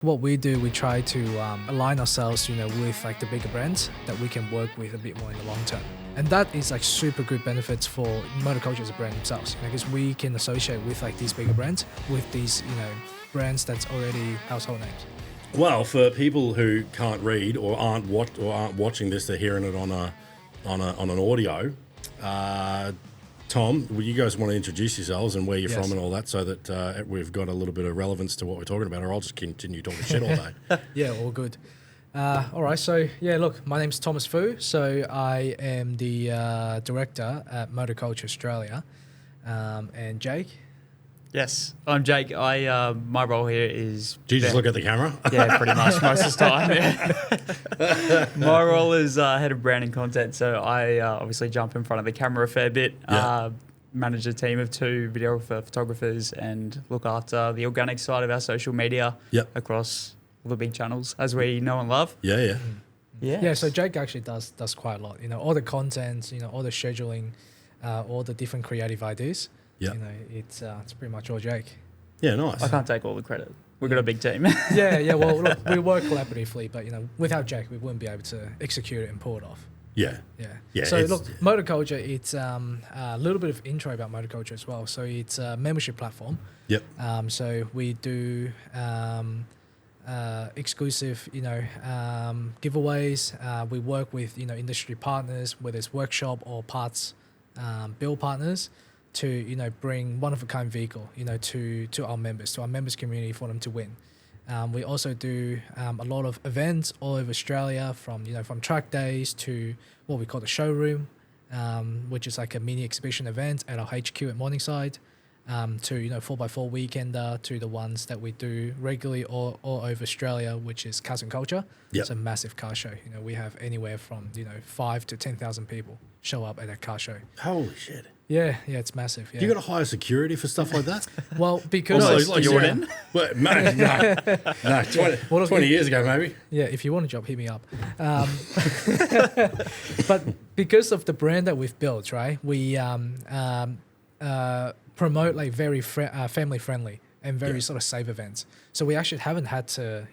What we do, we try to align ourselves, with like the bigger brands that we can work with a bit more in the long term. And that is like super good benefits for motorculture as a brand themselves, because we can associate with like these bigger brands, with these, brands that's already household names. Well, for people who can't read or aren't watching this, they're hearing it on an audio. Tom, would you guys want to introduce yourselves and where you're from and all that, so that we've got a little bit of relevance to what we're talking about, or I'll just continue talking shit all day. Yeah, all good. All right, so yeah, look, my name's Thomas Fu. So I am the director at Motorculture Australia, and Jake. Yes, I'm Jake. My role here is... Do you just look at the camera? Yeah, pretty much most of the time. Yeah. My role is head of brand and content, so I obviously jump in front of the camera a fair bit, manage a team of 2 videographer photographers, and look after the organic side of our social media across all the big channels, as we know and love. Yeah. Yeah, so Jake actually does quite a lot. All the content, all the scheduling, all the different creative ideas. Yeah. It's pretty much all Jake. Yeah, nice. I can't take all the credit. We've got a big team. Yeah. Well, look, we work collaboratively, but without Jake, we wouldn't be able to execute it and pull it off. Yeah. So look, Motorculture, it's a little bit of intro about Motorculture as well. So it's a membership platform. Yep. So we do exclusive, giveaways. We work with industry partners, whether it's workshop or parts build partners, to bring one of a kind vehicle to our members community for them to win. We also do a lot of events all over Australia, from track days to what we call the showroom, which is like a mini exhibition event at our HQ at Morningside, to 4x4 weekender, to the ones that we do regularly all over Australia, which is Cars and Culture. Yep. It's a massive car show. We have anywhere from 5 to 10,000 people show up at that car show. Holy shit. Yeah, it's massive. Yeah. You got to hire security for stuff like that? Well, because Jordan. Well, mate, no. 20 years ago, maybe. Yeah, if you want a job, hit me up. But because of the brand that we've built, right, we promote like very family friendly and very sort of safe events. So we actually haven't had to,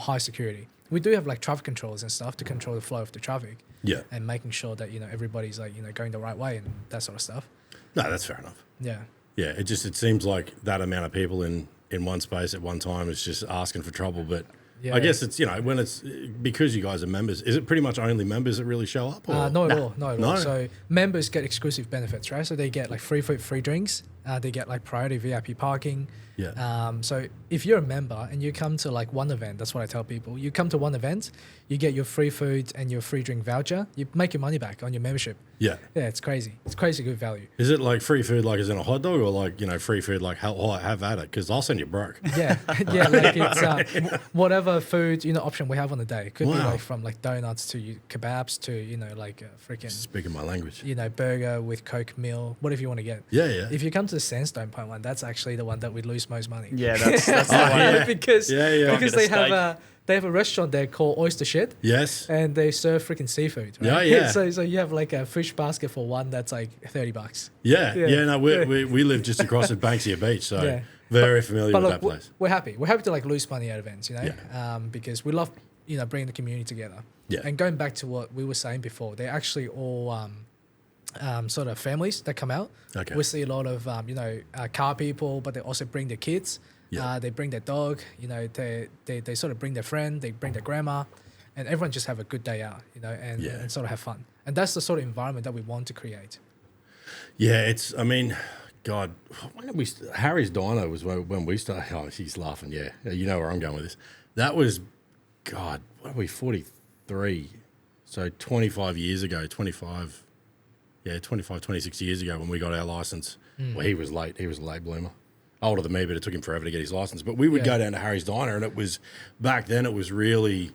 high security. We do have like traffic controls and stuff to control the flow of the traffic. Yeah. And making sure that, everybody's like, going the right way and that sort of stuff. No, that's fair enough. Yeah. Yeah, it seems like that amount of people in one space at one time is just asking for trouble. But I guess it's, when it's, because you guys are members, is it pretty much only members that really show up? Or? Not at all. So members get exclusive benefits, right? So they get like free food, free drinks. They get like priority VIP parking. Yeah. So if you're a member and you come to like one event, that's what I tell people. You come to one event, you get your free food and your free drink voucher. You make your money back on your membership. Yeah. Yeah, it's crazy. It's crazy good value. Is it like free food like as in a hot dog, or like, free food like, have at it, because I'll send you broke. Yeah. Like it's whatever food, option we have on the day. It could be like from like donuts to kebabs to, like freaking... Speaking my language. Burger with Coke meal, whatever you want to get. Yeah. If you come to the Sandstone Point one, that's actually the one that we lose most money. Yeah, that's the one. Because they have a restaurant there called Oyster Shed. Yes. And they serve freaking seafood. Right? Yeah. So you have like a fish basket for one that's like $30. Yeah. No, we live just across at Banksia Beach, so very familiar with that place. We're happy. We're happy to like lose money at events, because we love, bringing the community together. Yeah. And going back to what we were saying before, they're actually all sort of families that come out. Okay. We see a lot of, car people, but they also bring their kids. Yeah. They bring their dog, they sort of bring their friend, they bring their grandma, and everyone just have a good day out, and sort of have fun. And that's the sort of environment that we want to create. Yeah, God, when did Harry's Diner was when we started. Oh, he's laughing. Yeah, you know where I'm going with this. That was, God, what are we, 43? So 25 years ago, 26 years ago when we got our license. Well, he was late. He was a late bloomer. Older than me, but it took him forever to get his license. But we would go down to Harry's Diner, and back then it was a really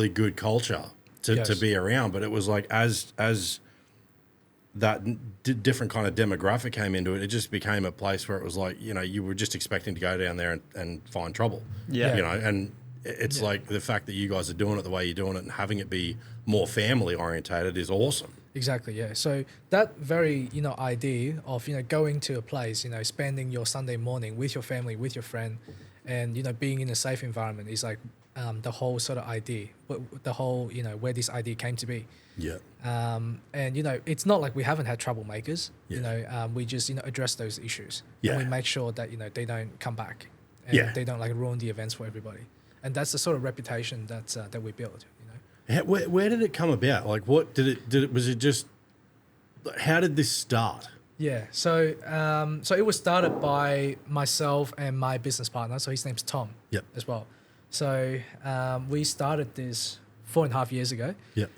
good culture to be around. But it was like as that different kind of demographic came into it, it just became a place where it was like, you were just expecting to go down there and find trouble. Yeah. And it's like the fact that you guys are doing it the way you're doing it and having it be more family orientated is awesome. Exactly, yeah. So that very, idea of, going to a place, spending your Sunday morning with your family, with your friend, and being in a safe environment is like the whole sort of idea, the whole where this idea came to be. Yeah. And it's not like we haven't had troublemakers. Yeah. We just address those issues. Yeah. And we make sure that they don't come back, and Yeah. they don't like ruin the events for everybody. And that's the sort of reputation that we build. Where did it come about? Like, what did it? Was it just? How did this start? Yeah. So it was started by myself and my business partner. So his name's Tom. Yep. As well. So we started this 4.5 years ago. Yep.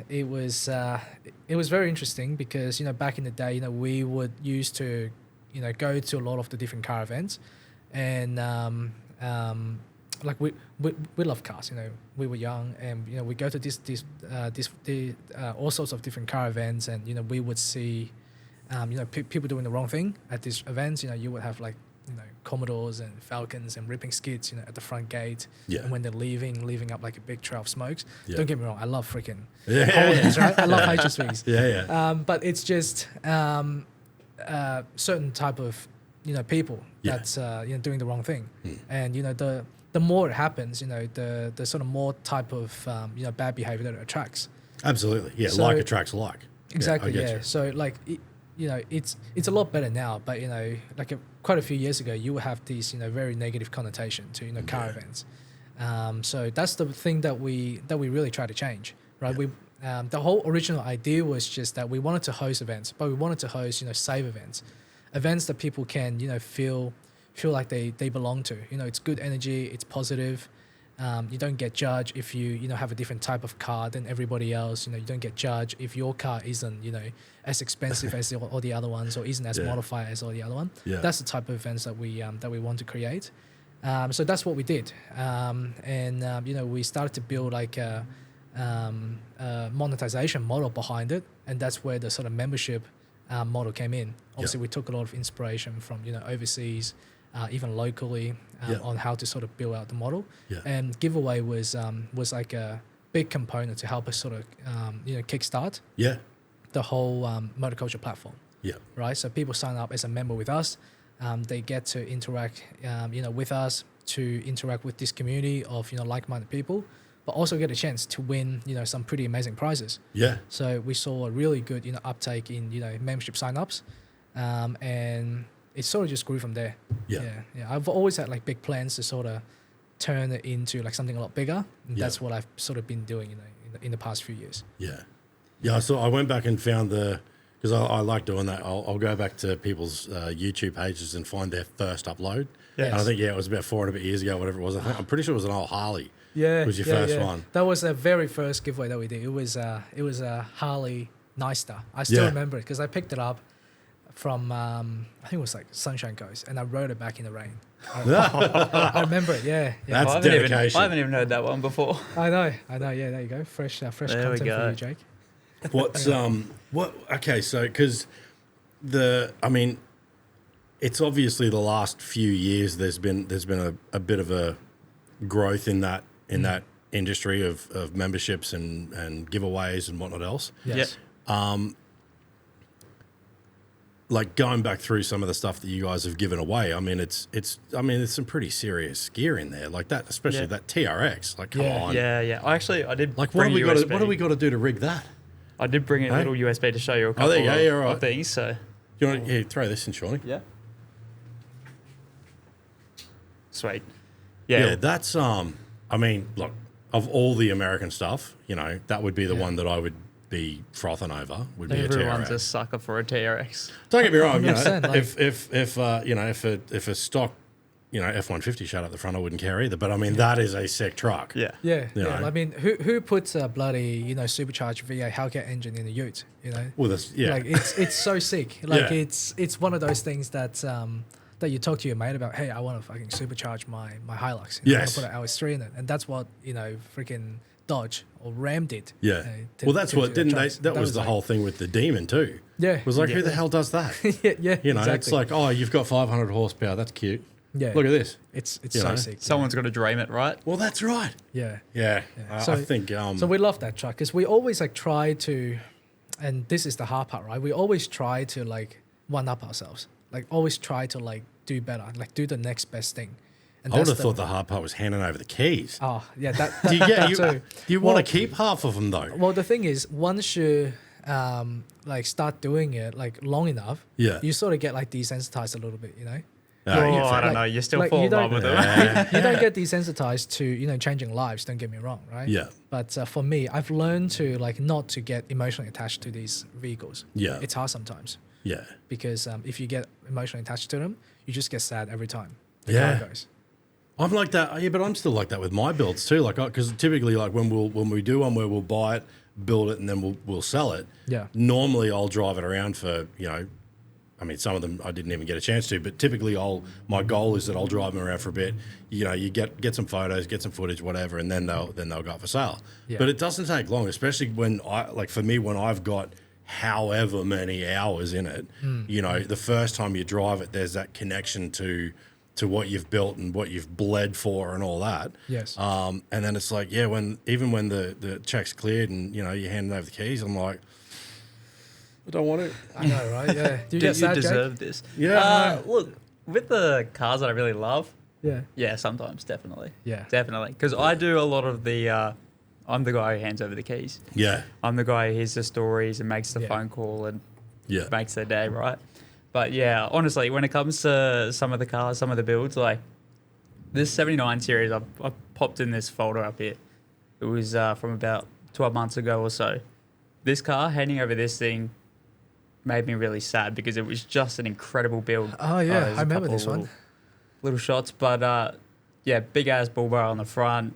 It was very interesting because back in the day we would used to go to a lot of the different car events, and like we love cars. We were young, and we go to this all sorts of different car events, and we would see people doing the wrong thing at these events. You would have like Commodores and Falcons and ripping skids at the front gate. Yeah. And when they're leaving up like a big trail of smokes. Yeah. Don't get me wrong, I love freaking Yeah. Holdens, right? I love HSVs. Yeah. But it's just certain type of people Yeah. that's doing the wrong thing, and the more it happens, the sort of more type of bad behavior that it attracts. Absolutely. Yeah. So- like attracts like. Exactly. I get Yeah. you. So like it's a lot better now, but like quite a few years ago, you would have these very negative connotation to car Yeah. events. So that's the thing that we really try to change, right? Yeah. We the whole original idea was just that we wanted to host events, but we wanted to host safe events that people can feel like they belong to. It's good energy, it's positive. You don't get judged if you have a different type of car than everybody else. You don't get judged if your car isn't as expensive as all the other ones, or isn't as Yeah. modified as all the other one. Yeah. That's the type of events that we want to create. So that's what we did, and we started to build like a monetization model behind it, and that's where the sort of membership model came in. Obviously, we took a lot of inspiration from overseas, even locally, Yeah. on how to sort of build out the model. Yeah. And giveaway was like a big component to help us sort of kickstart Yeah. the whole motorculture platform. Yeah. Right, so people sign up as a member with us. They get to interact, with us, to interact with this community of like-minded people, but also get a chance to win some pretty amazing prizes. Yeah. So we saw a really good uptake in membership signups, and it sort of just grew from there. Yeah. Yeah. I've always had like big plans to sort of turn it into like something a lot bigger. And Yeah. that's what I've sort of been doing in the past few years. Yeah. Yeah. So I went back and found because I like doing that. I'll go back to people's YouTube pages and find their first upload. Yes. And I think, it was about 4 and a bit years ago, whatever it was. I'm pretty sure it was an old Harley. Yeah, Was your first one. That was the very first giveaway that we did. It was a Harley Nightstar. I still Yeah. remember it because I picked it up from I think it was like Sunshine Coast, and I rode it back in the rain. I remember it. Yeah. That's I haven't dedication. I haven't even heard that one before. I know. Yeah, there you go. Fresh There we content for go. you, Jake. What's okay, so because it's obviously the last few years there's been a bit of a growth in that industry of memberships and giveaways and whatnot else. Yes. Like going back through some of the stuff that you guys have given away, it's there's some pretty serious gear in there, like that, especially Yeah. that TRX. Like, come Yeah. on, Yeah. I did. Like, what bring do we a got? USB. What do we got to do to rig that? I did bring a Hey? little USB to show you a couple there you go, yeah, all of right. things. So You want to throw this in, Shawnee? yeah, sweet. Yeah, Yeah, that's look, of all the American stuff, that would be the one that I would be frothing over. Would be a everyone's TRX. a sucker for a TRX. Don't get me wrong. 100%, like- if a stock, F-150 shut up the front, I wouldn't care either. But that is a sick truck. Yeah, Yeah. You Yeah. know. I mean, who puts a bloody supercharged V8 Hellcat engine in a Ute? Well, this, yeah, Like it's so sick. Like Yeah. it's one of those things that you talk to your mate about. Hey, I want to fucking supercharge my Hilux. I want Yes. to put an LS3 in it, and that's what freaking Dodge or Ram did. yeah. to- Well, that's to what their didn't they? trucks. That was the like- whole thing with the Demon too. Yeah. It was like, Yeah. who the hell does that? yeah. It's exactly. like, oh, you've got 500 horsepower. That's cute. yeah. Look at this. it's you so know. sick. someone's got to dream it, right? Well, that's right. Yeah. Yeah, Yeah. I So- think. So we love that truck because we always like try to, and this is the hard part, right? We always try to like one up ourselves. Like always try to like do better, like do the next best thing. And I would that's have thought the hard part was handing over the keys. Oh yeah, that Do you get that you? too. Do you want to keep half of them though? Well, the thing is, once you like start doing it like long enough, Yeah. you sort of get like desensitized a little bit, you know. Oh, Oh, yeah, I fair. don't know. You still like, fall you in love don't- with it. You don't get desensitized to changing lives. Don't get me wrong, right? Yeah. But for me, I've learned to like not to get emotionally attached to these vehicles. Yeah. It's hard sometimes Yeah. because if you get emotionally attached to them, you just get sad every time the Yeah. car goes. I'm like that. Yeah, but I'm still like that with my builds too. Like, because typically, like when we do one where we'll buy it, build it, and then we'll sell it. Yeah. Normally, I'll drive it around for I mean, some of them I didn't even get a chance to, but typically, my goal is that I'll drive them around for a bit. You get some photos, get some footage, whatever, and then they'll go up for sale. Yeah. But it doesn't take long, especially when for me, when I've got however many hours in it. The first time you drive it, there's that connection to what you've built and what you've bled for and all that. Yes. And then it's like, yeah, when the check's cleared and you hand over the keys, I'm like, I don't want it. I know, right? Yeah. Do you Do get you sad, Jake? deserve this? Yeah. Look, with the cars that I really love, Yeah. yeah, sometimes, definitely. Yeah. Definitely. Because I do a lot of the, I'm the guy who hands over the keys. Yeah. I'm the guy who hears the stories and makes the Yeah. phone call and Yeah. makes their day, right? But yeah, honestly, when it comes to some of the cars, some of the builds, like this 79 series, I popped in this folder up here. It was from about 12 months ago or so. This car, handing over this thing, made me really sad because it was just an incredible build. Oh, yeah, there's I a remember couple this one. Little shots, but yeah, big ass bull bar on the front,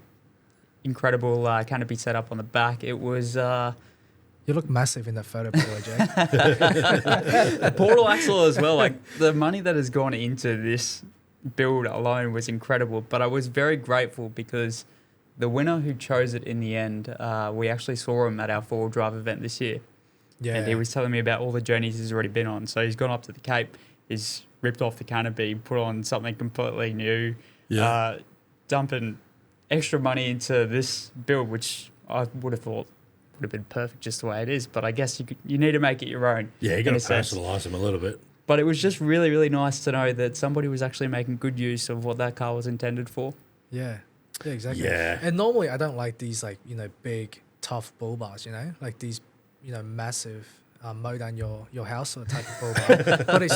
incredible canopy setup on the back. It was You look massive in that photo, by the way, Jake. a portal axle as well. Like the money that has gone into this build alone was incredible. But I was very grateful because the winner who chose it in the end, we actually saw him at our 4-wheel drive event this year. Yeah. And he was telling me about all the journeys he's already been on. So he's gone up to the Cape, he's ripped off the canopy, put on something completely new, Yeah. dumping extra money into this build, which I would have thought would have been perfect just the way it is. But I guess you need to make it your own. Yeah, you in got a to sense. personalise them a little bit. But it was just really, really nice to know that somebody was actually making good use of what that car was intended for. Yeah. Yeah, exactly. Yeah. And normally I don't like these like, big, tough bull bars, like these, massive mow down your house sort of type of bull bar. But it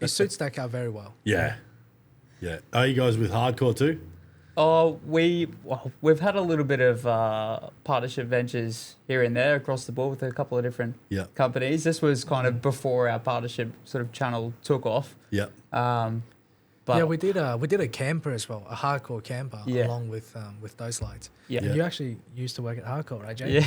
suits that car very well. Yeah. Yeah. Are you guys with hardcore too? Oh, we've had a little bit of partnership ventures here and there across the board with a couple of different Yeah. companies. This was kind of before our partnership sort of channel took off. Yeah. But yeah, we did a camper as well, a hardcore camper, Yeah. along with those lights. yeah, And yeah, you actually used to work at hardcore, right, Jake?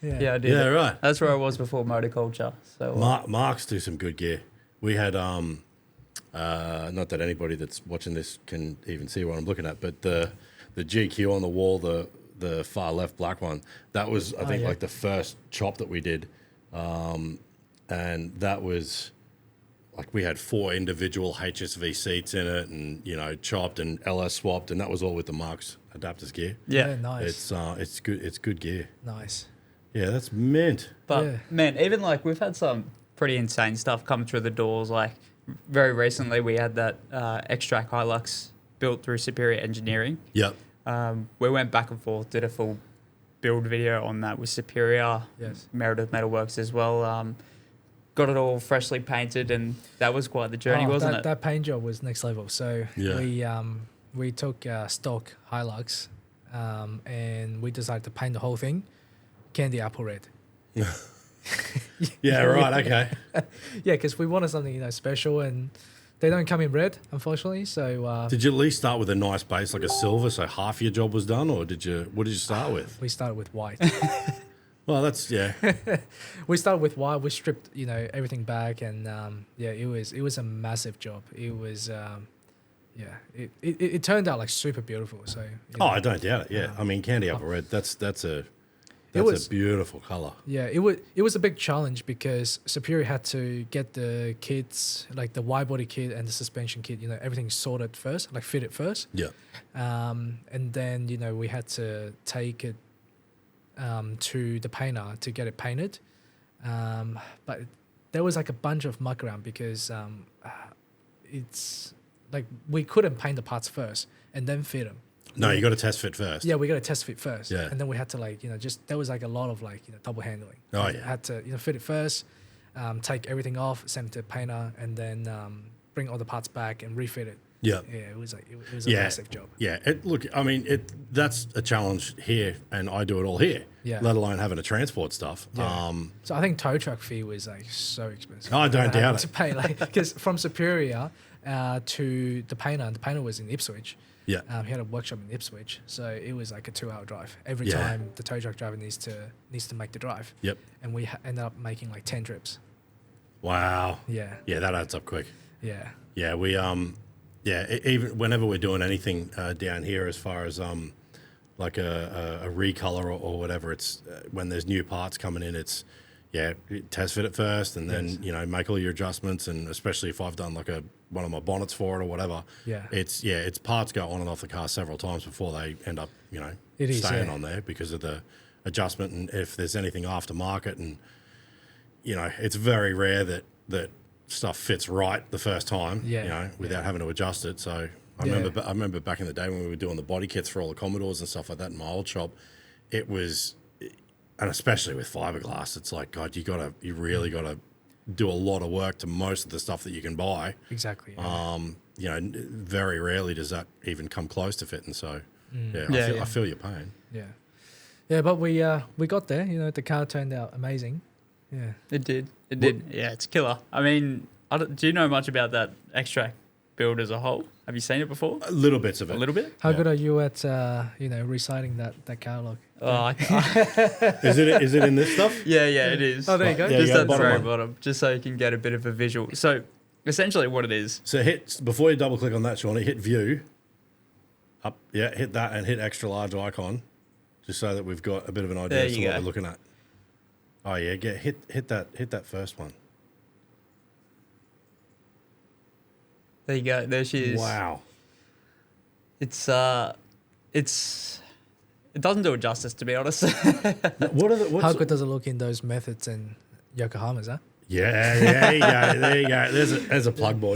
yeah, I did. Yeah, right. That's where I was before motorculture. So Marks do some good gear. We had not that anybody that's watching this can even see what I'm looking at, but the GQ on the wall, the far left black one, that was I think yeah. like the first chop that we did, and that was like we had 4 individual HSV seats in it, and chopped and LS swapped, and that was all with the Marks adapters gear. yeah. Nice. It's good. It's good gear. Nice. Yeah, that's mint. But Yeah. man, even like we've had some pretty insane stuff come through the doors. Like very recently, we had that MAXTRAX Hilux built through Superior Engineering. Yep. We went back and forth, did a full build video on that with Superior, Yes. Meredith Metalworks as well. Got it all freshly painted, and that was quite the journey, wasn't it? That paint job was next level. So Yeah. we took stock Hilux, and we decided to paint the whole thing candy apple red. Yeah. Right. Okay. Yeah, because we wanted something special, and they don't come in red, unfortunately. So Did you at least start with a nice base like a silver, so half your job was done, or what did you start with? we started with white. Well, that's We started with white. We stripped everything back, and it was a massive job. It was it turned out like super beautiful. So Oh, I don't doubt it. Yeah, I mean, candy apple red. That's a was- beautiful color. yeah, it was a big challenge because Superior had to get the kits, like the wide body kit and the suspension kit, everything sorted first, like fitted first. Yeah. And then we had to take it to the painter to get it painted. But there was like a bunch of muck around because it's like we couldn't paint the parts first and then fit them. No, you got to test fit first. Yeah, we got to test fit first. Yeah. And then we had to like, just there was like a lot of like, double handling. Oh, We yeah. had to, fit it first, take everything off, send it to the painter, and then bring all the parts back and refit it. Yeah. Yeah, it was like, it was a massive job. Yeah. That's a challenge here, and I do it all here. Yeah. Let alone having to transport stuff. Yeah. So I think tow truck fee was like so expensive. Oh, I don't doubt having it. to pay like because from Superior to the painter, and the painter was in Ipswich. Yeah. He had a workshop in Ipswich, so it was like a 2-hour drive every Yeah. time the tow truck driver needs to make the drive. Yep. And we ended up making like 10 trips. Wow. Yeah. Yeah, that adds up quick. Yeah. Yeah, we even whenever we're doing anything down here, as far as like a recolor or whatever, it's when there's new parts coming in, it's test fit it first, and then Yes. make all your adjustments, and especially if I've done like one of my bonnets for it or whatever, Yeah. it's parts go on and off the car several times before they end up It is, staying yeah. on there because of the adjustment, and if there's anything aftermarket, and it's very rare that stuff fits right the first time, without having to adjust it. So I remember back in the day when we were doing the body kits for all the Commodores and stuff like that in my old shop, it was, and especially with fiberglass, it's like, God, you really gotta do a lot of work to most of the stuff that you can buy. Exactly. Yeah. Very rarely does that even come close to fitting. So I feel your pain. Yeah. Yeah, but we got there. The car turned out amazing. Yeah. It did. It did. Yeah, it's killer. I mean, do you know much about that MAXTRAX build as a whole? Have you seen it before? Little bits of it. A little bit? How good are you at reciting that catalog? Oh, Is it in this stuff? yeah, it is. Oh, there you go. Yeah, Just you got at the bottom very one. bottom, just so you can get a bit of a visual. So, essentially what it is, So before you double click on that, Shawnee, hit view. Up, hit that and hit extra large icon, just so that we've got a bit of an idea There as to you what go. we're looking at. Oh yeah, hit that first one. there you go. There she is. Wow. It doesn't do it justice, to be honest. How good does it look in those methods and Yokohamas, huh? Yeah, there you go. There's a plug, boy.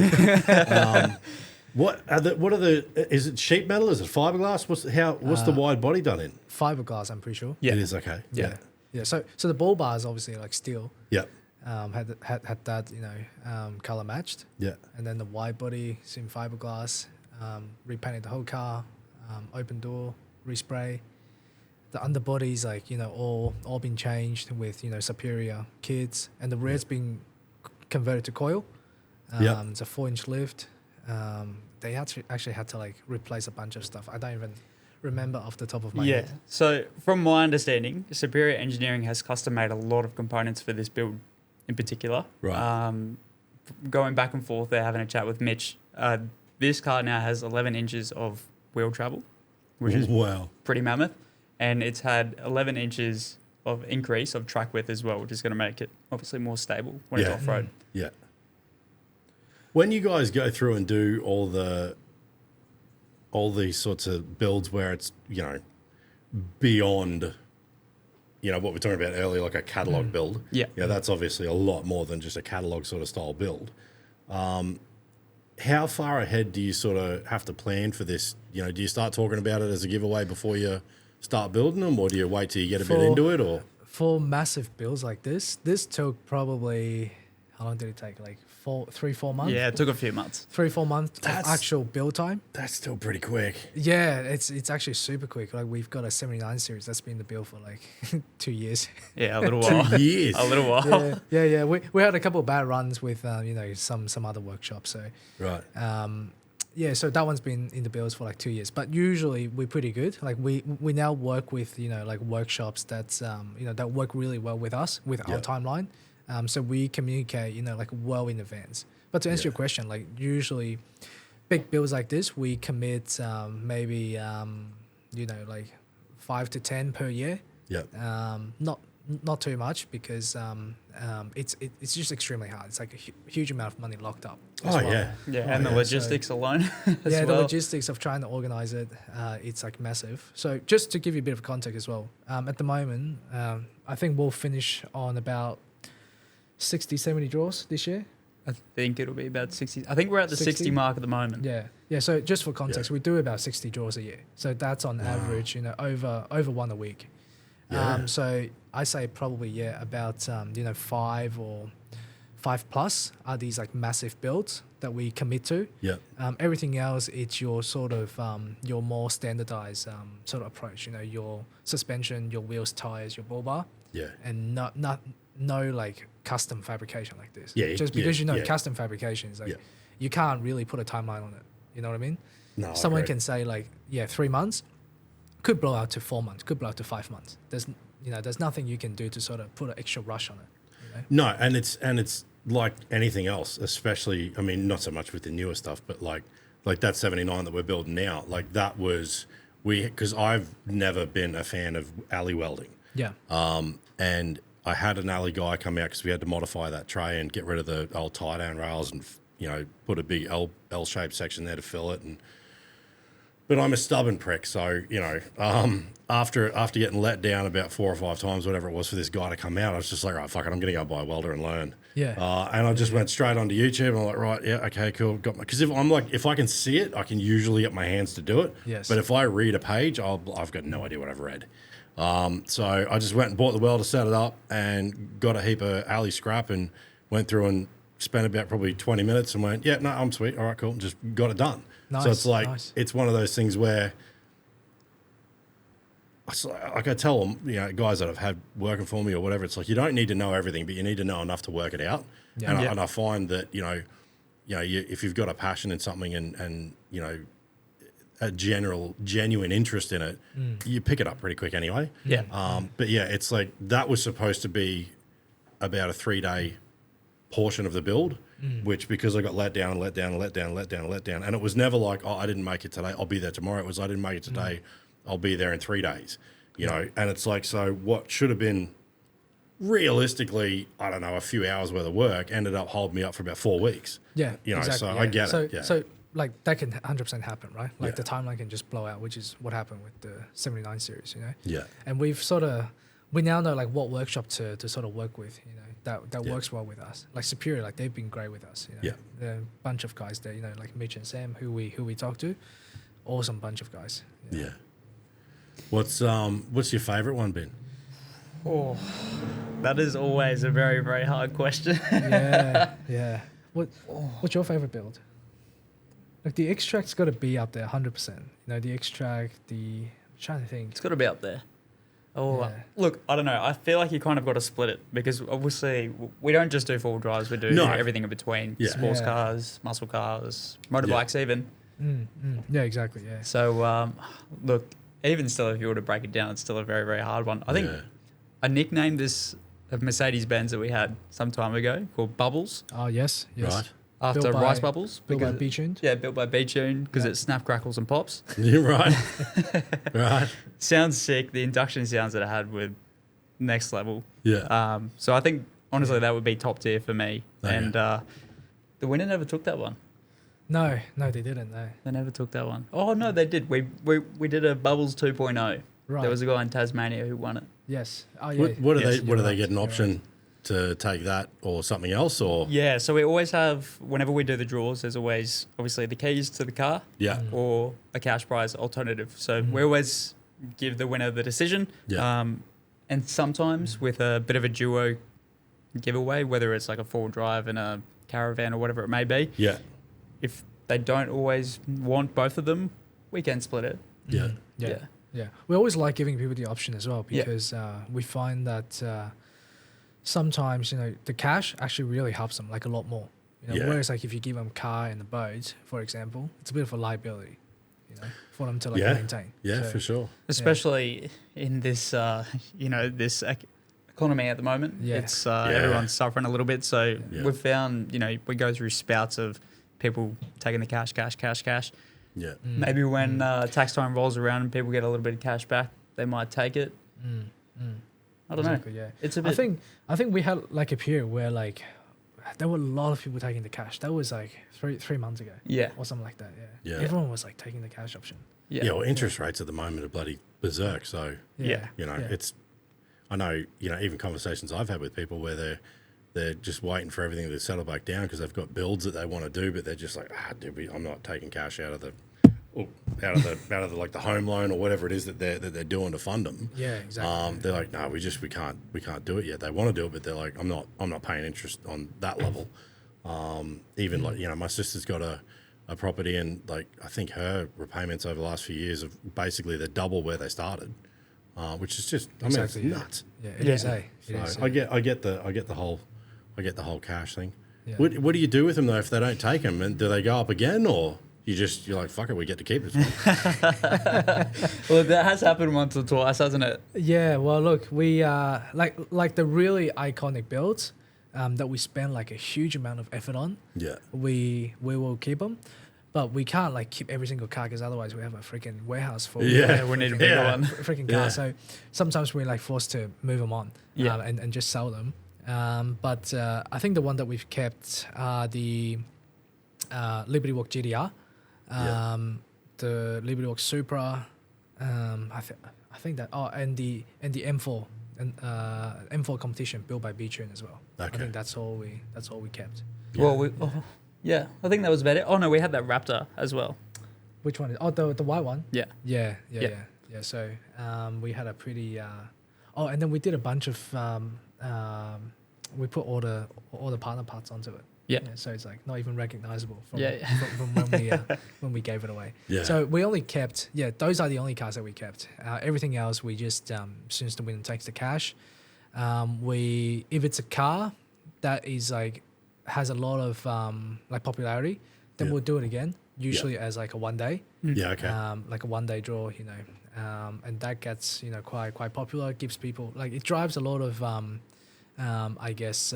What are the? Is it sheet metal? Is it fiberglass? What's the wide body done in? Fiberglass, I'm pretty sure. Yeah. It is okay. Yeah. So the ball bar is obviously like steel. Yeah. Had that color matched. Yeah. And then the wide body is in fiberglass. Repainted the whole car. Open door, respray. The underbody's like all been changed with Superior kits, and the rear's been converted to coil. It's a 4-inch lift. They actually had to like replace a bunch of stuff. I don't even remember off the top of my head. So from my understanding, Superior Engineering has custom made a lot of components for this build in particular. Right. Going back and forth, they're having a chat with Mitch. This car now has 11 inches of wheel travel, which is wow. pretty mammoth. And it's had 11 inches of increase of track width as well, which is going to make it obviously more stable when it's off-road. Yeah. When you guys go through and do all these sorts of builds where it's, beyond, what we were talking about earlier, like a catalog build. Yeah. Yeah, that's obviously a lot more than just a catalog sort of style build. How far ahead do you sort of have to plan for this? Do you start talking about it as a giveaway before you start building them, or do you wait till you get a bit into it? Or for massive builds like this took probably, how long did it take? Like 3-4 months? Yeah, it took a few months. 3-4 months of That's- actual build time. that's still pretty quick. Yeah, it's actually super quick. Like we've got a 79 series that's been in the build for like 2 years. Yeah, a little while. 2 years. A little while. Yeah. We had a couple of bad runs with some other workshops. So Right. so that one's been in the builds for like 2 years. But usually we're pretty good. Like we now work with like workshops that's that work really well with us with our timeline. So we communicate like well in advance. But to answer your question, like usually big builds like this, we commit maybe like 5 to 10 per year. Yeah. Not too much because it's just extremely hard. It's like a huge amount of money locked up. as Oh well. yeah. Yeah, and the logistics alone. as Yeah, the well. logistics of trying to organize it, it's like massive. So just to give you a bit of context as well, at the moment, I think we'll finish on about 60, 70 draws this year. I think it'll be about 60. I think we're at the 60 60 mark at the moment. Yeah. So just for context, Yeah. we do about 60 draws a year. So that's on average, over one a week. Yeah. So I say probably about 5 plus are these like massive builds that we commit to. Yeah. Everything else, it's your sort of your more standardized sort of approach. Your suspension, your wheels, tires, your bull bar, Yeah. and no like custom fabrication like this. Yeah, Just because yeah. custom fabrication is like Yeah. you can't really put a timeline on it. You know what I mean? No, I Someone agree. can say like 3 months, could blow out to 4 months, could blow out to 5 months. There's nothing you can do to sort of put an extra rush on it. No, and it's like anything else, especially, I mean, not so much with the newer stuff, but like that 79 that we're building now, like that was, because I've never been a fan of alley welding. Yeah. And I had an alley guy come out because we had to modify that tray and get rid of the old tie-down rails and, put a big L-shaped section there to fill it. But I'm a stubborn prick, so, after getting let down about 4 or 5 times, whatever it was, for this guy to come out, I was just like, right, fuck it, I'm going to go buy a welder and learn. Yeah. And I just went straight onto YouTube, and I'm like, right, yeah, okay, cool. Because if I can see it, I can usually get my hands to do it. Yes. But if I read a page, I've got no idea what I've read. So I just went and bought the welder, set it up, and got a heap of alley scrap, and went through and spent about probably 20 minutes and went, yeah, no, I'm sweet. All right, cool. Just got it done. Nice, so it's like, nice. it's one of those things where, like I tell them, guys that I've had working for me or whatever, it's like, you don't need to know everything, but you need to know enough to work it out. Yeah. And I find that, if you've got a passion in something and a genuine interest in it, you pick it up pretty quick anyway. Yeah. But yeah, it's like that was supposed to be about a 3-day portion of the build, which, because I got let down, and it was never like, oh, I didn't make it today, I'll be there tomorrow. It was, I didn't make it today, I'll be there in 3 days. And it's like, so what should have been realistically, I don't know, a few hours worth of work ended up holding me up for about 4 weeks. Yeah. Exactly, so yeah. I get it. Yeah. So like that can 100% happen, right? Like Yeah. the timeline can just blow out, which is what happened with the 79 series, Yeah. And we now know like what workshop to sort of work with, that works well with us. Like Superior, like they've been great with us. Yeah. There are a bunch of guys there, like Mitch and Sam, who we talk to, awesome bunch of guys. Yeah. What's your favorite one been? Oh, that is always a very, very hard question. Yeah. What's your favorite build? Like the extract's got to be up there, 100%. The extract, I'm trying to think. It's got to be up there. Oh, Yeah. look, I don't know. I feel like you kind of got to split it because obviously we don't just do four-wheel drives. We do No. everything in between. Yeah. Sports Yeah. cars, muscle cars, motorbikes even. Yeah, exactly. Yeah. So, look, even still, if you were to break it down, it's still a very, very hard one. I think Yeah. I nicknamed this a Mercedes-Benz that we had some time ago called Bubbles Oh, yes. Right. after Built by- Rice Bubbles. Built by because- B-Tuned. Yeah, built by B-Tune because Yeah. it snap, crackles and pops. You're right. Right. Sounds sick. The induction sounds that I had were next level. Yeah. So I think, honestly, that would be top tier for me. Okay. And the winner never took that one. No, they didn't. No. They never took that one. Oh, no, they did. We did a Bubbles 2.0. Right. There was a guy in Tasmania who won it. Yes. Oh, yeah. What do Yes, they? What do you're they get an right, you're option to take that or something else or? Yeah, so we always have, whenever we do the draws, there's always obviously the keys to the car Yeah. or a cash prize alternative. So we always give the winner the decision. Yeah. And sometimes with a bit of a duo giveaway, whether it's like a four-wheel drive and a caravan or whatever it may be, Yeah. if they don't always want both of them, we can split it. Yeah. Yeah. Yeah. We always like giving people the option as well Yeah. because we find that sometimes, the cash actually really helps them like a lot more. Yeah. Whereas like if you give them car and the boat, for example, it's a bit of a liability, for them to like Yeah. maintain. Yeah, So, for sure. Especially in this, this economy at the moment. Yeah. It's everyone's suffering a little bit. So Yeah. we've found, we go through spouts of people taking the cash. Yeah. Maybe when tax time rolls around and people get a little bit of cash back, they might take it. I don't Exactly, know. yeah. It's a bit. I think we had like a period where like there were a lot of people taking the cash. That was like three months ago. Yeah. Or something like that. Yeah. Yeah. Everyone was like taking the cash option. Yeah. Yeah. Well, interest rates at the moment are bloody berserk. So, Yeah. I know, even conversations I've had with people where they're just waiting for everything to settle back down because they've got builds that they want to do, but they're just like, dude, I'm not taking cash out of the like the home loan or whatever it is that they're doing to fund them. Yeah, exactly. They're like, no, we can't do it yet. They want to do it, but they're like, I'm not paying interest on that level. Even like, my sister's got a property, and like I think her repayments over the last few years have basically they're double where they started, which is just Exactly, it's nuts. Yeah, it is. It is. I get the whole cash thing. Yeah. What do you do with them though if they don't take them? And do they go up again, or you're like, fuck it, we get to keep it? Well, that has happened once or twice, hasn't it? Yeah. Well, look, we like the really iconic builds that we spend like a huge amount of effort on. Yeah. We will keep them. But we can't like keep every single car because otherwise we have a freaking warehouse full. Yeah, we need a bigger one. Freaking car. So sometimes we're like forced to move them on. And just sell them. But I think the one that we've kept are the Liberty Walk GTR, the Liberty Walk Supra. I think that and the M4 and M4 competition built by B-Tune as well. Okay. I think that's all we kept. Well, yeah, I think that was about it. Oh no, we had that Raptor as well. Which one? The white one. Yeah. Yeah. So we had a pretty. And then we did a bunch of. We put all the partner parts onto it. Yeah. So it's like not even recognizable from when we gave it away. Yeah. So we only kept. Yeah, those are the only cars that we kept. Everything else we just as soon as the winner takes the cash. If it's a car that is like has a lot of like popularity, then we'll do it again. Usually as like a one day. Yeah. Okay. Like a one day draw, and that gets quite popular. It gives people like it drives a lot of I guess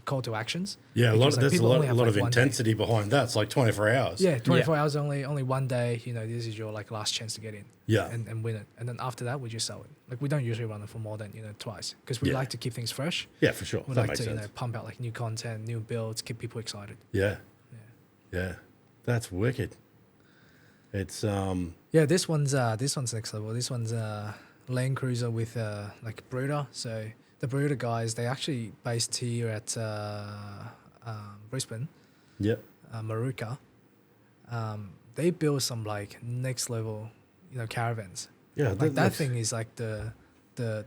call to actions. Yeah, there's a lot of one intensity behind that. It's like 24 hours. Yeah, 24 hours only one day. This is your like last chance to get in. Yeah. And win it. And then after that, we just sell it. Like we don't usually run it for more than twice because we like to keep things fresh. Yeah, for sure. We That like makes to sense. pump out like new content, new builds, keep people excited. Yeah. That's wicked. It's This one's next level. This one's Land Cruiser with like Brooder. So the Brooder guys, they actually based here at Brisbane. Yeah. Maruka. They build some like next level, caravans. Yeah, Like that thing is like the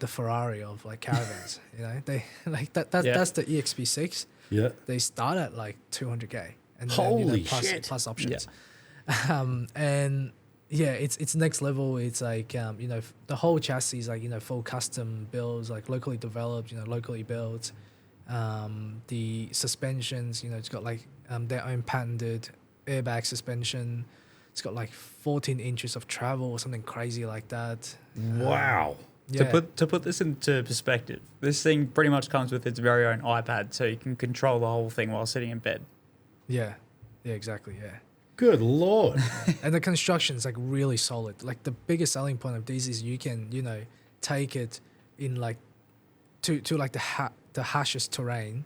Ferrari of like caravans. They like that. That's the EXP6. Yeah. They start at like 200K, and Holy then, shit. plus options. And yeah, it's next level. It's like the whole chassis is like full custom builds, like locally developed, locally built. The suspensions, it's got like their own patented airbag suspension. It's got like 14 inches of travel or something crazy like that. Wow. Yeah. To put this into perspective, this thing pretty much comes with its very own iPad, so you can control the whole thing while sitting in bed. Yeah, exactly. Yeah. Good Lord. And the construction is like really solid. Like the biggest selling point of these is you can, take it in like to like the harshest terrain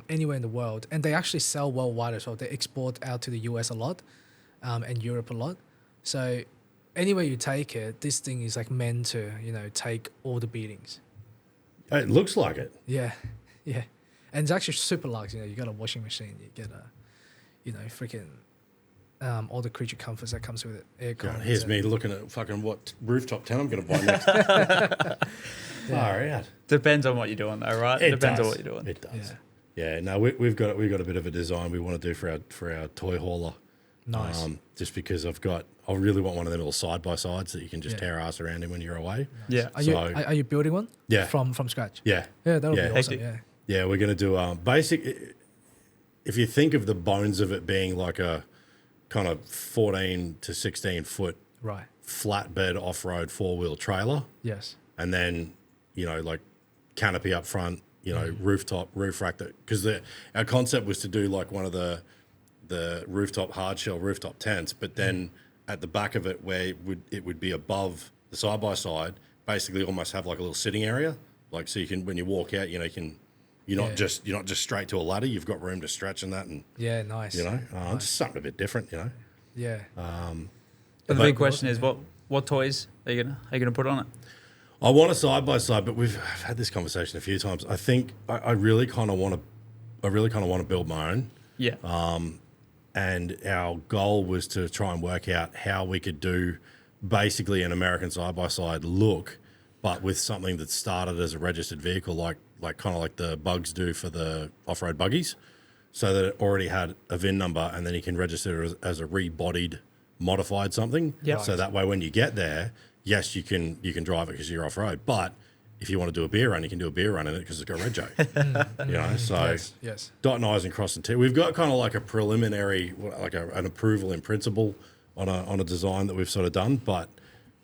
anywhere in the world. And they actually sell worldwide as well. They export out to the US a lot and Europe a lot. So anywhere you take it, this thing is like meant to, take all the beatings. It looks like it. Yeah. And it's actually super luxe. You got a washing machine, you get freaking all the creature comforts that comes with it. Aircon. God, here's me looking at fucking what rooftop tent I'm going to buy next. Far out. Depends on what you're doing, though, right? It Depends does. on what you're doing. It does. Yeah. No, we've got a bit of a design we want to do for our toy hauler. Nice. Just because I really want one of them little side by sides that you can just tear ass around in when you're away. Yeah. Are you building one? Yeah. From scratch? Yeah. Yeah, that'll be awesome. Hectic. Yeah. Yeah, we're going to do basic. If you think of the bones of it being like a kind of 14 to 16 foot Right. flatbed off-road 4-wheel trailer, Yes. and then like canopy up front, rooftop roof rack, because our concept was to do like one of the rooftop hard shell rooftop tents, but then at the back of it where it would be above the side by side, basically almost have like a little sitting area, like so you can, when you walk out, you're not just straight to a ladder. You've got room to stretch and that, and Yeah, nice. just something a bit different, Yeah. But the big question is, what toys are you gonna put on it? I want a side by side, but I've had this conversation a few times. I think I really kind of want to. I really kind of want to build my own. Yeah. And our goal was to try and work out how we could do basically an American side by side look, but with something that started as a registered vehicle, like kind of like the Bugs do for the off road buggies, so that it already had a VIN number, and then you can register it as a rebodied, modified something. Yep. So that way, when you get there, yes, you can drive it because you're off road, but if you want to do a beer run, you can do a beer run in it because it's got rego. You know, so Yes. dotting I's and crossing T's. We've got kind of like a preliminary, like an approval in principle on a design that we've sort of done, but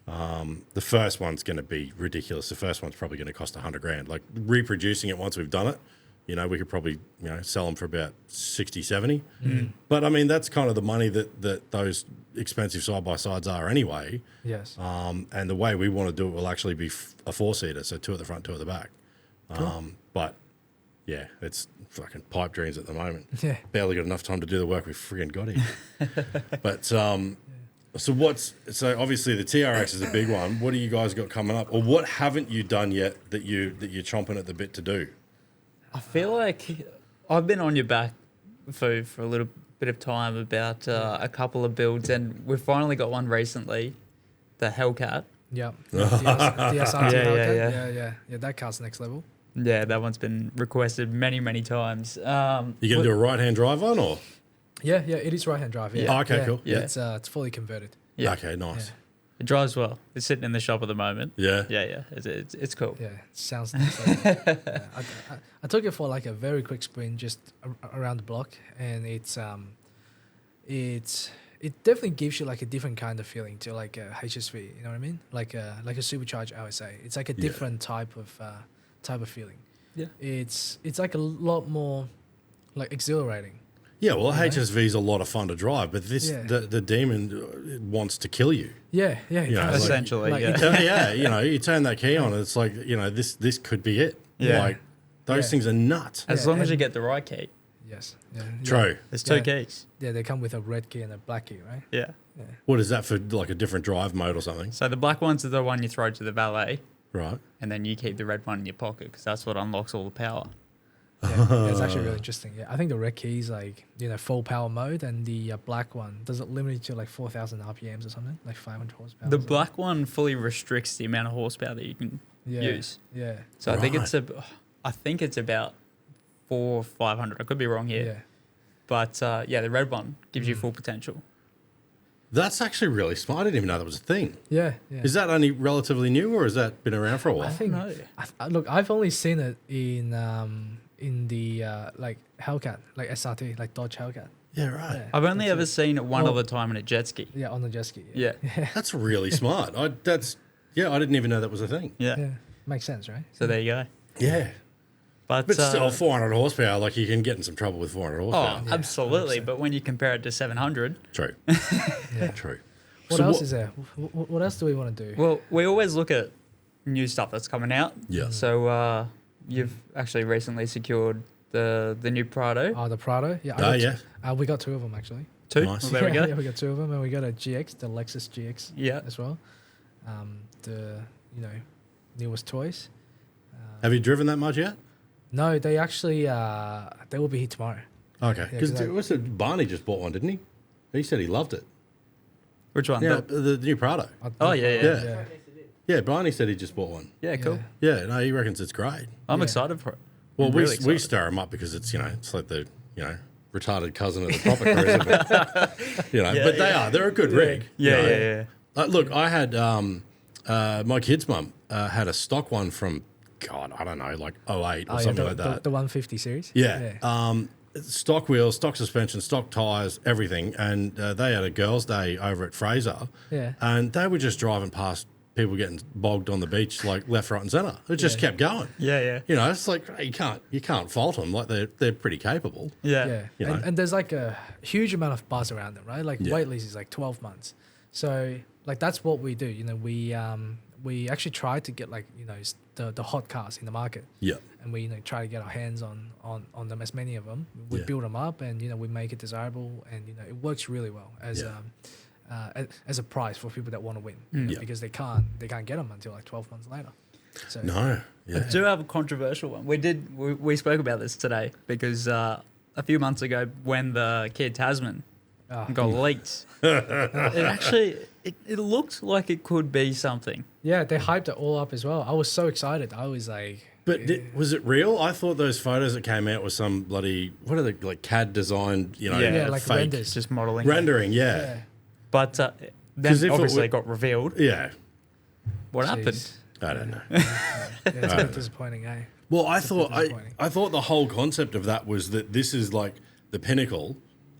the first one's going to be ridiculous. The first one's probably going to cost $100,000. Like reproducing it once we've done it, you know, we could probably, you know, sell them for about 60, 70. But I mean, that's kind of the money that those expensive side-by-sides are anyway. Yes. And the way we want to do it will actually be a four-seater, so 2 at the front, 2 at the back. But yeah, it's fucking pipe dreams at the moment. Yeah. Barely got enough time to do the work we friggin' got here. But so obviously the TRX is a big one. What do you guys got coming up, or what haven't you done yet that you're chomping at the bit to do? I feel like I've been on your back for a little bit of time about a couple of builds, and we've finally got one recently, the Hellcat. Yeah. DSRT Yeah. Yeah, that car's next level. Yeah, that one's been requested many, many times. You going to do a right-hand drive on, or? Yeah, it is right-hand drive. Yeah. Oh, okay, cool. Yeah. It's fully converted. Yeah. Okay, nice. It drives well. It's sitting in the shop at the moment. Yeah. Yeah. It's cool. Yeah, it sounds nice. Yeah. I took it for like a very quick sprint just around the block, and it definitely gives you like a different kind of feeling to like a HSV. You know what I mean? Like a supercharged OSA. It's like a different type of feeling. Yeah. It's like a lot more like exhilarating. Yeah, well, HSV is a lot of fun to drive, but the Demon wants to kill you. Yeah. know, like- Essentially, like- yeah. Yeah, you know, you turn that key on, and it's like, you know, this could be it. Yeah. Like, those Yeah. things are nuts. As Yeah, long as you and- get the right key. Yes. Yeah. True. There's 2 Yeah. keys. Yeah, they come with a red key and a black key, right? Yeah. What is that for, like a different drive mode or something? So the black one's the one you throw to the valet, Right. and then you keep the red one in your pocket because that's what unlocks all the power. Yeah, it's actually really interesting. Yeah, I think the red key is like full power mode, and the black one does it limit it to like 4,000 RPMs or something, like 500 horsepower. The black one fully restricts the amount of horsepower that you can use. Yeah. So I think Right. I think it's about 400 or 500. I could be wrong here. Yeah. But the red one gives you full potential. That's actually really smart. I didn't even know that was a thing. Yeah. Is that only relatively new, or has that been around for a while? I think. No. Look, I've only seen it in the like Hellcat, like SRT, like Dodge Hellcat. Yeah, right. Yeah. I've only ever seen it one Well- other time in a jet ski. Yeah, on the jet ski. Yeah. That's really smart. I didn't even know that was a thing. Yeah. Yeah. Makes sense, right? So there you go. Yeah. But, But still, 400 horsepower, like you can get in some trouble with 400 horsepower. oh, absolutely. 100%. But when you compare it to 700, True. Yeah. True. What So else is there? What else do we want to do? well, we always look at new stuff that's coming out. Yeah. So you've actually recently secured the new Prado. Oh, the Prado. Yeah. We got 2 of them actually. 2. Nice. Well, there we go. Yeah, we got 2 of them, and we got a GX, the Lexus GX. Yeah. As well. The newest toys. Have you driven that much yet? No, they actually they will be here tomorrow. Okay. Yeah, 'cause Because Barney just bought one, didn't he? He said he loved it. Which one? Yeah, The- the new Prado. Oh, yeah. Yeah. Yeah, Barney said he just bought one. yeah, cool. Yeah, no, he reckons it's great. I'm Yeah. excited for it. Well, I'm we really we excited. stir him up because it's it's like the retarded cousin of the proper cruiser, but, Yeah, but yeah. they're a good rig. Yeah. Look, I had my kid's mum had a stock one from God, I don't know, like 08 or something like that. The 150 series. Yeah. Stock wheels, stock suspension, stock tires, everything, and they had a girls' day over at Fraser. Yeah. And they were just driving past people getting bogged on the beach, like left, right, and centre. It just kept going. Yeah. It's like you can't fault them. Like they're pretty capable. Yeah. Yeah, and there's like a huge amount of buzz around them, right? Like Yeah. wait list is like 12 months. So like that's what we do. We actually try to get like the hot cars in the market, Yeah. and we try to get our hands on them, as many of them. We Yeah. build them up, and we make it desirable, and it works really well as a prize for people that want to win, Yeah. because they can't get them until like 12 months later. So No. I Yeah. do have a controversial one. We spoke about this today because a few months ago when the Kia Tasman Ah. got leaked, it actually it looked like it could be something. Yeah, they hyped it all up as well. I was so excited. I was like, But was it real? I thought those photos that came out was some bloody, what are they, like CAD designed, you know, Yeah, like fake renders. Just modeling. rendering. Yeah. yeah. But 'Cause then if it obviously were- it got revealed. Yeah. What Jeez. happened? I don't know. Yeah, it's a bit disappointing, eh? Well, I thought disappointing. I thought the whole concept of that was that this is like the pinnacle,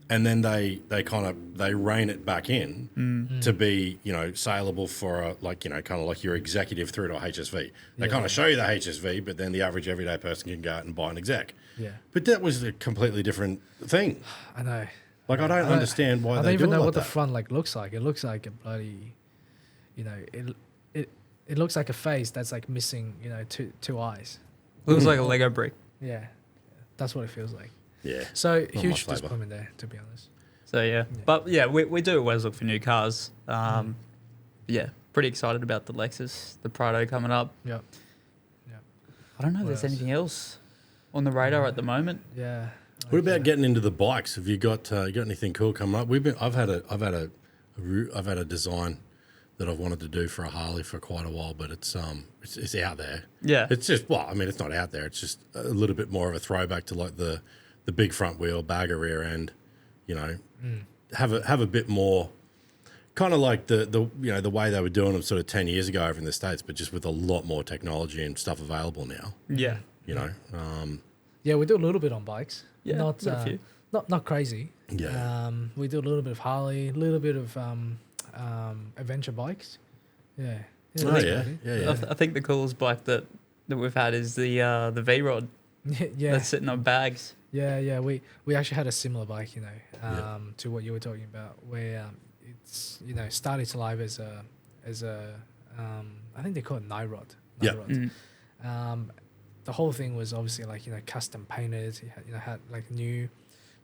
and then they rein it back in to be, you know, saleable for a, like, you know, kind of like your executive through to a HSV. They kind of show you the HSV, but then the average everyday person can go out and buy an exec. Yeah, But that was a completely different thing. I know. Like, I don't understand why I don't they do even it know like what the that. front like looks like. It looks like a bloody, you know, it looks like a face that's like missing, you know, two eyes. Looks like a Lego brick. Yeah, that's what it feels like. Yeah. So my huge flavour. disappointment there, to be honest. So yeah, but yeah, we do always look for new cars. Yeah, pretty excited about the Lexus, the Prado coming up. Yep. I don't know if What there's else? anything else on the radar at the moment. Yeah. What about getting into the bikes? Have you got anything cool coming up? I've had a design that I've wanted to do for a Harley for quite a while, but it's out there. Yeah. It's just, well, I mean, it's not out there. It's just a little bit more of a throwback to like the big front wheel, bagger rear end. You know, have a bit more, kind of like the you know the way they were doing them sort of 10 years ago over in the States, but just with a lot more technology and stuff available now. Yeah. You know, Yeah, we do a little bit on bikes. Yeah, Not got a few. not crazy. Yeah. We do a little bit of Harley, a little bit of adventure bikes. Yeah. oh that's yeah, about it. yeah. I think the coolest bike that we've had is the V Rod Yeah. that's sitting on bags. Yeah. We actually had a similar bike, you know, to what you were talking about, where it's, you know, started to live as a I think they call it Night Rod. Yeah. The whole thing was obviously like, you know, custom painted. You know, had like new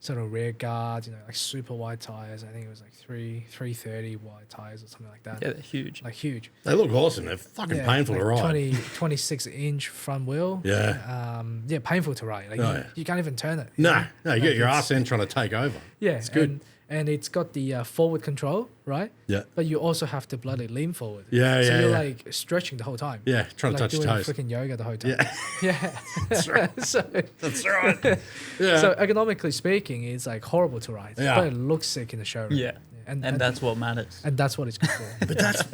sort of rear guards, you know, like super wide tires. I think it was like 330 wide tires or something like that. Yeah, they're huge. Like huge. They look awesome. They're fucking Yeah, painful like to ride. 26-inch front wheel. Yeah. Yeah, painful to ride. Like Oh, yeah. you can't even turn it. No, you Like get your it's- ass end trying to take over. Yeah, It's good. And it's got the forward control, right? Yeah. But you also have to bloody lean forward. Yeah, So yeah, you're yeah. like stretching the whole time. Yeah, trying to Like touch your doing toes. freaking yoga the whole time. Yeah. Yeah. That's right. so That's right. Yeah. so economically speaking, it's like horrible to ride. Yeah. But it looks sick in the showroom. Yeah. And that's what matters. and that's what it's good for.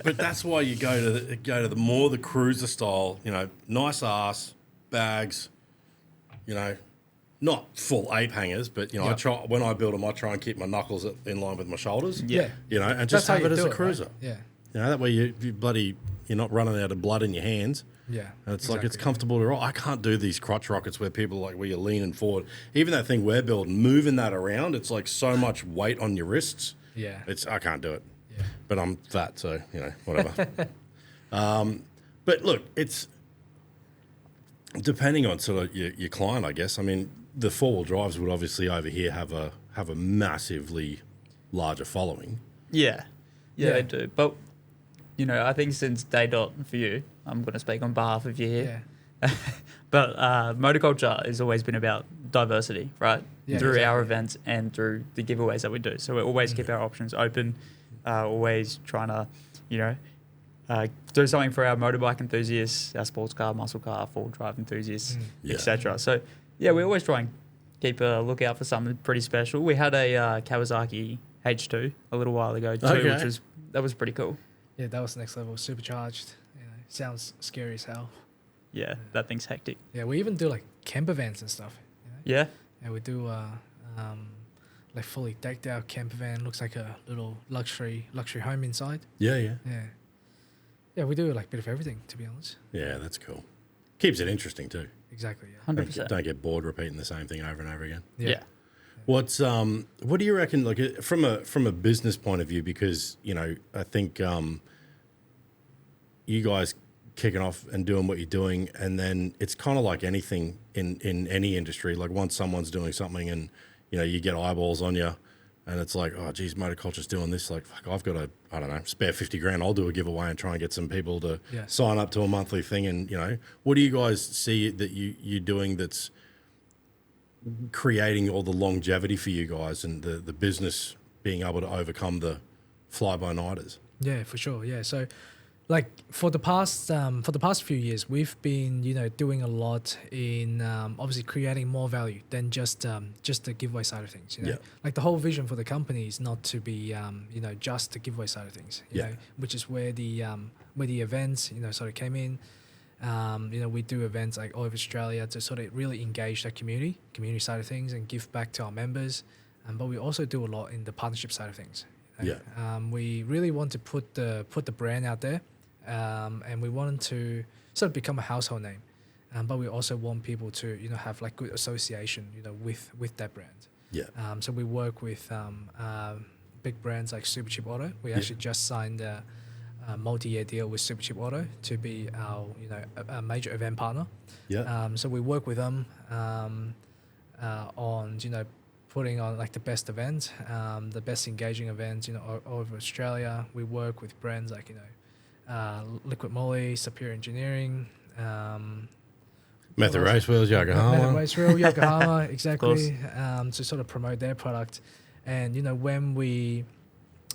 but that's why you go to the more the cruiser style, you know, nice ass, bags, you know, not full ape hangers, but you know, Yeah. I try when I build them, I try and keep my knuckles in line with my shoulders. Yeah. You know, and That's just how have you it as do a right? cruiser. Yeah. You know, that way you're not running out of blood in your hands. Yeah. And it's like it's exactly. comfortable to ride. I can't do these crotch rockets where people like where you're leaning forward. Even that thing we're building, moving that around, it's like so much weight on your wrists. Yeah. I can't do it. Yeah. But I'm fat, so you know, whatever. But look, it's depending on sort of your client, I guess. I mean, the 4-wheel drives would obviously over here have a massively larger following. Yeah. Yeah, Yeah. they do. But, you know, I think since day dot for you, I'm going to speak on behalf of you here. Yeah. But motorculture has always been about diversity, right? Yeah, Through our exactly. events and through the giveaways that we do. So we always keep our options open, always trying to, you know, do something for our motorbike enthusiasts, our sports car, muscle car, four-wheel drive enthusiasts, Yeah. etc. So, yeah, we always try and keep a lookout for something pretty special. We had a Kawasaki H2 a little while ago too, Okay. which was pretty cool. Yeah, that was next level. Supercharged. You know, sounds scary as hell. Yeah, that thing's hectic. Yeah, we even do like camper vans and stuff. You know? Yeah, Yeah, we do like fully decked out camper van. Looks like a little luxury home inside. Yeah, yeah. Yeah. Yeah, we do like a bit of everything, to be honest. Yeah, that's cool. Keeps it interesting too. Exactly. Yeah. 100%. Don't get bored repeating the same thing over and over again. Yeah. What do you reckon? Like from a business point of view, because you know, I think you guys kicking off and doing what you're doing, and then it's kind of like anything in any industry. Like once someone's doing something, and you know, you get eyeballs on you, and it's like, oh, geez, motoculture's doing this. Like, fuck, I've got I don't know, spare 50 grand. I'll do a giveaway and try and get some people to sign up to a monthly thing. And, you know, what do you guys see that you're doing that's creating all the longevity for you guys and the business being able to overcome the fly-by-nighters? Yeah, for sure. Yeah. So, like for the past few years, we've been, you know, doing a lot in obviously creating more value than just the giveaway side of things. You know, like the whole vision for the company is not to be you know, just the giveaway side of things. You know, which is where the events, you know, sort of came in. You know, we do events like all over Australia to sort of really engage the community side of things and give back to our members. But we also do a lot in the partnership side of things. You know? We really want to put the brand out there. And we wanted to sort of become a household name, but we also want people to, you know, have like good association, you know, with that brand. So we work with big brands like Supercheap Auto. We actually just signed a multi-year deal with Supercheap Auto to be our, you know, a major event partner. So we work with them on, you know, putting on like the best events, the best engaging events, you know, all over Australia. We work with brands like, you know, Liquid Moly, Superior Engineering, Method Race Wheels, Yokohama. Method Race Wheel, Yokohama, exactly, to sort of promote their product. And, you know, when we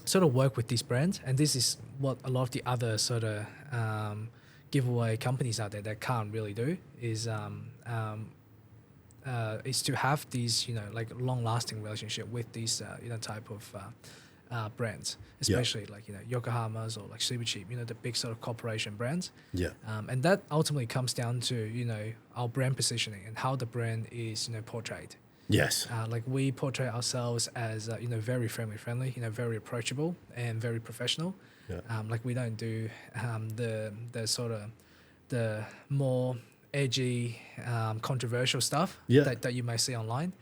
sort of work with these brands, and this is what a lot of the other sort of giveaway companies out there that can't really do, is to have these, you know, like long-lasting relationship with these, you know, type of brands, especially like, you know, Yokohama's or like Supercheap, you know, the big sort of corporation brands. And that ultimately comes down to, you know, our brand positioning and how the brand is, you know, portrayed. Like we portray ourselves as, you know, very family friendly, you know, very approachable and very professional. Like we don't do the sort of the more edgy, controversial stuff that you may see online.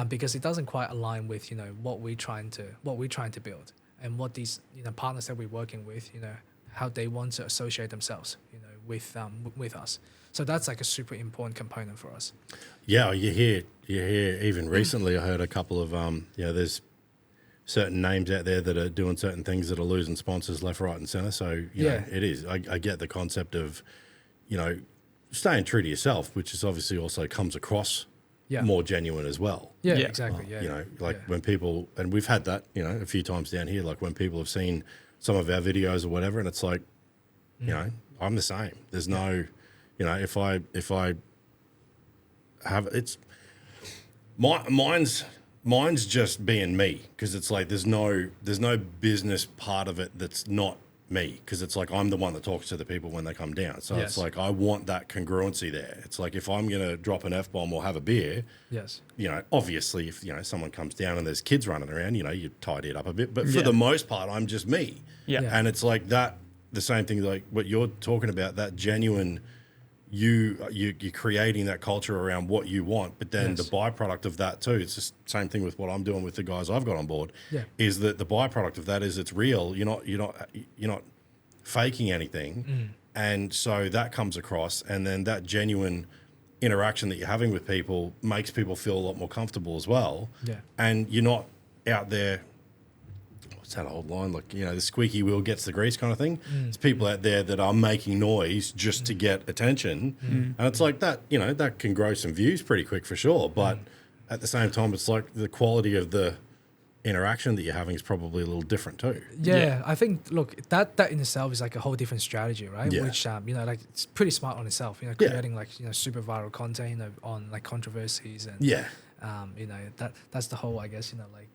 Because it doesn't quite align with, you know, what we're trying to build and what these, you know, partners that we're working with, you know, how they want to associate themselves, you know, with us. So that's like a super important component for us. You hear even recently I heard a couple of you know, there's certain names out there that are doing certain things that are losing sponsors left, right, and center. So you know, it is. I get the concept of, you know, staying true to yourself, which is obviously also comes across more genuine as well. Exactly. You know, like when people, and we've had that, you know, a few times down here, like when people have seen some of our videos or whatever, and it's like, you know, I'm the same. There's no, you know, if I have, it's mine's just being me, because it's like there's no business part of it that's not me, because it's like I'm the one that talks to the people when they come down. So it's like I want that congruency there. It's like if I'm going to drop an F-bomb or have a beer, you know, obviously if, you know, someone comes down and there's kids running around, you know, you tidy it up a bit. But for the most part, I'm just me. And it's like that, the same thing like what you're talking about, that genuine, you're creating that culture around what you want, but then the byproduct of that too, it's just the same thing with what I'm doing with the guys I've got on board, is that the byproduct of that is it's real. You're not faking anything. And so that comes across, and then that genuine interaction that you're having with people makes people feel a lot more comfortable as well. And you're not out there, what's that old line? Like, you know, the squeaky wheel gets the grease kind of thing. It's people out there that are making noise just to get attention. And it's like that, you know, that can grow some views pretty quick for sure. But at the same time, it's like the quality of the interaction that you're having is probably a little different too. I think, look, that in itself is like a whole different strategy, right? Which, you know, like it's pretty smart on itself, you know, creating like, you know, super viral content, you know, on like controversies and you know, that's the whole, I guess, you know, like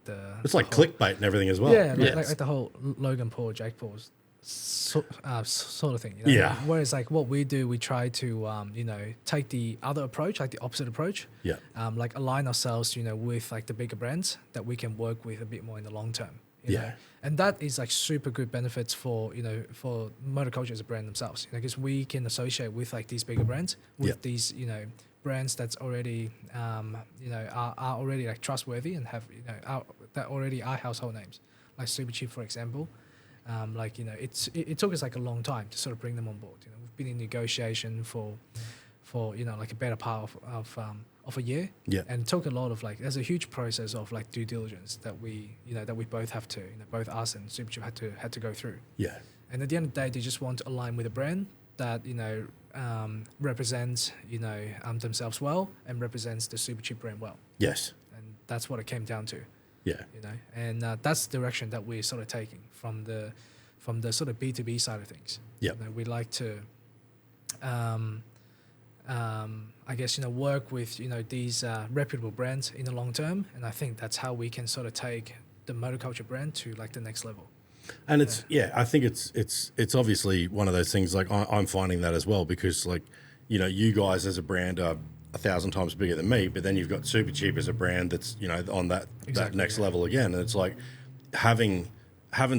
it's like clickbait and everything as well. Like the whole Logan Paul, Jake Paul's sort of thing. You know? Whereas like what we do, we try to you know, take the other approach, like the opposite approach. Like align ourselves, you know, with like the bigger brands that we can work with a bit more in the long term. You know? And that is like super good benefits for, you know, for motorculture as a brand themselves. You know, because we can associate with like these bigger brands, with these, you know, brands that's already, you know, are already like trustworthy and have, you know, that already are household names, like Supercheap, for example. Like, you know, it took us like a long time to sort of bring them on board. You know, we've been in negotiation for you know, like a better part of of a year. Yeah. And it took a lot of like, there's a huge process of like due diligence that we both have to, both us and Superchip had to go through. Yeah. And at the end of the day, they just want to align with a brand that, represents, themselves well and represents the Superchip brand well. Yes. And that's what it came down to. Yeah. And that's the direction that we're sort of taking from the sort of B2B side of things. Yeah. We like to, I guess, work with, these reputable brands in the long term. And I think that's how we can sort of take the motorculture brand to like the next level. And it's, I think it's obviously one of those things, like I'm finding that as well, because like, you guys as a brand are 1,000 times bigger than me, but then you've got Supercheap as a brand that's, on that next level again. And it's like having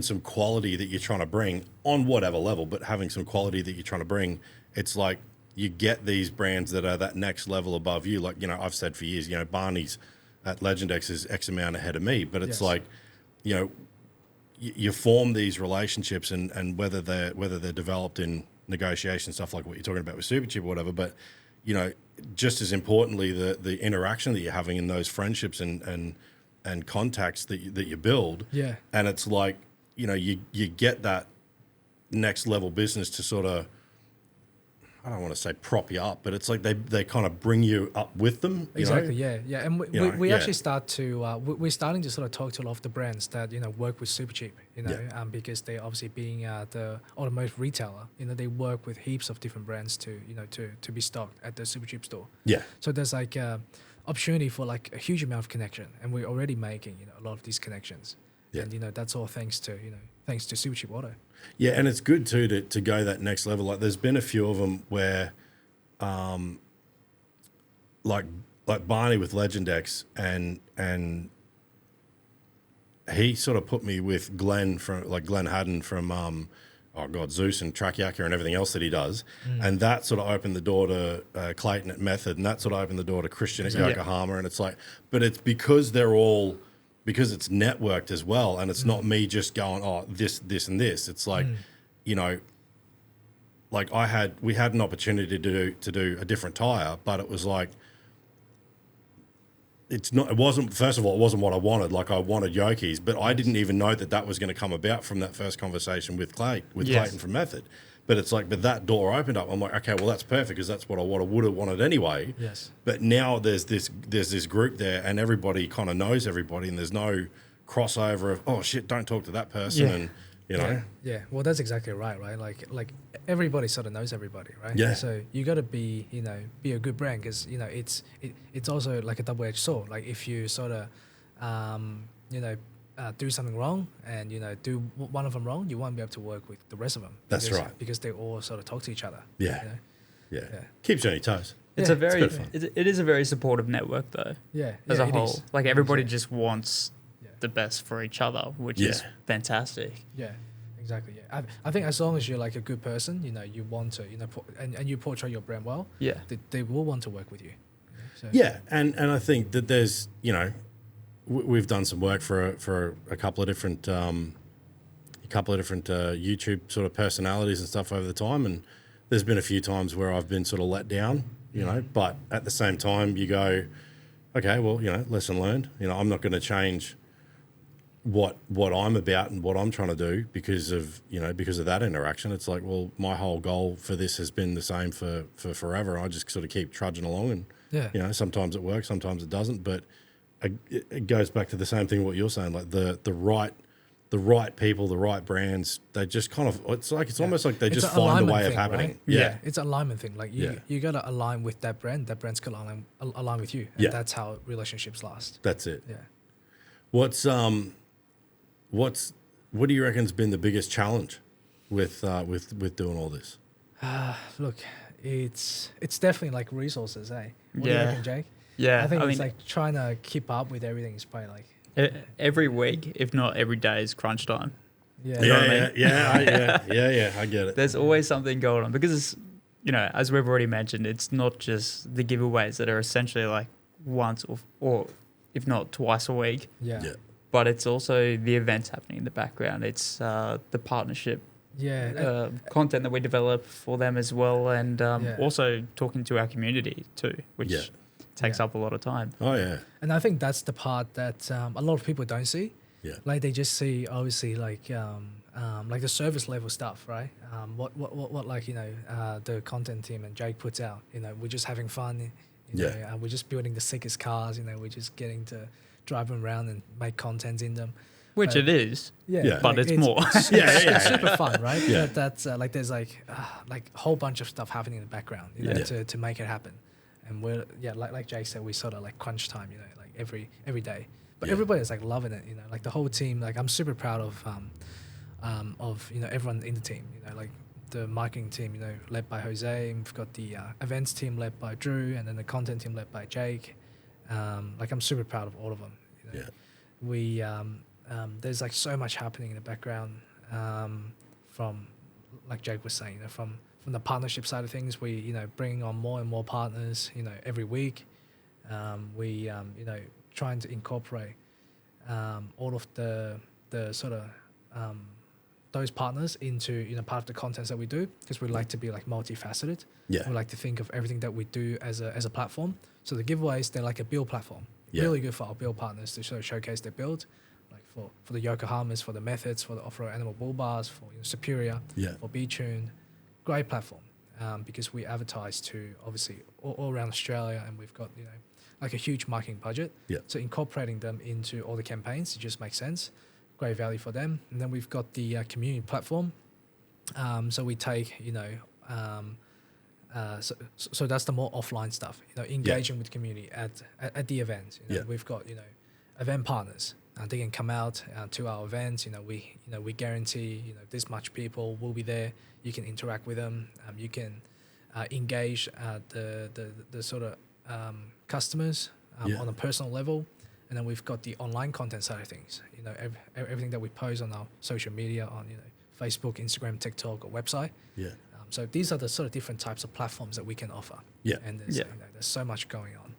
some quality that you're trying to bring on whatever level, but having some quality that you're trying to bring, it's like you get these brands that are that next level above you. Like, I've said for years, Barney's at Legendex is X amount ahead of me, but it's like, you form these relationships and whether they're developed in negotiation, stuff like what you're talking about with Superchip or whatever, but just as importantly, the interaction that you're having in those friendships and contacts that you build. Yeah. And it's like, you get that next level business to sort of, I don't want to say prop you up, but it's like they kind of bring you up with them. Exactly. Yeah. And we actually start to we're starting to sort of talk to a lot of the brands that work with Supercheap, because they obviously being the automotive retailer, they work with heaps of different brands to be stocked at the Supercheap store. Yeah. So there's like opportunity for like a huge amount of connection, and we're already making a lot of these connections. Yeah. And that's all thanks to Supercheap Auto. Yeah, and it's good too to go that next level. Like, there's been a few of them where, like Barney with Legendex, and he sort of put me with Glenn Haddon from Zeus and Track Yakka and everything else that he does, and that sort of opened the door to Clayton at Method, and that sort of opened the door to Christian at Yokohama, and it's like, but it's because because it's networked as well, and it's not me just going, this, and this. It's like, like we had an opportunity to do a different tire, but it was like, first of all, it wasn't what I wanted. Like, I wanted Yoki's, but I didn't even know that was going to come about from that first conversation with Clayton from Method. But it's like, but that door opened up. I'm like, okay, well, that's perfect, because that's what I would have wanted anyway. Yes. But now there's this group there, and everybody kind of knows everybody, and there's no crossover of, oh shit, don't talk to that person, and Yeah. Well, that's exactly right. Like everybody sort of knows everybody, right? Yeah. So you got to be a good brand, because it's also like a double-edged sword. Like, if you sort of do something wrong and do one of them wrong, you won't be able to work with the rest of them. That's right, because they all sort of talk to each other. Yeah. Yeah. Keeps you on your toes. It is a very supportive network, though. Yeah. As a whole, like, everybody Yeah. just wants the best for each other, which is fantastic. Yeah. Exactly. Yeah. I think as long as you're like a good person, you want to, and you portray your brand well. Yeah. They will want to work with you. So. Yeah, and I think that there's we've done some work for a couple of different YouTube sort of personalities and stuff over the time, and there's been a few times where I've been sort of let down, but at the same time you go, okay, well, lesson learned. I'm not going to change what I'm about and what I'm trying to do because of that interaction. It's like, well, my whole goal for this has been the same for forever. I just sort of keep trudging along, and sometimes it works, sometimes it doesn't, but it goes back to the same thing what you're saying, like the right people, the right brands, they just kind of, it's almost like they just find a way of happening. Right? Yeah, it's an alignment thing. Like you got to align with that brand brand's got to align with you, and that's how relationships last. That's it. Yeah. What do you reckon's been the biggest challenge with doing all this? Look, it's definitely like resources, eh? What do you reckon, Jake? Yeah, I think it's like trying to keep up with everything is probably like every week, if not every day, is crunch time. Yeah, you know what I mean? Yeah, I get it. There's always something going on because, as we've already mentioned, it's not just the giveaways that are essentially like once or if not twice a week. Yeah. But it's also the events happening in the background. It's the partnership content that we develop for them as well, and also talking to our community too, which takes up a lot of time. Oh yeah. And I think that's the part that a lot of people don't see. Yeah. Like they just see obviously like the service level stuff, right? What like the content team and Jake puts out. We're just having fun. We're just building the sickest cars. We're just getting to drive them around and make content in them. Which it is. Yeah. But it's more. It's super fun, right? Yeah. That's like there's like a whole bunch of stuff happening in the background, to make it happen. And we're like Jake said, we sort of like crunch time, like every day. But everybody's like loving it, like the whole team. Like I'm super proud of everyone in the team, like the marketing team, led by Jose, and we've got the events team led by Drew, and then the content team led by Jake. Like I'm super proud of all of them. We there's like so much happening in the background from, like Jake was saying, from the partnership side of things. We bringing on more and more partners every week. We trying to incorporate all of the sort of those partners into part of the contents that we do, because we like to be like multifaceted. We like to think of everything that we do as a platform. So the giveaways, they're like a build platform. Really good for our build partners to sort of showcase their build, like for the Yokohamas, for the Methods, for the off-road animal bull bars, for Superior, for B-Tune. Great platform, because we advertise to obviously all around Australia, and we've got like a huge marketing budget. So incorporating them into all the campaigns, it just makes sense. Great value for them. And then we've got the community platform. So we take so that's the more offline stuff. Engaging with the community at the event. We've got event partners. They can come out to our events. We guarantee this much people will be there. You can interact with them. You can engage the sort of customers on a personal level. And then we've got the online content side of things. Everything that we post on our social media on Facebook, Instagram, TikTok, or website. So these are the sort of different types of platforms that we can offer. And there's so much going on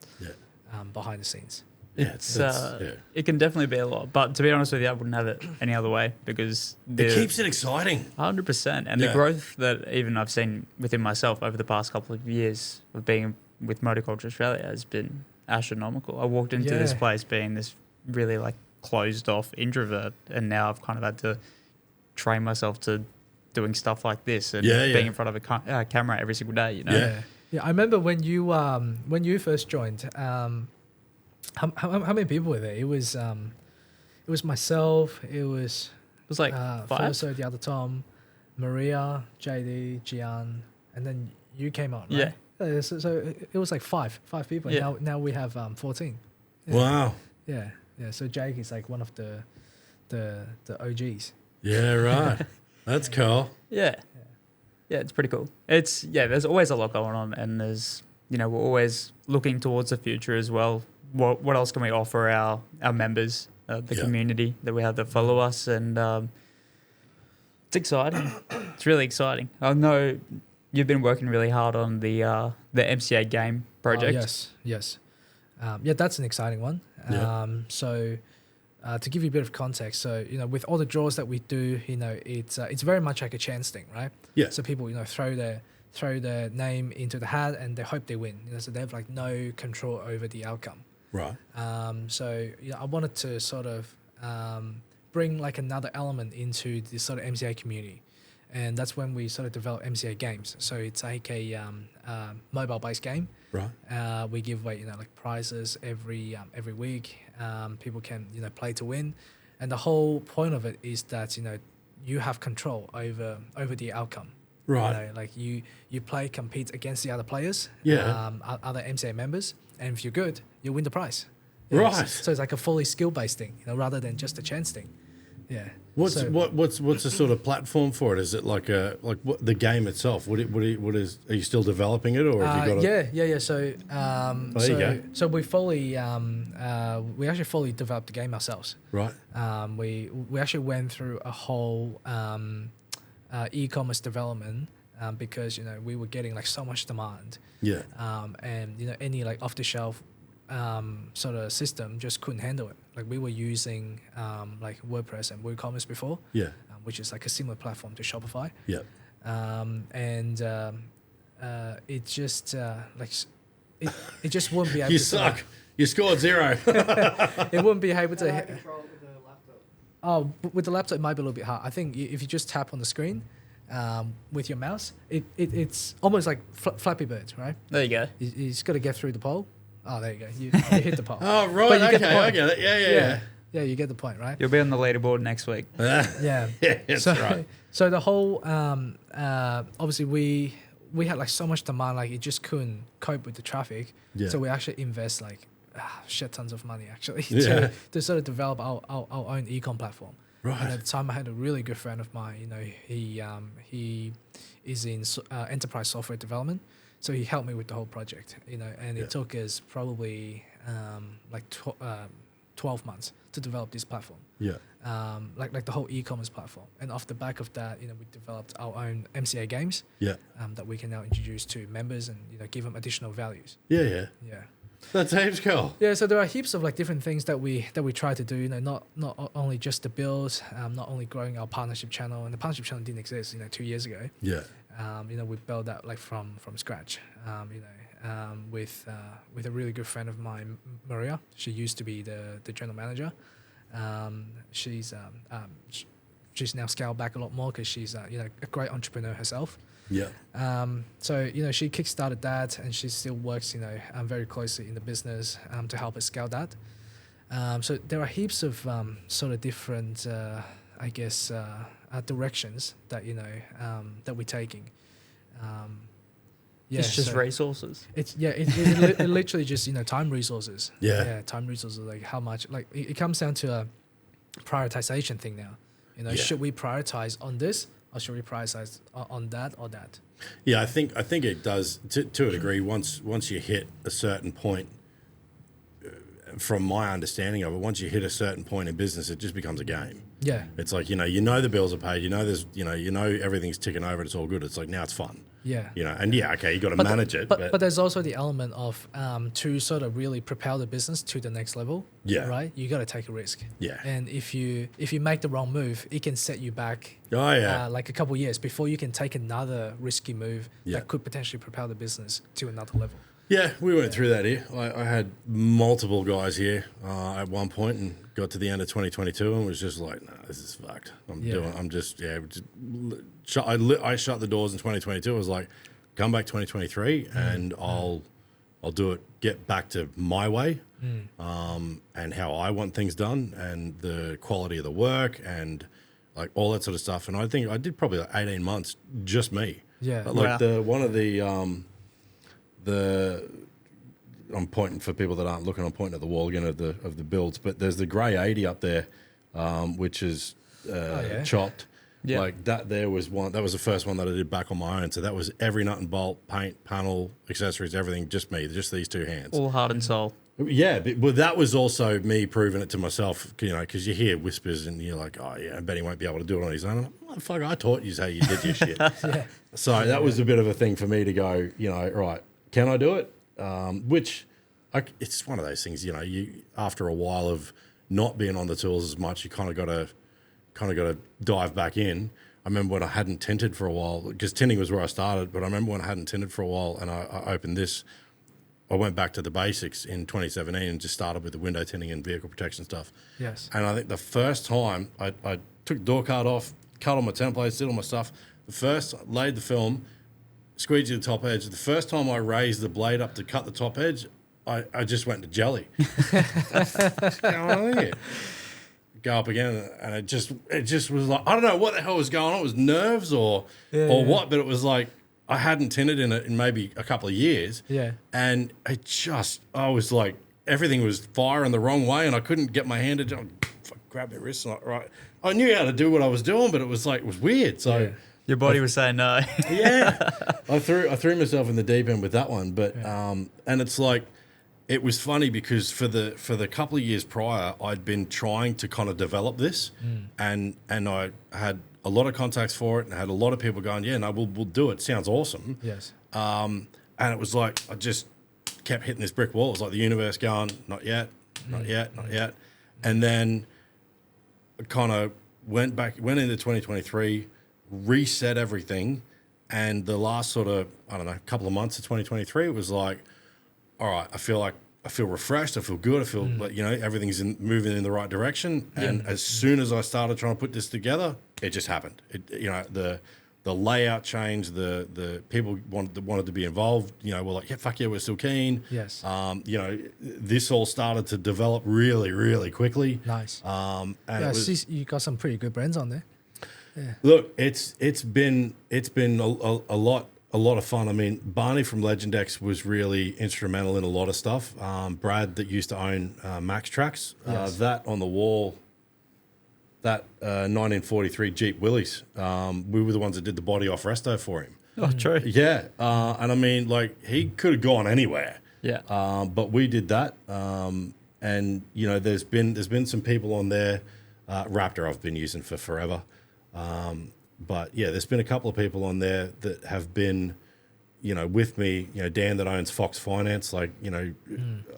behind the scenes. It can definitely be a lot, but to be honest with you, I wouldn't have it any other way, because it keeps it exciting. 100%, and the growth that even I've seen within myself over the past couple of years of being with Motorculture Australia has been astronomical. I walked into this place being this really like closed off introvert, and now I've kind of had to train myself to doing stuff like this and being in front of a camera every single day. I remember when you first joined. How many people were there? It was myself. It was like 5. Also the other Tom, Maria, JD, Gian, and then you came on. Right? So it was like five people. And now we have 14. Wow. Yeah. So Jake is like one of the OGs. Yeah. Right. That's cool. Yeah, it's pretty cool. There's always a lot going on, and there's we're always looking towards the future as well. What else can we offer our members, the community that we have that follow us, and it's exciting. It's really exciting. I know you've been working really hard on the MCA game project. Yes. That's an exciting one. So to give you a bit of context, so with all the draws that we do, it's very much like a chance thing, right? So people throw their name into the hat and they hope they win. So they have like no control over the outcome. Right. So I wanted to sort of bring like another element into this sort of MCA community, and that's when we sort of develop MCA games. So it's like a mobile-based game. Right. We give away like prizes every week. People can play to win, and the whole point of it is that you have control over the outcome. Right. Like you compete against the other players. Other MCA members, and if you're good, you win the prize. Right. So it's like a fully skill-based thing, rather than just a chance thing. Yeah. What's the sort of platform for it? Is it like what the game itself? Are you still developing it, or have you got Yeah. So there you go. So we we actually fully developed the game ourselves. Right. We actually went through a whole e-commerce development because we were getting like so much demand. Yeah. And any like off-the-shelf sort of system just couldn't handle it. Like we were using like WordPress and WooCommerce before, which is like a similar platform to Shopify. Yeah. And it just like it just wouldn't be able You to suck. You scored 0. it wouldn't be able to Control with the laptop. Oh, with the laptop, it might be a little bit hard. I think if you just tap on the screen with your mouse, it's almost like Flappy Bird, right? There you go. You just got to get through the pole. Oh, there you go. You hit the pole. Oh, right. But you get the Okay, I point. get it. Yeah. Yeah, you get the point, right? You'll be on the leaderboard next week. Yeah. Yeah, that's so, right. So the whole, obviously we had like so much demand, like it just couldn't cope with the traffic. Yeah. So we actually invest like shit tons of money actually Yeah. to sort of develop our own ecom platform. Right. And at the time, I had a really good friend of mine. You know, he is in enterprise software development, so he helped me with the whole project. You know, and it took us probably 12 months to develop this platform. Yeah. Like the whole e-commerce platform. And off the back of that, you know, we developed our own MCA games. Yeah. That we can now introduce to members and, you know, give them additional values. Yeah. Yeah. That's heaps cool. Yeah, so there are heaps of like different things that we try to do. You know, not only just the builds, not only growing our partnership channel, and the partnership channel didn't exist, you know, 2 years ago. Yeah. You know, we built that like from scratch. You know, with a really good friend of mine, Maria. She used to be the general manager. She's now scaled back a lot more because she's you know, a great entrepreneur herself. Yeah. So, you know, she kickstarted that, and she still works, you know, very closely in the business to help us scale that. So there are heaps of sort of different, I guess, directions that, you know, that we're taking. Yeah, It's just so resources. It's it literally just, you know, time resources. Yeah. Time resources, like how much, like it comes down to a prioritization thing now. You know, should we prioritize on this, or should we prioritize on that or that? Yeah, I think it does to a degree. Once you hit a certain point, from my understanding of it, once you hit a certain point in business, it just becomes a game. Yeah. It's like, you know the bills are paid. You know everything's ticking over. It's all good. It's like, now it's fun. Yeah. You know, and okay, you got to manage it. But there's also the element of to sort of really propel the business to the next level. Yeah. Right. You got to take a risk. Yeah. And if you make the wrong move, it can set you back. Oh yeah. Like a couple of years before you can take another risky move Yeah. that could potentially propel the business to another level. Yeah, we went through that here. I had multiple guys here at one point, and got to the end of 2022 and was just like, nah, this is fucked. I shut the doors in 2022. I was like, come back 2023 and I'll do it, get back to my way, and how I want things done, and the quality of the work, and like all that sort of stuff. And I think I did probably like 18 months, just me. Yeah. But like I'm pointing for people that aren't looking. I'm pointing at the wall again of the builds. But there's the grey 80 up there, which is chopped. Yeah. Like that. There was one. That was the first one that I did back on my own. So that was every nut and bolt, paint, panel, accessories, everything. Just me. Just these two hands. All heart and soul. Yeah, but that was also me proving it to myself, you know, because you hear whispers and you're like, oh, yeah, I bet he won't be able to do it on his own. I'm like, fuck, I taught you how you did your shit. So that was a bit of a thing for me to go, you know, right, can I do it? It's one of those things, you know, you after a while of not being on the tools as much, you kind of got to dive back in. I remember when I hadn't tinted for a while, because tinting was where I started, but I remember when I hadn't tinted for a while and I opened this, I went back to the basics in 2017 and just started with the window tinting and vehicle protection stuff. Yes. And I think the first time I took the door card off, cut all my templates, did all my stuff. The first, laid the film, squeegee the top edge. The first time I raised the blade up to cut the top edge, I just went to jelly. What's going on here? Go up again, and it just was like, I don't know what the hell was going on. It was nerves or what, but it was like, I hadn't tinted in it in maybe a couple of years. Yeah. And I was like, everything was firing the wrong way, and I couldn't get my hand to grab my wrist. And right. I knew how to do what I was doing, but it was weird. So Your body was saying no. yeah, I threw myself in the deep end with that one. But and it's like, it was funny because for the couple of years prior, I'd been trying to kind of develop this, and I had a lot of contacts for it, and had a lot of people going, yeah, no, we'll do it. Sounds awesome. Yes. And it was like, I just kept hitting this brick wall. It was like the universe going, not yet, not yet, not yet. And then I kind of went into 2023, reset everything. And the last sort of, I don't know, couple of months of 2023, it was like, all right, I feel refreshed. I feel good. I feel like, you know, everything's moving in the right direction. And as soon as I started trying to put this together, it just happened. You know, the layout changed. The people wanted to be involved. You know, we're like, yeah, fuck yeah, we're still keen. Yes. You know, this all started to develop really, really quickly. Nice. And Yeah, it was, I see you got some pretty good brands on there. look, it's been a lot of fun. I mean, Barney from Legendex was really instrumental in a lot of stuff. Brad, that used to own MAXTRAX, Yes. that on the wall, that 1943 Jeep Willys, we were the ones that did the body off resto for him. Oh, true. Yeah, and I mean, like, he could have gone anywhere. Yeah. But we did that, and you know, there's been some people on there. Raptor I've been using for forever, but yeah, there's been a couple of people on there that have been, you know, with me. You know, Dan that owns Fox Finance, like, you know,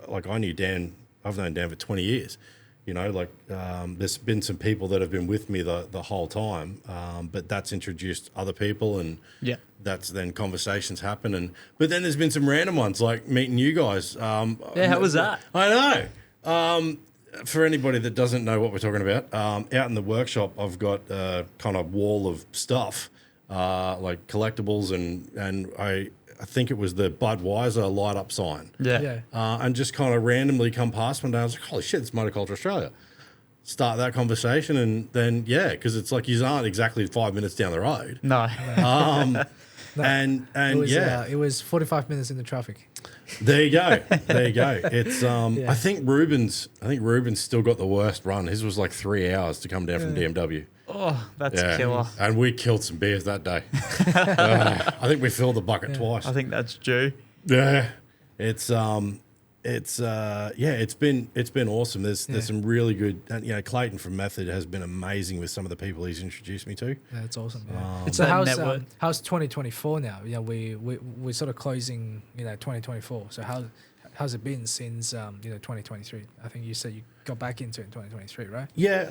like I knew Dan. I've known Dan for 20 years. You know, like, there's been some people that have been with me the whole time, but that's introduced other people, and Yeah. that's then conversations happen. But then there's been some random ones, like meeting you guys. Yeah, how was that? I know. For anybody that doesn't know what we're talking about, out in the workshop, I've got a kind of wall of stuff, like collectibles, and I think it was the Budweiser light up sign. Yeah. Yeah. And just kind of randomly come past one day. I was like, holy shit, it's Motoculture Australia. Start that conversation, and then, yeah, because it's like you aren't exactly 5 minutes down the road. No. And It was, yeah, it was 45 minutes in the traffic. there you go. There you go. It's Yeah. I think Ruben's still got the worst run. His was like 3 hours to come down from DMW. Oh, that's Yeah. killer. And we killed some beers that day. I think we filled the bucket twice. I think that's due. Yeah. It's it's been awesome. There's some really good, you know, Clayton from Method has been amazing with some of the people he's introduced me to. Yeah, it's awesome. Yeah. It's So that how's network. how's 2024 now? Yeah, we're sort of closing, you know, 2024. So how's it been since you know, 2023? I think you said you got back into it in 2023, right? Yeah,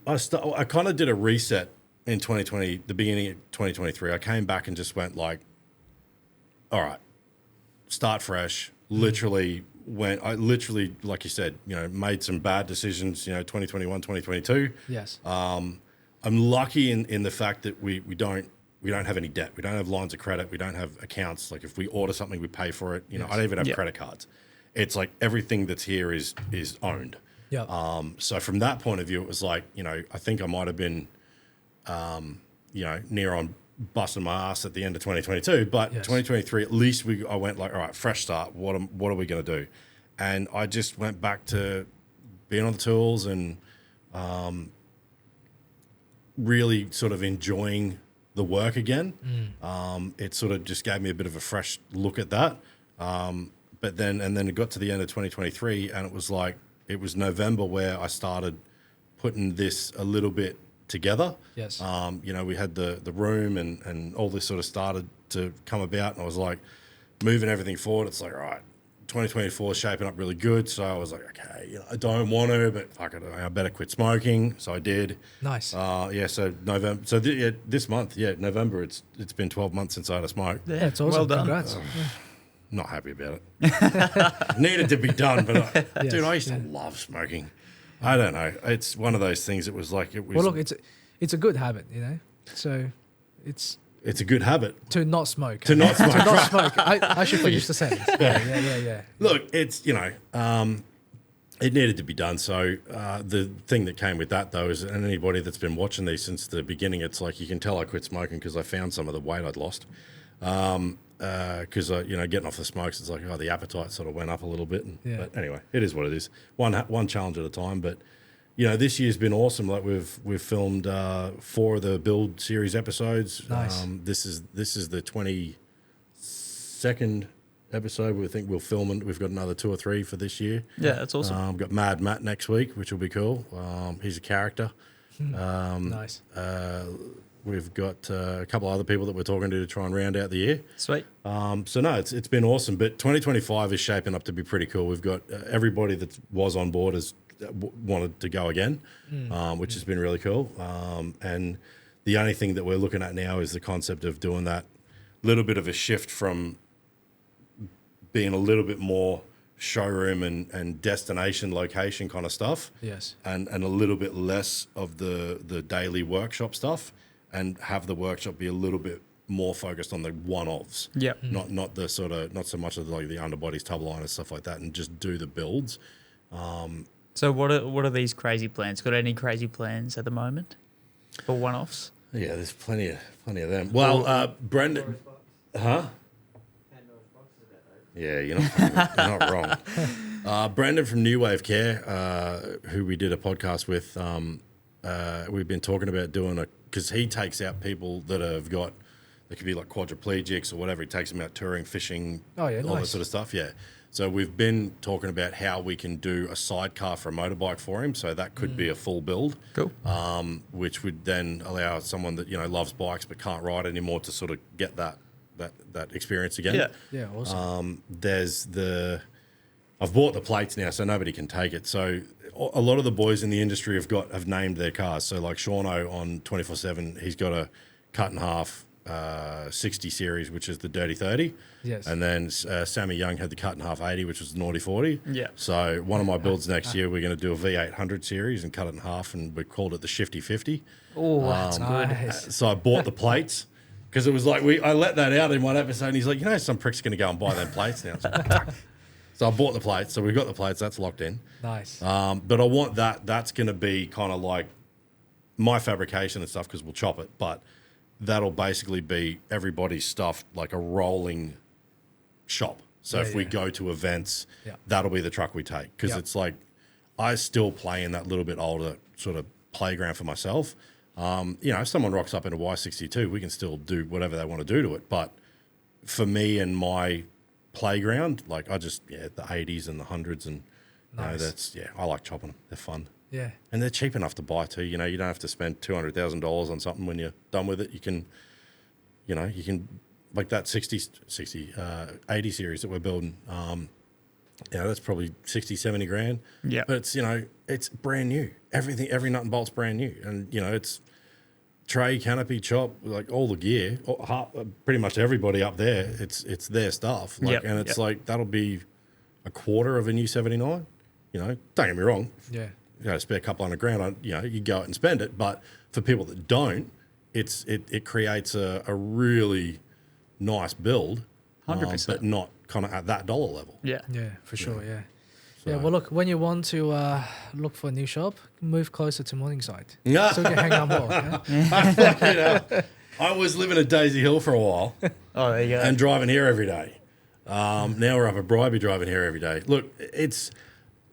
I kind of did a reset in 2020, the beginning of 2023. I came back and just went like, all right, start fresh. I literally, like you said, you know, made some bad decisions, you know, 2021, 2022. Yes. I'm lucky in the fact that we don't have any debt. We don't have lines of credit. We don't have accounts. Like, if we order something, we pay for it. You know, I don't even have Yeah. credit cards. It's like everything that's here is owned. Yeah. So from that point of view, it was like, you know, I think I might have been, you know, near on busting my ass at the end of 2022, but Yes. 2023, at least I went like, all right, fresh start. What are we going to do? And I just went back to being on the tools and really sort of enjoying the work again. It sort of just gave me a bit of a fresh look at that. But then it got to the end of 2023, and it was like, it was November where I started putting this a little bit together. Yes. You know, we had the room and all this sort of started to come about, and I was like, moving everything forward. It's like, all right, 2024 is shaping up really good. So I was like, okay, you know, I don't want to, but fuck it, I better quit smoking. So I did. Nice. Yeah, so November. So this month, November. It's been 12 months since I had a smoke. yeah, it's awesome. Well done. Congrats. Not happy about it. Needed to be done, but Yes, dude, I used to yeah. love smoking. I don't know. It's one of those things. It was like, it was. Well, look, it's a good habit, you know. So it's it's a good habit. to not smoke. To not smoke, to not right. smoke. I should finish the sentence. Yeah. Look, it's, you know, it needed to be done. So the thing that came with that, though, is, and anybody that's been watching these since the beginning, it's like, you can tell I quit smoking because I found some of the weight I'd lost. Because you know, getting off the smokes, it's like, oh, the appetite sort of went up a little bit. Yeah. But anyway, it is what it is. One challenge at a time. But you know, this year's been awesome. Like, we've filmed 4 of the Build series episodes. Nice. This is the 22nd episode. We think we'll film, and we've got another 2 or 3 for this year. Yeah, that's awesome. We've got Mad Matt next week, which will be cool. He's a character. Nice. We've got a couple of other people that we're talking to try and round out the year. Sweet. So no, it's been awesome. But 2025 is shaping up to be pretty cool. We've got everybody that was on board has wanted to go again, which has been really cool. And the only thing that we're looking at now is the concept of doing that little bit of a shift from being a little bit more showroom and destination location kind of stuff. Yes. And a little bit less of the daily workshop stuff, and have the workshop be a little bit more focused on the one-offs. Yeah. Not the sort of, not so much of like the underbodies, tub liners, stuff like that, and just do the builds. So what are these crazy plans? Got any crazy plans at the moment for one-offs? Yeah, there's plenty of them. Well, Brendan, huh? Yeah, you're not wrong. Brendan from New Wave Care, who we did a podcast with, we've been talking about doing because he takes out people that have got, they could be like quadriplegics or whatever. He takes them out touring, fishing, all that sort of stuff. Yeah. So we've been talking about how we can do a sidecar for a motorbike for him. So that could be a full build. Cool. Which would then allow someone that, loves bikes but can't ride anymore to sort of get that experience again. Yeah. Yeah, awesome. I've bought the plates now, so nobody can take it. So a lot of the boys in the industry have named their cars. So like Shauno on 24/7, he's got a cut in half 60 series, which is the Dirty 30. Yes. And then Sammy Young had the cut in half 80, which was the Naughty 40. Yeah. So one of my builds next year, we're going to do a V800 series and cut it in half, and we called it the Shifty 50. Oh, that's good. Nice. So I bought the plates because it was like I let that out in one episode, and he's like, some prick's going to go and buy them plates now. So I bought the plates. So we've got the plates. That's locked in. Nice. But I want that's going to be kind of like my fabrication and stuff, because we'll chop it. But that'll basically be everybody's stuff, like a rolling shop. So if we go to events, that'll be the truck we take, because it's like I still play in that little bit older sort of playground for myself. If someone rocks up in a Y62, we can still do whatever they want to do to it. But for me and my playground, like the 80s and the 100s, and Nice. I like chopping them. They're fun. Yeah. And they're cheap enough to buy too. You don't have to spend $200,000 on something when you're done with it. You can like that 80 series that we're building. That's probably 60, 70 grand. Yeah. But it's brand new. Every nut and bolt's brand new. And, it's tray, canopy, chop, like all the gear, pretty much everybody up there, it's their stuff. And it's like, that'll be a quarter of a new 79. Don't get me wrong. Yeah. Spare a couple $100,000, you go out and spend it. But for people that don't, it creates a really nice build, 100%. but not kind of at that dollar level. Yeah. Yeah, for sure. Yeah. So- Yeah. Well, look, when you want to look for a new shop, move closer to Morningside. Yeah. So you can hang out more. Yeah? I was living at Daisy Hill for a while Oh, there you go. and driving here every day. Now we're up at Bribey driving here every day. Look, it's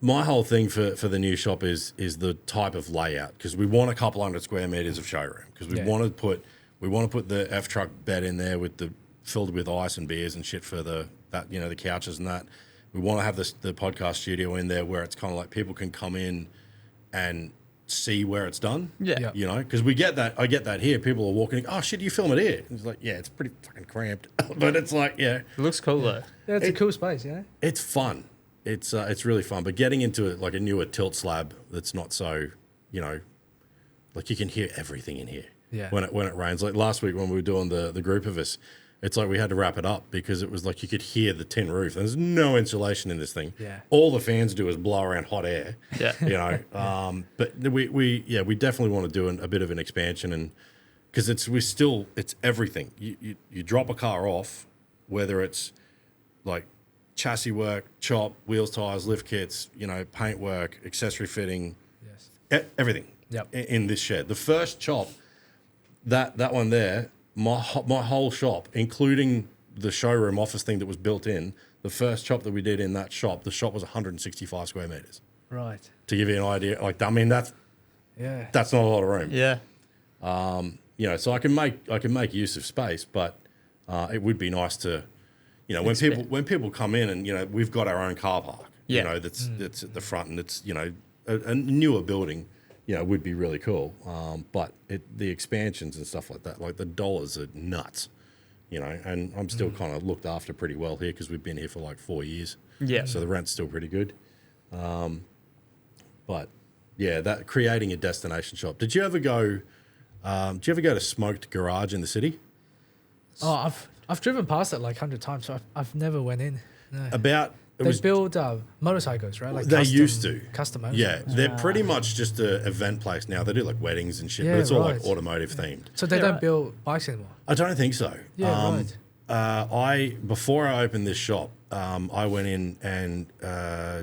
my whole thing for the new shop is the type of layout, because we want a couple hundred square meters of showroom, because we want to put the F truck bed in there filled with ice and beers and shit for the couches and that. We want to have the podcast studio in there where it's kind of like people can come in and see where it's done. Yeah. Because I get that here. People are walking, oh shit, you film it here. It's like, yeah, it's pretty fucking cramped. But it's like, It looks cool though. Yeah, it's a cool space, yeah. it's fun. It's really fun. But getting into it, like a newer tilt slab that's not so, like you can hear everything in here. Yeah. When it rains. Like last week when we were doing the group of us, it's like we had to wrap it up because it was like you could hear the tin roof. There's no insulation in this thing. Yeah. All the fans do is blow around hot air. Yeah. But we definitely want to do a bit of an expansion, and because it's everything. You drop a car off, whether it's like chassis work, chop, wheels, tires, lift kits, paint work, accessory fitting, Yes. everything. Yep. In this shed. The first chop, that one there, my whole shop, including the showroom office thing that was built in, the first chop that we did in that shop, the shop was 165 square meters. Right. To give you an idea, that's not a lot of room. Yeah. So I can make use of space, but it would be nice to, when people come in and we've got our own car park. Yeah. That's at the front, and it's a newer building. Would be really cool. But the expansions and stuff like that, like the dollars are nuts. And I'm still kind of looked after pretty well here because we've been here for like 4 years. Yeah. So the rent's still pretty good. But yeah, that creating a destination shop. Did you ever go to Smoked Garage in the city? Oh, I've driven past it like 100 times, so I've never went in. about it They was build motorcycles, right? Like they custom, used to. custom Yeah, motorcycles. they're pretty much just an event place now. They do like weddings and shit, Yeah, but it's all like right. automotive themed. So they Yeah, don't right. build bikes anymore. I don't think so. Yeah, right. Before I opened this shop, I went in and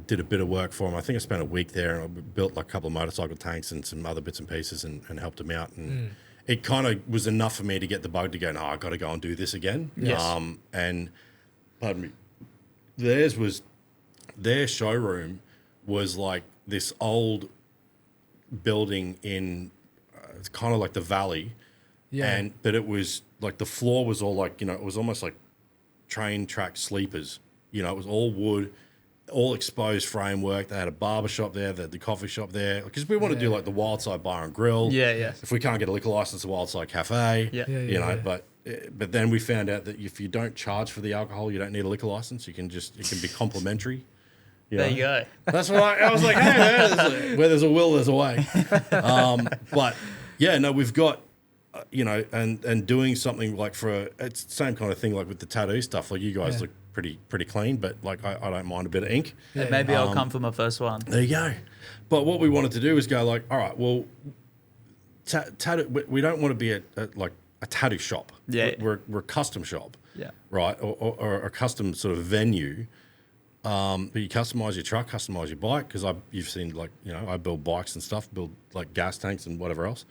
did a bit of work for him. I think I spent a week there and I built like a couple of motorcycle tanks and some other bits and pieces and helped him out. And it kind of was enough for me to get the bug to go, no, I got to go and do this again. Yes. And pardon me, their showroom was like this old building in it's kind of like the valley. Yeah. But it was like the floor was all like, it was almost like train track sleepers. It was all wood, all exposed framework. They had a barber shop there, they had the coffee shop there. Because we want to do like the Wildside Bar and Grill. Yeah, yeah. If we can't get a liquor license, the Wildside Cafe. Yeah. Yeah. But then we found out that if you don't charge for the alcohol, you don't need a liquor license. It can be complimentary. There you go. That's what I was like, hey, man, where there's a will, there's a way. But yeah, no, we've got, and doing something like it's the same kind of thing like with the tattoo stuff. Like you guys look pretty clean, but like I don't mind a bit of ink. Yeah, maybe I'll come for my first one. There you go. But what we wanted to do is go like, all right, well, tattoo. We don't want to be a tattoo shop. Yeah. We're a custom shop. Yeah. Right, or a custom sort of venue. But you customize your truck, customize your bike, because you've seen like I build bikes and stuff, build like gas tanks and whatever else.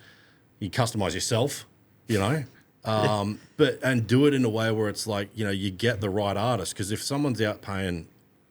You customize yourself, but do it in a way where it's like you get the right artist. Because if someone's out paying,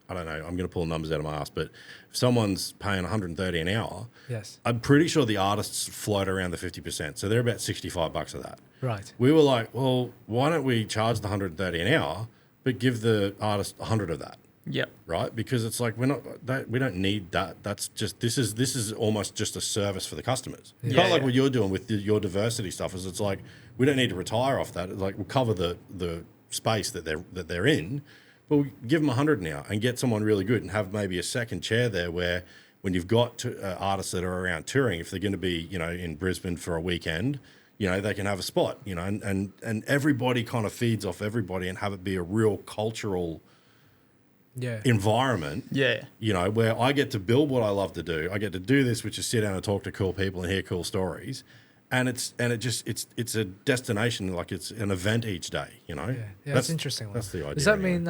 I don't know, I'm going to pull numbers out of my ass, but if someone's paying 130 an hour, Yes. I'm pretty sure the artists float around the 50%, so they're about $65 of that. Right. We were like, well, why don't we charge the 130 an hour, but give the artist 100 of that? Yep. Right, because it's like we don't need that. That's just this is almost just a service for the customers. Yeah. Kind of like what you're doing with your diversity stuff. Is it's like we don't need to retire off that. It's like we'll cover the space that they're in, but we give them 100 now and get someone really good and have maybe a second chair there where when you've got artists that are around touring, if they're going to be in Brisbane for a weekend, they can have a spot. And everybody kind of feeds off everybody and have it be a real cultural environment, where I get to build what I love to do. I get to do this, which is sit down and talk to cool people and hear cool stories, and it's a destination, like it's an event each day. That's interesting. That's the idea. Does that mean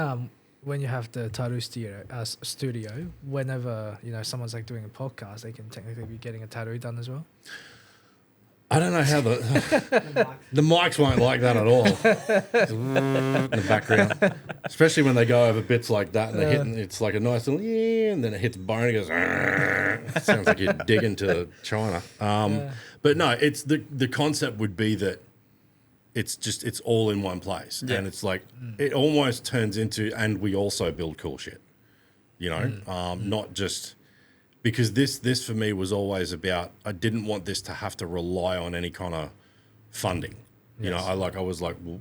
when you have the tattoo studio, whenever someone's like doing a podcast, they can technically be getting a tattoo done as well? I don't know how the mics won't like that at all. In the background, especially when they go over bits like that and they're hitting. It's like a nice little and then it hits bone. And it goes. Sounds like you're digging to China. But no, it's the concept would be that it's all in one place, and it's like it almost turns into, and we also build cool shit. Not just. Because this for me was always about, I didn't want this to have to rely on any kind of funding. I was like, well,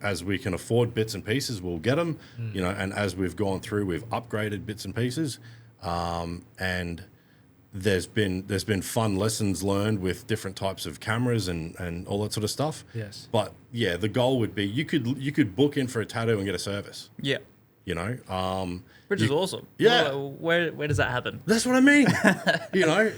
as we can afford bits and pieces, we'll get them. And as we've gone through, we've upgraded bits and pieces, and there's been fun lessons learned with different types of cameras and all that sort of stuff. Yes. But yeah, the goal would be you could book in for a tattoo and get a service. Yeah. Which is awesome. Yeah. Where does that happen? That's what I mean.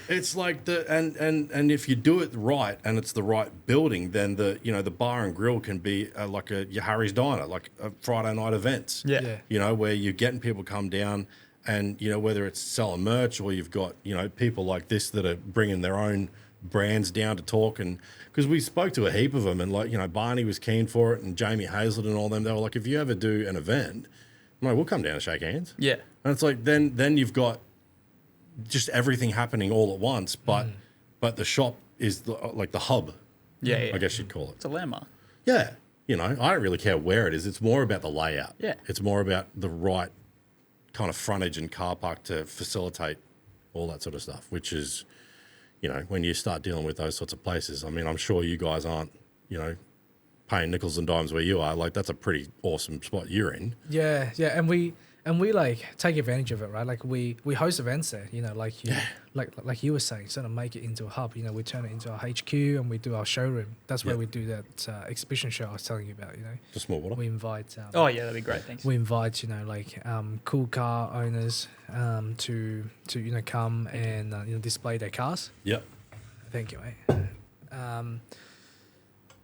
It's like and if you do it right and it's the right building, then the bar and grill can be like your Harry's Diner, like a Friday night events. Yeah. Where you're getting people come down and whether it's selling merch or you've got people like this that are bringing their own brands down to talk, and because we spoke to a heap of them and Barney was keen for it and Jamie Hazlett and all them. They were like, if you ever do an event, I'm like, we'll come down and shake hands. Yeah. And it's like then you've got just everything happening all at once, but the shop is like the hub. Yeah. I guess you'd call it. It's a landmark. Yeah. I don't really care where it is. It's more about the layout. Yeah. It's more about the right kind of frontage and car park to facilitate all that sort of stuff, which is, when you start dealing with those sorts of places, I mean, I'm sure you guys aren't, paying nickels and dimes where you are. Like, that's a pretty awesome spot you're in. Yeah, and and we like take advantage of it, right? Like we host events there, you know, like like you were saying, sort of make it into a hub. You know, we turn it into our HQ and we do our showroom. That's where we do that exhibition show I was telling you about. You know, The small water. we invite. Oh yeah, that'd be great. Thanks. We invite, you know, like cool car owners to you know come and you know display their cars. Yep. Thank you, mate.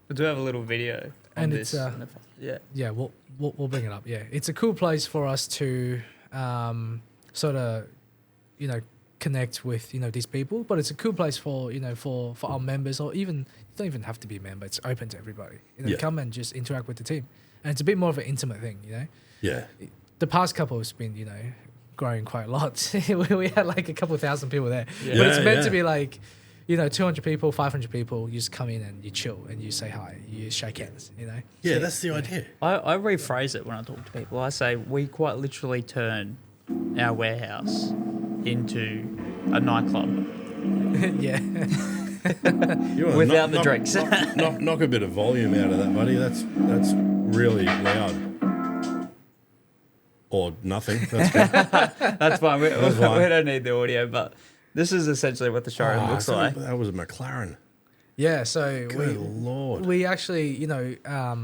We do have a little video on And this. it's, yeah, we'll bring it up. Yeah, it's a cool place for us to sort of, you know, connect with, you know, these people. But it's a cool place for, you know, for our members, or even you don't even have to be a member. It's open to everybody. You know, come and just interact with the team, and it's a bit more of an intimate thing. You know. Yeah. The past couple has been, you know, growing quite a lot. We had like a couple thousand people there, Yeah. but it's Yeah, meant yeah. to be like, you know, 200 people, 500 people. You just come in and you chill and you say hi, you shake hands. You know. Yeah, that's the idea. I rephrase it when I talk to people. I say we quite literally turn our warehouse into a nightclub Yeah. You wanna without the drinks. knock a bit of volume out of that, buddy. That's really loud. Or nothing. That's good. That's fine. That's fine. We don't need the audio, but this is essentially what the showroom looks like. That was a McLaren. Yeah. So Good Lord. we actually, you know,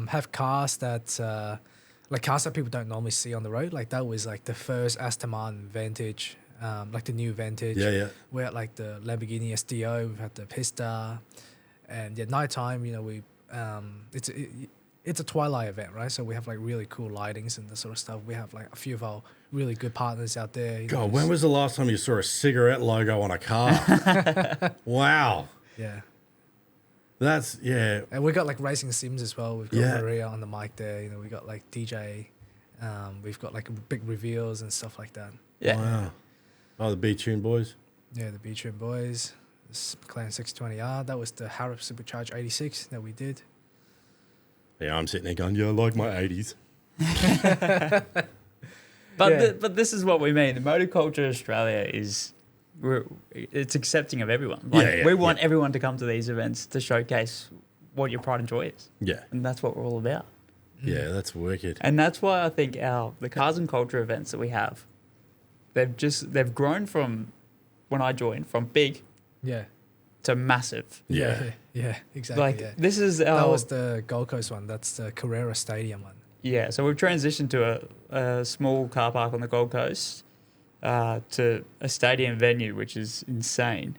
have cars that like cars that people don't normally see on the road. Like that was like the first Aston Martin Vantage, like the new Vantage. Yeah, yeah. We had like the Lamborghini SDO. We've had the Pista, and at nighttime, you know, we it's a twilight event, right? So we have like really cool lightings and this sort of stuff. We have like a few of our really good partners out there. you know, God, when was the last time you saw a cigarette logo on a car? Wow. Yeah. That's, yeah. And we got like racing sims as well. We've got Yeah. Maria on the mic there. You know, we got like DJ. We've got like big reveals and stuff like that. Yeah. Wow. Oh, the B-Tune boys. Yeah, the B-Trim boys. This McLaren 620R. That was the Harrop Supercharged 86 that we did. Yeah, I'm sitting there going, yeah, I like my 80s. But Yeah. but this is what we mean. The motorculture Australia is it's accepting of everyone. Like, Yeah, yeah, we want everyone to come to these events to showcase what your pride and joy is, Yeah. and that's what we're all about. Yeah, that's wicked. And that's why I think the cars and culture events that we have, they've grown from when I joined from big Yeah. to massive. Yeah. Yeah, exactly. Like yeah. this is That our was the Gold Coast one. That's the Carrera Stadium one. yeah. So we've transitioned to a small car park on the Gold Coast to a stadium venue, which is insane.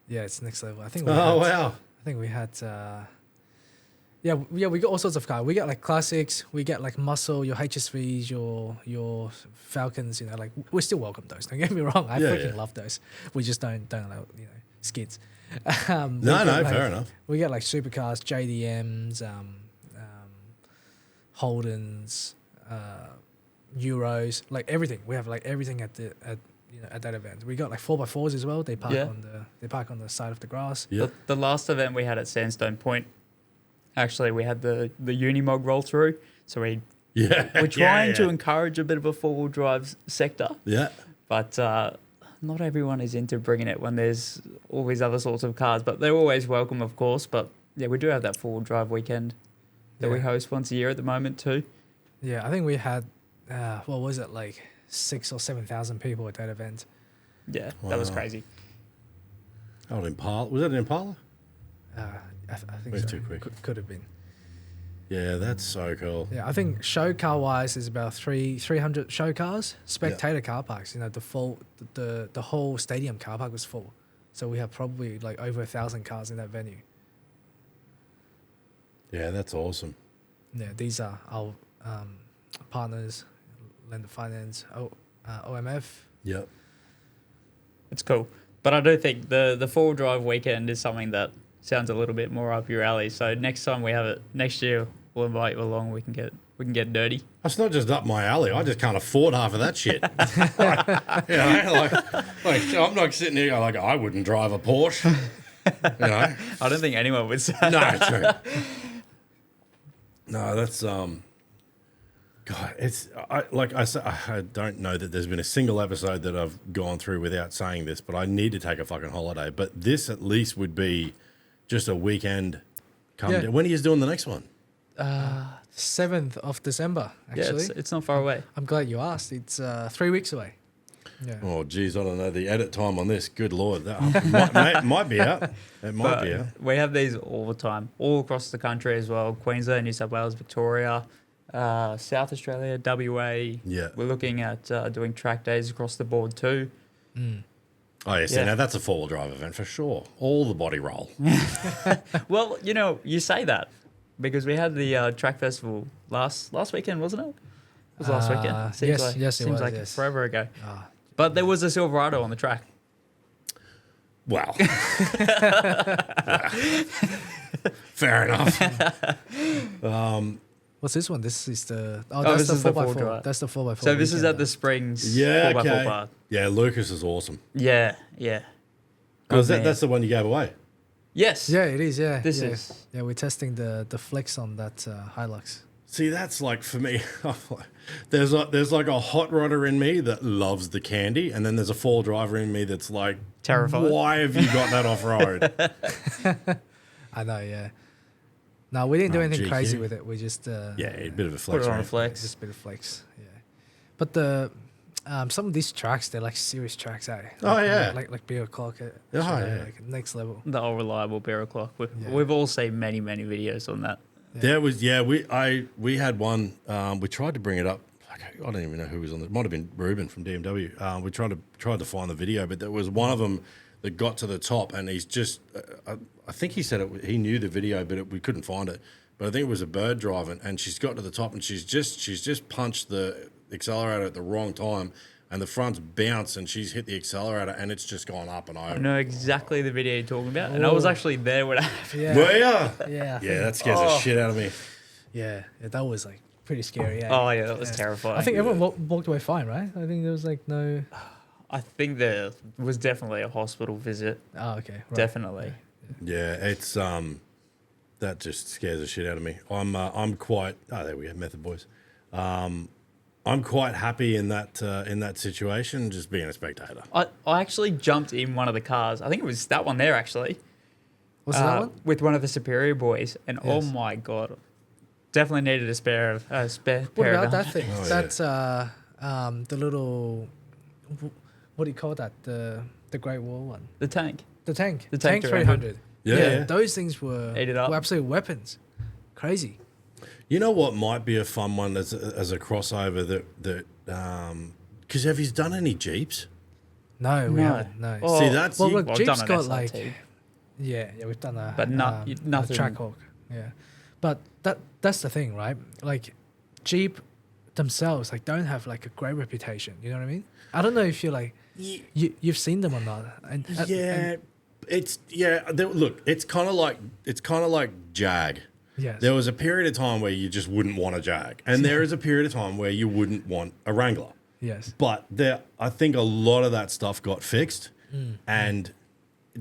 Yeah, it's next level. I think. Oh, wow. I think we had. Yeah, we got all sorts of cars. We got like classics. We get like muscle, your HSVs, your Falcons. You know, like we're still welcome those. Don't get me wrong. I Yeah, freaking yeah. love those. We just don't allow, you know, skids. No, fair enough. We get like supercars, JDMs, Holdens, Euros, like everything. We have like everything at that event. We got like 4x4s as well. They park Yeah. on the side of the grass. Yeah. The last event we had at Sandstone Point, actually, we had the Unimog roll through. So we're trying to encourage a bit of a four-wheel drive sector, Yeah. but not everyone is into bringing it when there's all these other sorts of cars. But they're always welcome, of course. But yeah, we do have that four-wheel drive weekend that we Yeah. host once a year at the moment too. Yeah, I think we had, what was it, like 6,000 or 7,000 people at that event. Yeah, that was Wow. crazy. Oh, an Impala. Was that an Impala? I think Went so. too quick. Could have been. Yeah, that's so cool. Yeah, I think show car wise is about 300 show cars. Spectator car parks, you know, the whole stadium car park was full. So we have probably like over 1,000 cars in that venue. Yeah, that's awesome. Yeah, these are our partners, Lender Finance, OMF. Yep. It's cool. But I do think the four-wheel drive weekend is something that sounds a little bit more up your alley. So next time we have it, next year we'll invite you along. We can get dirty. That's not just up my alley. I just can't afford half of that shit. You know, like I'm not sitting here like I wouldn't drive a Porsche. You know. I don't think anyone would say. No, true. No, that's God, it's I don't know that there's been a single episode that I've gone through without saying this, but I need to take a fucking holiday. But this at least would be just a weekend. Yeah. When are you doing the next one? 7th of December, actually. Yeah, it's not far away. I'm glad you asked. It's 3 weeks away. Yeah. Oh, geez, I don't know. The edit time on this, good Lord. That might be out. It might be out. We have these all the time, all across the country as well. Queensland, New South Wales, Victoria, South Australia, WA. Yeah. We're looking at doing track days across the board too. Oh, yeah, see, Yeah. now that's a four-wheel drive event for sure. All the body roll. Well, you say that because we had the track festival last weekend, wasn't it? It was last weekend. Yes, it seems was, like yes. forever ago. Ah. But there was a Silverado on the track. Wow. Fair enough. What's this one? This is the... Oh, this that's the is the 4x4. four-drive. That's the 4x4. So this is weekend, at the Springs Yeah, 4x4 okay. bar. Yeah, Lucas is awesome. Yeah. Oh, Good man. that's the one you gave away? Yes. Yeah, it is, yeah. This yeah. is. Yeah, we're testing the flex on that Hilux. See, that's like, for me, there's like a hot rodder in me that loves the candy, and then there's a four driver in me that's like, Terrified. why have you got that off-road? I know, yeah. No, we didn't do anything GQ. crazy with it. We just... Yeah, a bit of a Put flex. it on a right? flex. Just a bit of flex, yeah. But the... some of these tracks, they're like serious tracks, eh? Oh, yeah. Like Beer O'Clock. yeah. Like next level. The old reliable beer o'clock. Yeah. We've all seen many videos on that. There was, we had one, we tried to bring it up. I don't even know who was on it. It might have been Ruben from DMW. We tried to find the video, but there was one of them that got to the top, and he's just, I think he said he knew the video, but we couldn't find it. But I think it was a bird driving, and she's got to the top, and she's just punched the accelerator at the wrong time, and the front's bounced, and she's hit the accelerator, and it's just gone up and I over. know exactly the video you're talking about, and I was actually there when it happened. Yeah. Were ya? Yeah. Yeah, that scares the shit out of me. Yeah, that was like pretty scary. Yeah. Oh yeah, that was terrifying. I think everyone walked away fine, right? I think there was like no. I think there was definitely a hospital visit. Oh, okay. Right. Definitely. Yeah, it's that just scares the shit out of me. I'm quite. Oh, there we go, Method Boys. I'm quite happy in that situation, just being a spectator. I actually jumped in one of the cars. I think it was that one there actually. Was it that one? With one of the Superior boys, and oh Yes. my god, definitely needed a spare What pair about of that thing? Oh, yeah. That's the little. What do you call that? The Great Wall one. the tank. The tank. The tank 300. Yeah. Those things were Ate it up. absolute weapons. Crazy. You know what might be a fun one as a crossover that because have you done any Jeeps? No, we No. haven't. No. Oh, See, that's well, you- look, Well, I've Jeep's done an got SRT. like. Yeah, we've done a. But not- a nothing- Trackhawk. Yeah, but that's the thing, right? Like, Jeep themselves like don't have like a great reputation. You know what I mean? I don't know if you're like you've seen them or not. And Look, it's kind of like Jag. yes. There was a period of time where you just wouldn't want a Jag, and there is a period of time where you wouldn't want a Wrangler. Yes. But I think a lot of that stuff got fixed, and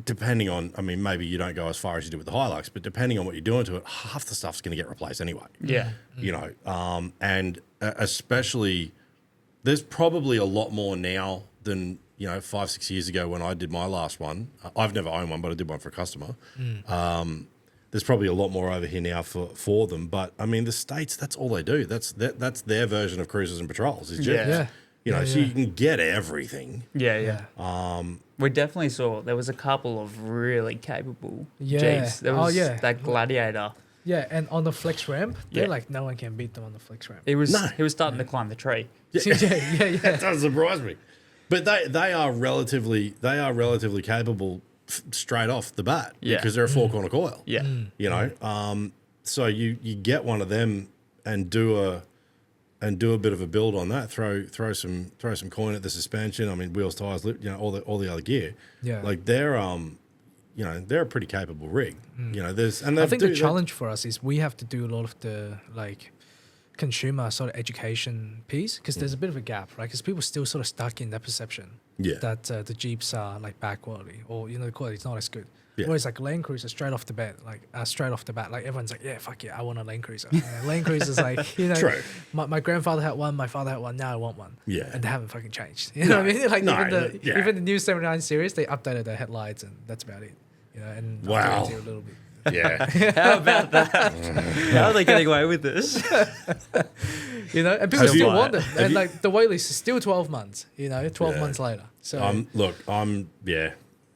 depending on, I mean, maybe you don't go as far as you do with the Hilux, but depending on what you're doing to it, half the stuff's going to get replaced anyway. Yeah. You know, and especially, there's probably a lot more now than 5-6 years ago when I did my last one. I've never owned one, but I did one for a customer. There's probably a lot more over here now for them, but I mean, the States, that's all they do. That's their version of cruisers and patrols. Is Jeeps. Yeah. Yeah. So you can get everything. Yeah. We definitely saw there was a couple of really capable Yeah. Jeeps. There Oh, was yeah. that Gladiator. Yeah, and on the flex ramp, they're Yeah. like no one can beat them on the flex ramp. He was No. starting to climb the tree. yeah. That doesn't surprise me. But they are relatively capable straight off the bat Yeah. because they're a four-corner coil. Yeah. You know, so you get one of them and do a bit of a build on that. Throw some coin at the suspension. I mean, wheels, tires, all the other gear. Yeah. Like they're they're a pretty capable rig. I I think the challenge for us is we have to do a lot of the like consumer sort of education piece because there's a bit of a gap, right? Because people still sort of stuck in that perception that the Jeeps are like bad quality or the quality is not as good. Yeah. Whereas like Land Cruiser straight off the bat, like everyone's like, yeah, fuck yeah, I want a Land Cruiser. Land Cruiser's like, True. my grandfather had one, my father had one, now I want one. Yeah. And they haven't fucking changed. You know what I mean? Like No, even the new 79 series, they updated their headlights and that's about it. And Wow. updated it a little bit. Yeah. How about that? How are they getting away with this? You know, and people Have you- still want them. have And you- like the wait list is still 12 months, you know, 12 Yeah. months later. So, I'm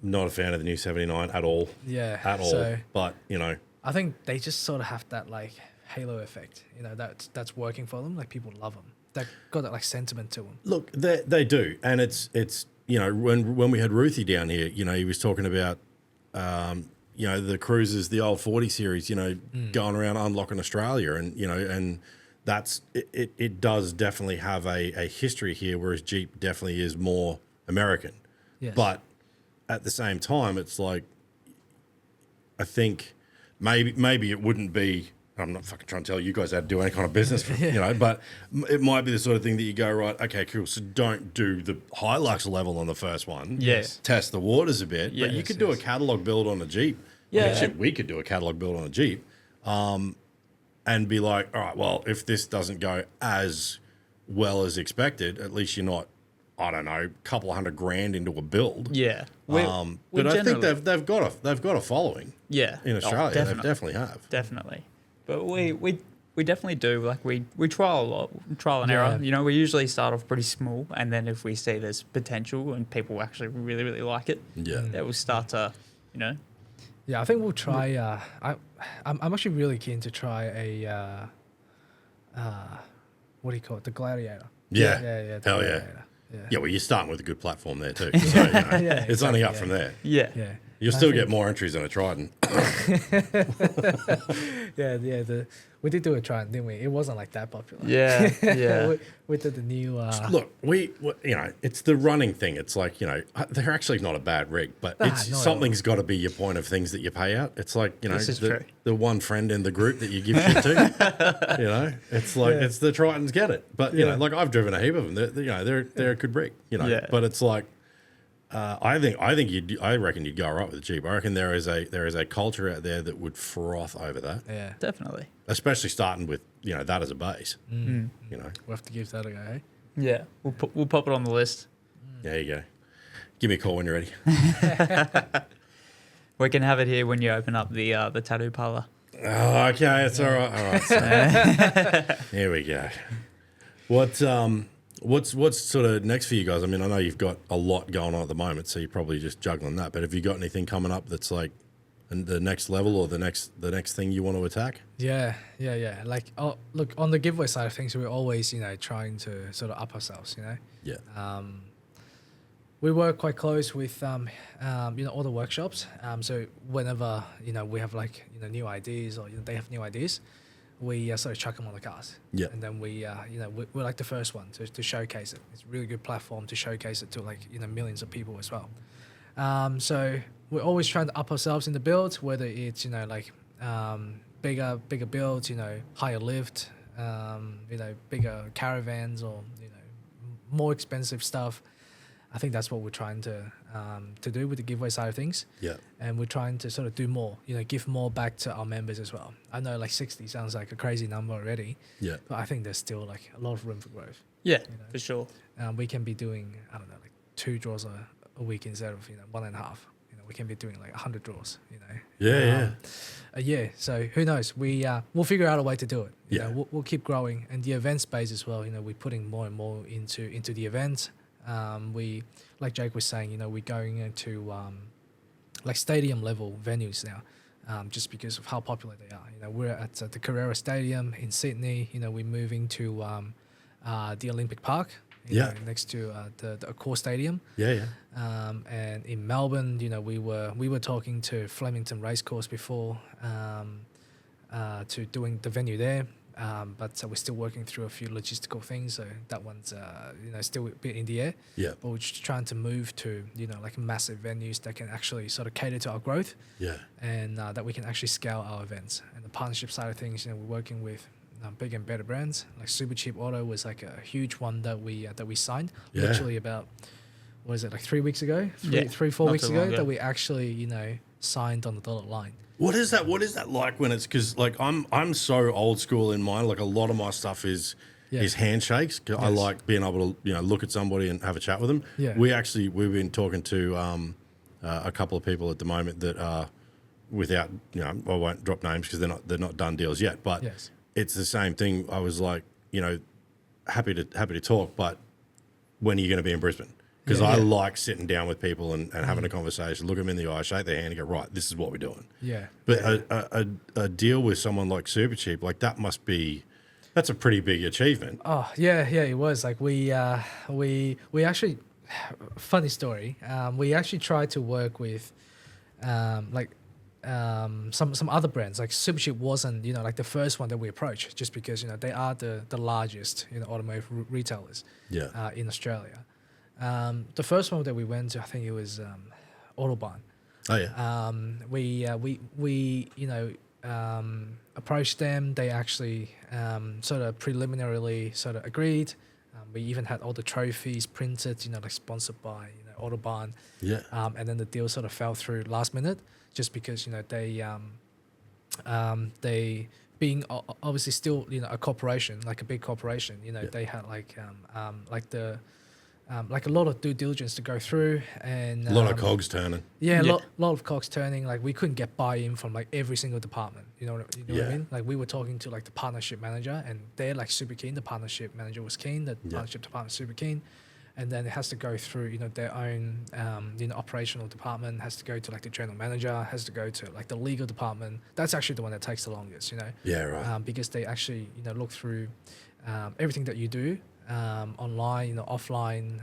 not a fan of the new 79 at all. yeah. At all. So But, you know, I think they just sort of have that like halo effect, you know, that's working for them. Like people love them. They've got that like sentiment to them. look, they do. And it's you know, when we had Ruthie down here, you know, he was talking about, you know, the cruises, the old 40 series, you know, going around unlocking Australia. And, you know, and that's, it does definitely have a history here, whereas Jeep definitely is more American. Yes. But at the same time, it's like, I think maybe it wouldn't be, I'm not fucking trying to tell you guys how to do any kind of business, you know, but it might be the sort of thing that you go, right, okay, cool, so don't do the Hilux level on the first one. Yes. Test the waters a bit. But you Yes, could do a catalog build on a Jeep. Yeah. I mean, shit, we could do a catalog build on a Jeep and be like, all right, well, if this doesn't go as well as expected, at least you're not, I don't know, a couple $100 grand into a build. Yeah. But I think they've got a following yeah. in Australia. They definitely. definitely have. Definitely. But we definitely do. Like we trial a lot, trial and Yeah. error. You know, we usually start off pretty small, and then if we see there's potential and people actually really, really like it, Yeah. then we'll start to, you know. Yeah, I think we'll try. I'm actually really keen to try a what do you call it? The Gladiator. Yeah. The Hell yeah. Gladiator. Yeah. Yeah, well, you're starting with a good platform there too. So, you know, Yeah, it's only up exactly, from there. Yeah. Yeah. You'll I still think- get more entries than a Trident. Yeah. We did do a try, didn't we? It wasn't like that popular. Yeah. Yeah. we did the new. Look, you know, it's the running thing. It's like, you know, they're actually not a bad rig, but Nah, it's not at something's got to be your point of things that you pay out. It's like, you know, This is true. the one friend in the group that you give shit to. You know, it's like Yeah. it's the Tritons get it, but you Yeah. know, like I've driven a heap of them. They're a good rig. You know, Yeah. but it's like. I reckon you'd go all right with the Jeep. I reckon there is a culture out there that would froth over that, yeah. Definitely. especially starting with, you know, that as a base. You know, We'll have to give that a go. Eh? Yeah. We'll pop it on the list. there you go. Give me a call when you're ready. We can have it here when you open up the tattoo parlor. Oh, okay, it's all right. All right, so here we go. What's sort of next for you guys? I mean, I know you've got a lot going on at the moment, so you're probably just juggling that. But have you got anything coming up that's like the next level or the next thing you want to attack? Yeah. Like, look, on the giveaway side of things, we're always, you know, trying to sort of up ourselves, you know. Yeah. We work quite close with, you know, all the workshops. So whenever, you know, we have like, you know, new ideas or, you know, they have new ideas, we sort of chuck them on the cars. Yeah. And then we, you know, we're like the first one to showcase it. It's a really good platform to showcase it to like, you know, millions of people as well. So we're always trying to up ourselves in the builds, whether it's, you know, like bigger builds, you know, higher lift, you know, bigger caravans or, you know, more expensive stuff. I think that's what we're trying to do with the giveaway side of things. Yeah. And we're trying to sort of do more, you know, give more back to our members as well. I know like 60 sounds like a crazy number already, Yeah. but I think there's still like a lot of room for growth. Yeah, You know. for sure. We can be doing, I don't know, like 2 draws a week instead of, you know, 1.5. You know, we can be doing like 100 draws, you know. Yeah. Yeah, so who knows? We'll figure out a way to do it. You Yeah. know, we'll keep growing, and the event space as well. You know, we're putting more and more into the event. We, like Jake was saying, you know, we're going into like stadium level venues now, just because of how popular they are. You know, we're at the Carrera Stadium in Sydney. You know, we're moving to the Olympic Park. You know, next to the Accor Stadium. Yeah. And in Melbourne, you know, we were talking to Flemington Racecourse before to doing the venue there. But we're still working through a few logistical things, so that one's you know, still a bit in the air. Yeah. But we're just trying to move to, you know, like massive venues that can actually sort of cater to our growth, Yeah. and that we can actually scale our events. And the partnership side of things, you know, we're working with big and better brands. Like Super Cheap Auto was like a huge one that we signed Yeah. literally about, what is it, like 3 weeks ago? Yeah, 4 not weeks too ago, long ago. that we actually, you know, signed on the dotted line. What is that? What is that like when it's, because like I'm so old school in mine. Like a lot of my stuff is handshakes. 'Cause I Yes. like being able to, you know, look at somebody and have a chat with them. Yeah. We've been talking to a couple of people at the moment that are without, I won't drop names because they're not done deals yet, but Yes. it's the same thing. I was like, happy to talk, but when are you going to be in Brisbane? Because I like sitting down with people and having a conversation, look them in the eye, shake their hand and go, right, this is what we're doing. Yeah. But a deal with someone like Supercheap, like that's a pretty big achievement. Oh yeah, it was like we actually, funny story. We actually tried to work with, some other brands. Like Supercheap wasn't like the first one that we approached, just because they are the largest automotive retailers in Australia. The first one that we went to, I think it was Autobahn. Oh yeah. We approached them. They actually sort of preliminarily sort of agreed. We even had all the trophies printed, like sponsored by Autobahn. Yeah. And then the deal sort of fell through last minute, just because they being obviously still a corporation, like a big corporation. They had like a lot of due diligence to go through, and A lot of cogs turning. yeah, a lot of cogs turning. Like we couldn't get buy-in from like every single department. You know what I mean? Like we were talking to like the partnership manager, and they're like super keen. The partnership manager was keen. The partnership department super keen, and then it has to go through their own operational department. Has to go to like the general manager. Has to go to like the legal department. That's actually the one that takes the longest. Yeah, right. Because they actually look through everything that you do. Online, offline,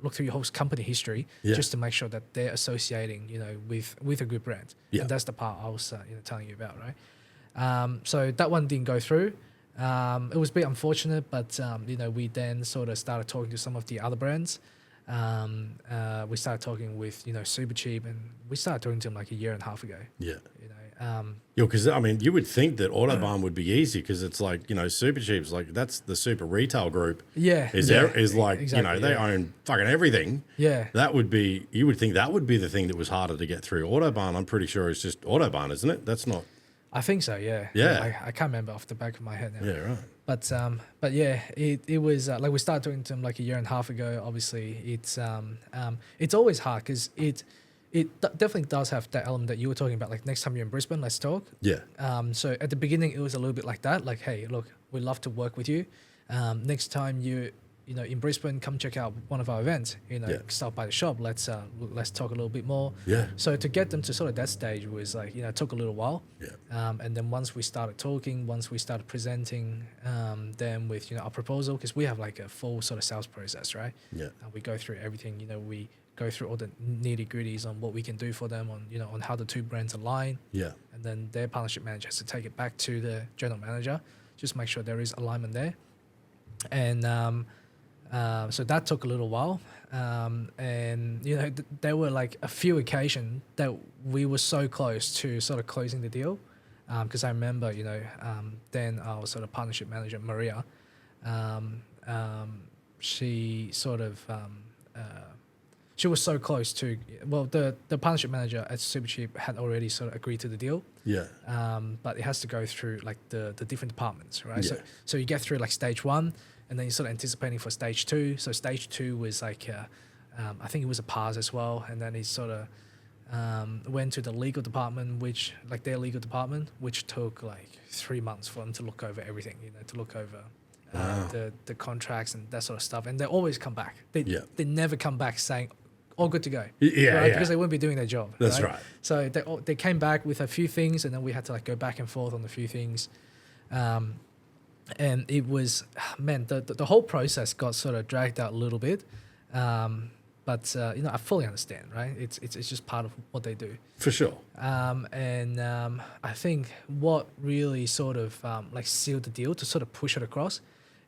look through your whole company history just to make sure that they're associating, with a good brand. Yeah. And that's the part I was, telling you about, right? So that one didn't go through. It was a bit unfortunate, but, we then sort of started talking to some of the other brands. We started talking with, Supercheap, and we started talking to them like a year and a half ago. Yeah. Yeah, because you would think that Autobahn would be easy because it's like Supercheap's like that's the super retail group. Yeah, is like exactly, they own fucking everything. Yeah, You would think that would be the thing that was harder to get through. Autobahn, I'm pretty sure is just Autobahn, isn't it? That's not. I think so. Yeah. Yeah. I can't remember off the back of my head now. Yeah, right. But yeah, it was like we started talking to them like a year and a half ago. Obviously, it's always hard because it definitely does have that element that you were talking about. Like next time you're in Brisbane, let's talk. Yeah. So at the beginning, it was a little bit like that. Like, hey, look, we'd love to work with you. Next time you in Brisbane, come check out one of our events. Stop by the shop. Let's talk a little bit more. Yeah. So to get them to sort of that stage was like it took a little while. Yeah. And then once we started talking, once we started presenting them with our proposal, because we have like a full sort of sales process, right? Yeah. We go through everything. We go through all the nitty gritties on what we can do for them, on on how the two brands align. Yeah. And then their partnership manager has to take it back to the general manager, just make sure there is alignment there. And so that took a little while. And there were like a few occasions that we were so close to sort of closing the deal. Because I remember, then our sort of partnership manager, Maria, she sort of she was so close to, well, the partnership manager at Supercheap had already sort of agreed to the deal. Yeah. But it has to go through like the different departments, right? Yeah. So you get through like stage one, and then you're sort of anticipating for stage two. So stage two was like, I think it was a pass as well. And then he sort of went to the legal department, which like their legal department, which took like 3 months for them to look over everything, to look over the contracts and that sort of stuff. And they always come back. They never come back saying, all good to go. Yeah, right? yeah. Because they wouldn't be doing their job. That's right. So they came back with a few things, and then we had to like go back and forth on a few things. And it was, man, the whole process got sort of dragged out a little bit. But I fully understand, right? It's just part of what they do. For sure. And I think what really sort of like sealed the deal to sort of push it across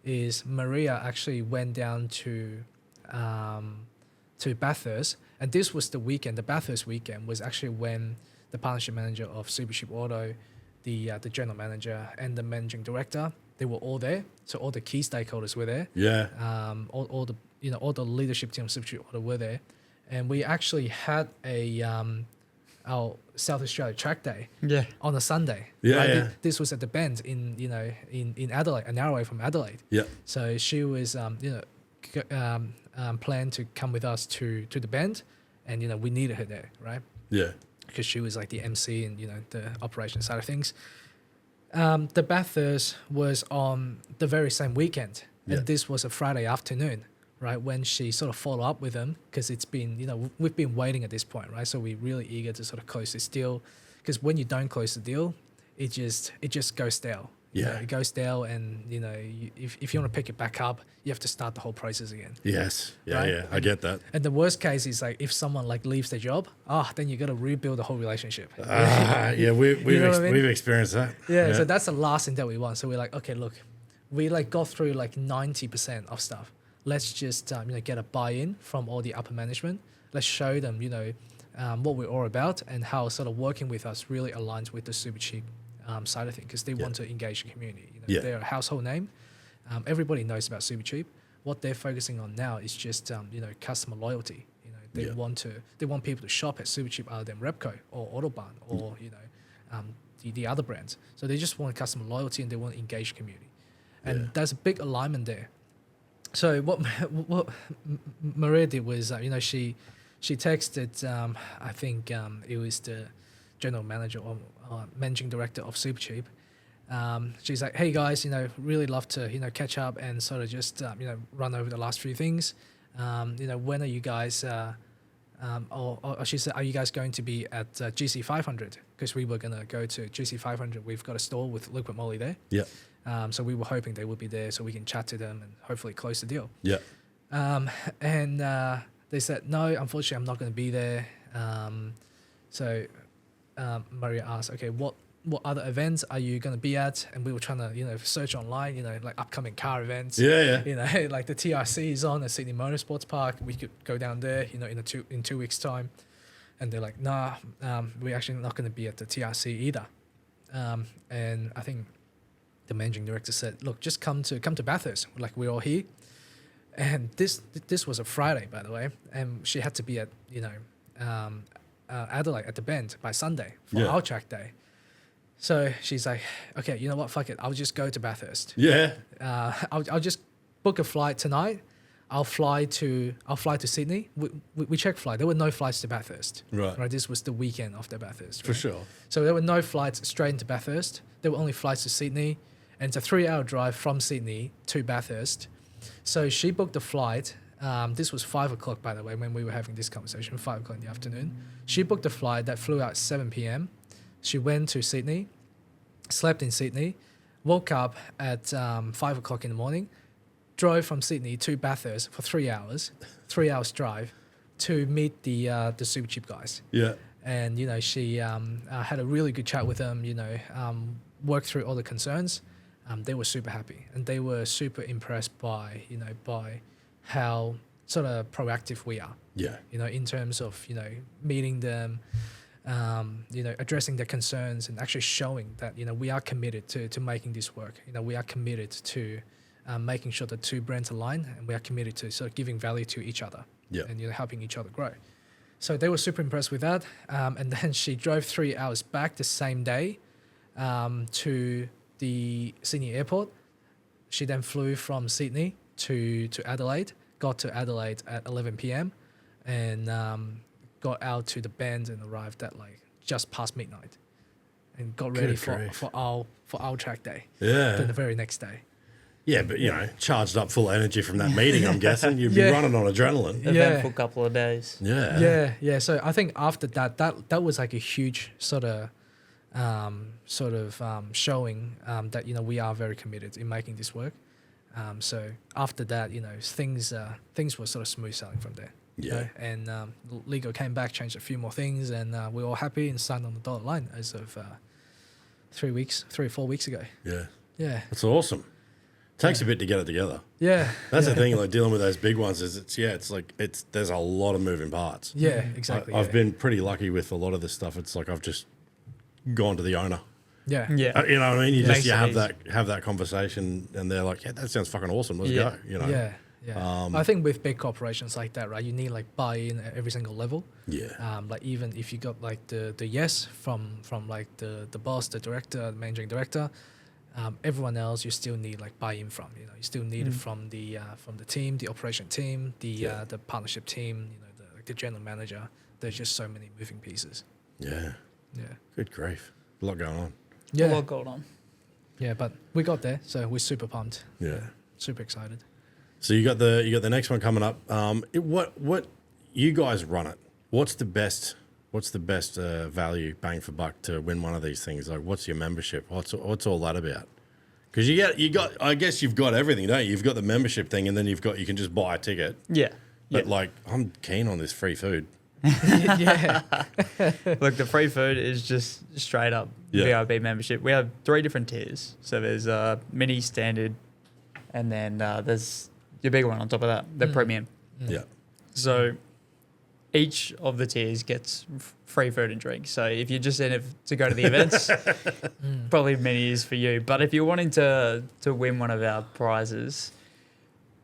is Maria actually went down to Bathurst, and this was the weekend. The Bathurst weekend was actually when the partnership manager of Supercheap Auto, the general manager, and the managing director, they were all there. So all the key stakeholders were there. Yeah. All the all the leadership team of Supercheap Auto were there, and we actually had our South Australia track day on a Sunday. Yeah, right? yeah. This was at the Bend in Adelaide, an hour away from Adelaide. Yeah. So she was planned to come with us to the Bend, and we needed her there, right? Yeah. because she was like the MC and the operation side of things. The Bathurst was on the very same weekend, and this was a Friday afternoon, right, when she sort of follow up with them, because it's been, we've been waiting at this point, right? So we're really eager to sort of close this deal, because when you don't close the deal, it just goes stale. It goes stale, and if you want to pick it back up, you have to start the whole process again. Yes. Yeah, right? yeah. I get that. And the worst case is like if someone like leaves their job, then you got to rebuild the whole relationship. Yeah, we've experienced that. Yeah, so that's the last thing that we want. So we're like, okay, look, we like got through like 90% of stuff. Let's just get a buy-in from all the upper management. Let's show them what we're all about and how sort of working with us really aligns with the Supercheap side of things, because they want to engage the community. They're a household name. Everybody knows about Supercheap. What they're focusing on now is just customer loyalty. They want people to shop at Supercheap other than Repco or Autobahn or the other brands. So they just want customer loyalty and they want to engage community, and there's a big alignment there. So what Maria did was she texted I think it was the general manager or managing director of Supercheap. She's like, hey guys, really love to catch up and sort of just run over the last few things. When are you guys or she said, are you guys going to be at GC 500? Because we were gonna go to GC 500. We've got a store with Liquid Moly there. So we were hoping they would be there so we can chat to them and hopefully close the deal. And they said, no, unfortunately I'm not going to be there. So Maria asked, okay, what other events are you going to be at? And we were trying to search online, like upcoming car events. Like the TRC is on at Sydney Motorsports Park. We could go down there in 2 weeks time. And they're like, nah, we're actually not going to be at the TRC either. And I think the managing director said, look, just come to Bathurst, like we're all here. And this was a Friday, by the way, and she had to be at Adelaide at the Bend by Sunday for our track day. So she's like, okay, you know what, fuck it, I'll just go to Bathurst. I'll just book a flight tonight. I'll fly to Sydney. We checked flight. There were no flights to Bathurst. Right. This was the weekend of the Bathurst. For sure. So there were no flights straight into Bathurst. There were only flights to Sydney, and it's a 3-hour drive from Sydney to Bathurst. So she booked a flight. This was 5 o'clock, by the way, when we were having this conversation, 5 o'clock in the afternoon. She booked a flight that flew out at 7 p.m. She went to Sydney, slept in Sydney, woke up at 5 o'clock in the morning, drove from Sydney to Bathurst for 3 hours, 3 hours drive to meet the Supercheap guys. And, she had a really good chat with them, worked through all the concerns. They were super happy and they were super impressed by how sort of proactive we are. In terms of, meeting them, addressing their concerns and actually showing that, we are committed to making this work. We are committed to making sure the two brands align, and we are committed to sort of giving value to each other and, helping each other grow. So they were super impressed with that. And then she drove 3 hours back the same day to the Sydney airport. She then flew from Sydney to Adelaide, got to Adelaide at 11 p.m. and got out to the Bend and arrived at like just past midnight and got ready for our track day. Then the very next day. But charged up full of energy from that meeting, I'm guessing. You'd be running on adrenaline. Eventful couple of days. So I think after that was like a huge sort of showing that we are very committed in making this work. So after that, things were sort of smooth sailing from there. And Lego came back, changed a few more things, and we were all happy and signed on the dotted line as of 3 or 4 weeks ago. That's awesome. Takes a bit to get it together. That's the thing, like dealing with those big ones is there's a lot of moving parts. Exactly. I've been pretty lucky with a lot of this stuff. It's like I've just gone to the owner. You know what I mean? You have that conversation and they're like, that sounds fucking awesome. Let's go. I think with big corporations like that, right, you need like buy-in at every single level. Like even if you got like the yes from like the boss, the director, the managing director, everyone else you still need like buy-in from. You still need it from the team, the operation team, the partnership team. The general manager. There's just so many moving pieces. Yeah. Yeah. Good grief. A lot going on. A Yeah. lot going on. Yeah, but we got there, so we're super pumped. Yeah. Super excited. So you got the next one coming up. What you guys run it? What's the best value bang for buck to win one of these things? Like, what's your membership? What's all that about? Because I guess you've got everything, don't you? You've got the membership thing, and then you can just buy a ticket. Yeah. But like, I'm keen on this free food. Yeah. Look, the free food is just straight up VIP membership. We have 3 different tiers. So there's mini, standard, and then there's your big one on top of that, the premium. Yeah. So each of the tiers gets free food and drink. So if you're just in it to go to the events, probably mini is for you. But if you're wanting to win one of our prizes,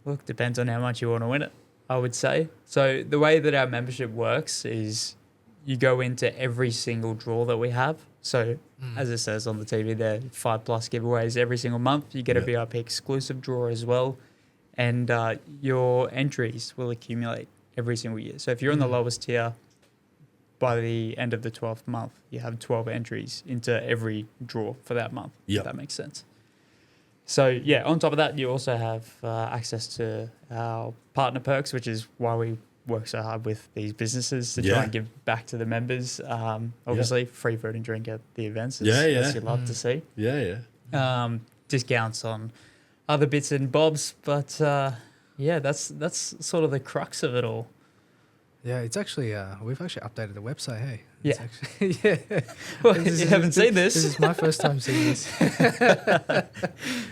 look, depends on how much you want to win it, I would say. So the way that our membership works is you go into every single draw that we have. So as it says on the TV there, 5+ giveaways every single month. You get a VIP exclusive draw as well. And your entries will accumulate every single year. So if you're in the lowest tier, by the end of the 12th month, you have 12 entries into every draw for that month. Yep. If that makes sense. So yeah, on top of that, you also have access to our partner perks, which is why we work so hard with these businesses to try and give back to the members. Obviously, free food and drink at the events. As you love to see. Yeah. Discounts on other bits and bobs, but that's sort of the crux of it all. Yeah, it's actually we've actually updated the website. Hey, Yeah. It's actually, yeah. Well, you haven't seen this. This is my first time seeing this.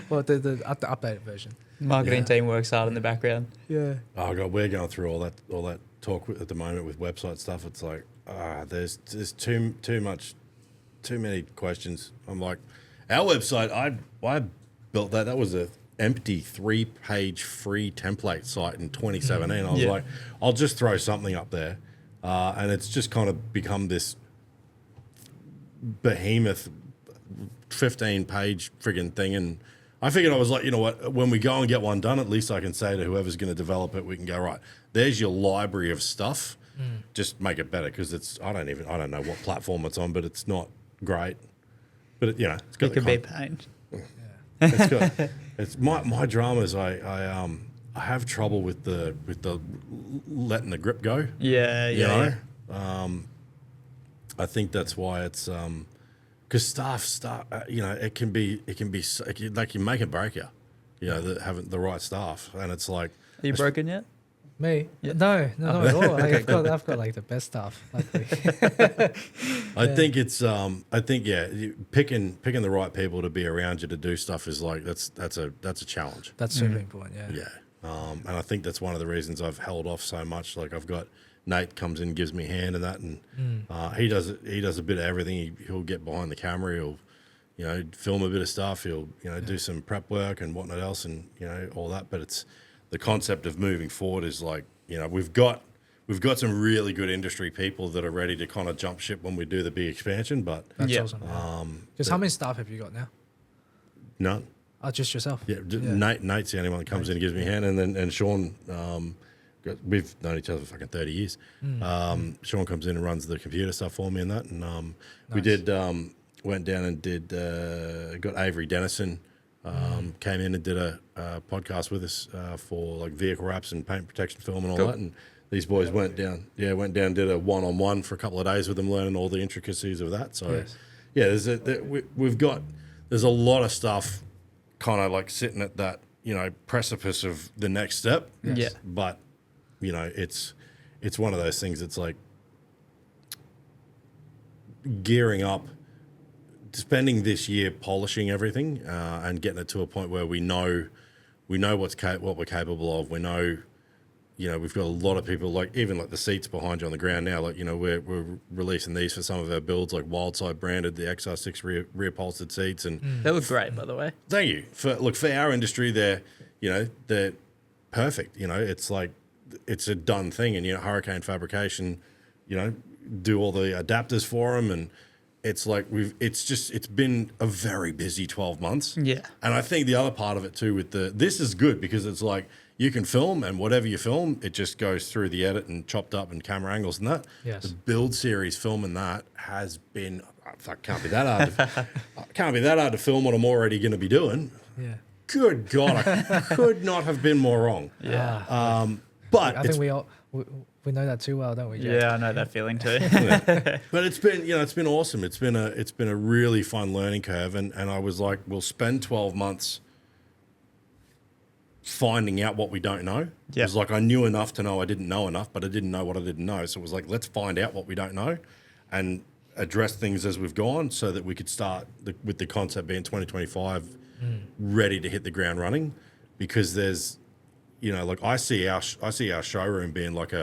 Well, the updated version. Marketing team works hard in the background. Yeah. Oh god, we're going through all that talk at the moment with website stuff. It's like there's too many questions. I'm like, our website, I built that. That was a empty 3-page free template site in 2017. I was like, I'll just throw something up there, and it's just kind of become this behemoth 15-page friggin' thing. And I figured, I was like, you know what, when we go and get one done, at least I can say to whoever's going to develop it, we can go, right, there's your library of stuff. Just make it better, because it's I don't know what platform it's on, but it's not great. But it's got It could be a pain. it's got it's my dramas. I have trouble with the letting the grip go. Yeah. I think that's why it's because staff it can be they can make it break you. Having the right staff, and it's like, Are you broken yet? Me? Yeah. No, not at all. I've got like the best stuff. Luckily. I think it's picking the right people to be around you to do stuff is like that's a challenge. That's super important. Yeah. Yeah. And I think that's one of the reasons I've held off so much. Like, I've got Nate comes in, gives me a hand and that, and he does a bit of everything. He'll get behind the camera. He'll film a bit of stuff. He'll do some prep work and whatnot else, and all that. But it's the concept of moving forward is like, we've got some really good industry people that are ready to kind of jump ship when we do the big expansion. But That's awesome. Because how many staff have you got now? none. Oh, just yourself. Yeah, Nate's the only one that comes in and gives me a hand, and Sean. We've known each other for fucking 30 years. Sean comes in and runs the computer stuff for me and that. And we did went down and did got Avery Dennison came in and did a podcast with us for like vehicle wraps and paint protection film and all that. And these boys went down, did a one-on-one for a couple of days with them, learning all the intricacies of that. So there's a lot of stuff kind of like sitting at that precipice of the next step. Yeah. But it's one of those things. It's like gearing up, spending this year polishing everything and getting it to a point where we know what we're capable of. We know, we've got a lot of people, like even like the seats behind you on the ground now. Like we're releasing these for some of our builds, like Wildside branded, the XR6 rear upholstered seats, and They look great, by the way. thank you for our industry. They're perfect. It's like it's a done thing, and Huracan Fabrication, do all the adapters for them, and it's like it's been a very busy 12 months. Yeah. And I think the other part of it too this is good because it's like you can film and whatever you film, it just goes through the edit and chopped up and camera angles and that. Yes. The build series filming that has been, can't be that hard. Can't be that hard to film what I'm already going to be doing. Yeah. Good God, I could not have been more wrong. Yeah. But I think we know that too well, don't we, Jay? Yeah, I know that feeling too. But it's been, it's been awesome. It's been a really fun learning curve, and I was like, we'll spend 12 months finding out what we don't know. Yeah. It was like I knew enough to know I didn't know enough, but I didn't know what I didn't know. So it was like, let's find out what we don't know, and address things as we've gone, so that we could start with the concept being 2025 ready to hit the ground running, because there's, like I see our showroom being like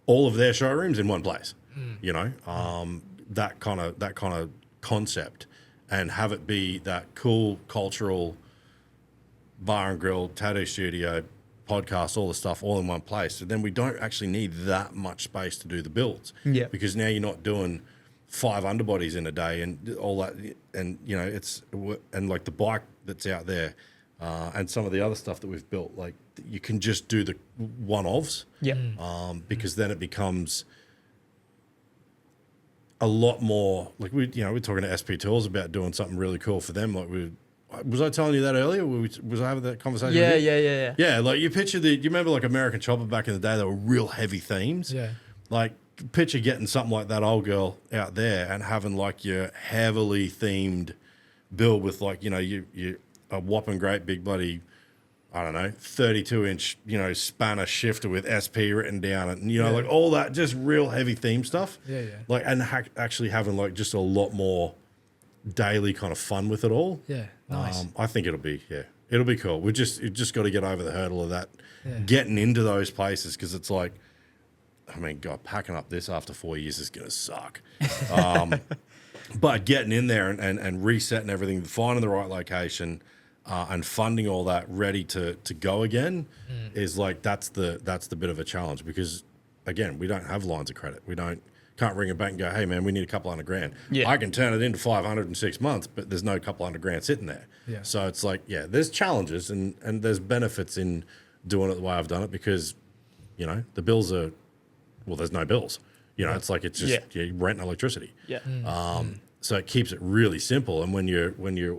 all of their showrooms in one place, that kind of concept, and have it be that cool cultural bar and grill, tattoo studio, podcast, all the stuff all in one place. So then we don't actually need that much space to do the builds. Yeah. Because now you're not doing 5 underbodies in a day and all that, and and like the bike that's out there, and some of the other stuff that we've built, like you can just do the one-offs. Yeah. Because then it becomes a lot more like we're talking to SP Tools about doing something really cool for them. Like was I telling you that earlier? Was I having that conversation? Yeah, with you? yeah. Yeah, like you picture you remember like American Chopper back in the day, they were real heavy themes. Yeah. Like picture getting something like that old girl out there and having like your heavily themed build with like, you a whopping great big bloody, I don't know, 32-inch, spanner shifter with SP written down and, like all that just real heavy theme stuff. Yeah. Like, and actually having like just a lot more daily kind of fun with it all. Yeah. Nice. I think it'll be cool. You just got to get over the hurdle of that, Yeah. getting into those places, because it's like, I mean, God, packing up this after 4 years is going to suck. But getting in there and resetting everything, finding the right location, and funding all that ready to go again is like that's the bit of a challenge, because again, we don't have lines of credit. We can't ring a bank and go, hey man, we need a couple $100,000. Yeah. I can turn it into 500 in 6 months, but there's no couple $100,000 sitting there. Yeah. So it's like, there's challenges and there's benefits in doing it the way I've done it, because the bills are, well, there's no bills. It's like it's just rent and electricity. Yeah. So it keeps it really simple. And when you're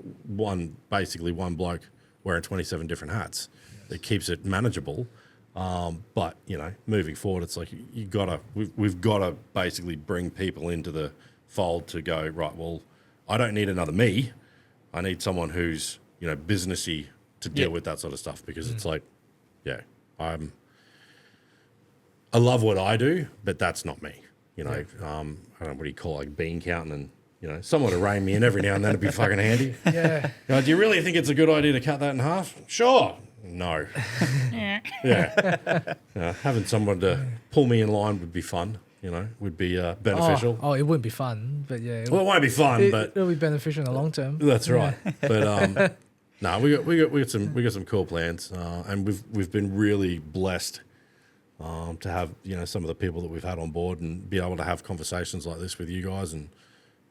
basically one bloke wearing 27 different hats, it keeps it manageable. But moving forward, it's like we've got to basically bring people into the fold to go, right, well, I don't need another me. I need someone who's businessy to deal with that sort of stuff, because it's like, I love what I do, but that's not me. I don't know, what do you call it, like bean counting, and someone to rein me in every now and then would be fucking handy. Yeah. Do you really think it's a good idea to cut that in half? Sure. No. Having someone to pull me in line would be fun. Would be beneficial. Oh, it wouldn't be fun, but yeah. Well, it won't be fun, but it'll be beneficial in the long term. that's right. But no, we got some cool plans, and we've been really blessed to have some of the people that we've had on board and be able to have conversations like this with you guys. And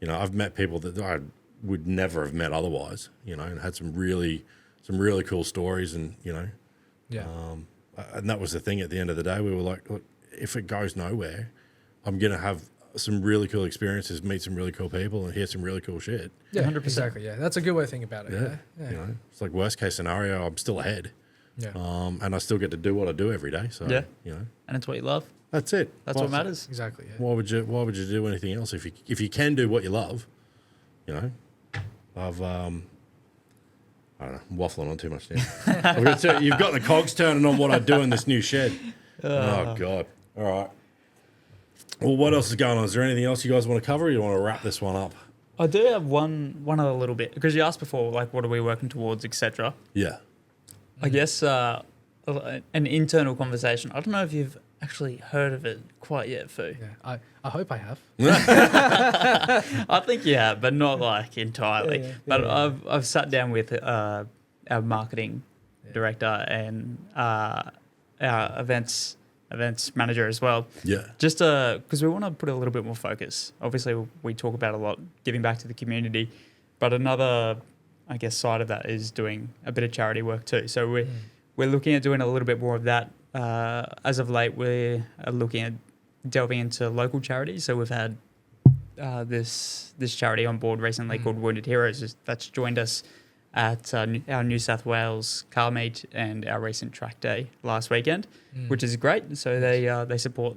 I've met people that I would never have met otherwise. And had some really cool stories, and and that was the thing. At the end of the day, we were like, look, if it goes nowhere, I'm gonna have some really cool experiences, meet some really cool people, and hear some really cool shit. Yeah, 100%. exactly. Yeah, that's a good way to think about it. Yeah. It's like worst case scenario, I'm still ahead. Yeah. And I still get to do what I do every day. So And it's what you love. that's it. That's what matters. Exactly. Yeah. Why would you do anything else if you can do what you love? I've I don't know, I'm waffling on too much now. You've got the cogs turning on what I do in this new shed. Oh God! All right. Well, what else is going on? Is there anything else you guys want to cover, or you want to wrap this one up? I do have one other little bit, because you asked before, like, what are we working towards, etc. Yeah. I guess an internal conversation. I don't know if you've actually heard of it quite yet, Fu. Yeah. I hope I have. I think you have, but not like entirely. Yeah. But I've sat down with our marketing director and our events events manager as well. Yeah. Just because we want to put a little bit more focus. Obviously, we talk about a lot giving back to the community, but another, I guess, side of that is doing a bit of charity work too. So we're looking at doing a little bit more of that. As of late, we're looking at delving into local charities. So we've had this charity on board recently called Wounded Heroes that's joined us at our New South Wales car meet and our recent track day last weekend, which is great. So they support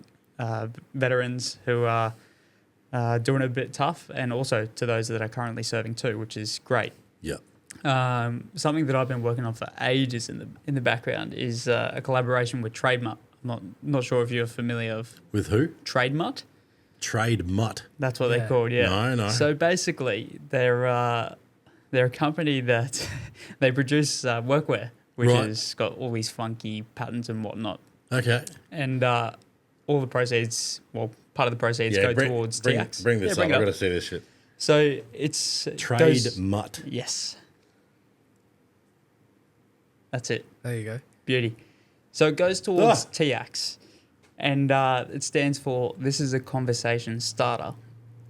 veterans who are doing it a bit tough, and also to those that are currently serving too, which is great. Yeah. Something that I've been working on for ages in the background is a collaboration with Trademut. I'm not sure if you're familiar With who? Trademut. Trade Mutt. That's what they're called, yeah. No. So basically, they're a company that they produce workwear, which has got all these funky patterns and whatnot. Okay. And all the proceeds, part of the proceeds go towards TX. Bring this up. I've got to see this shit. So it's Trade Mutt. Yes. That's it. There you go. Beauty. So it goes towards TX, and it stands for This is a Conversation Starter.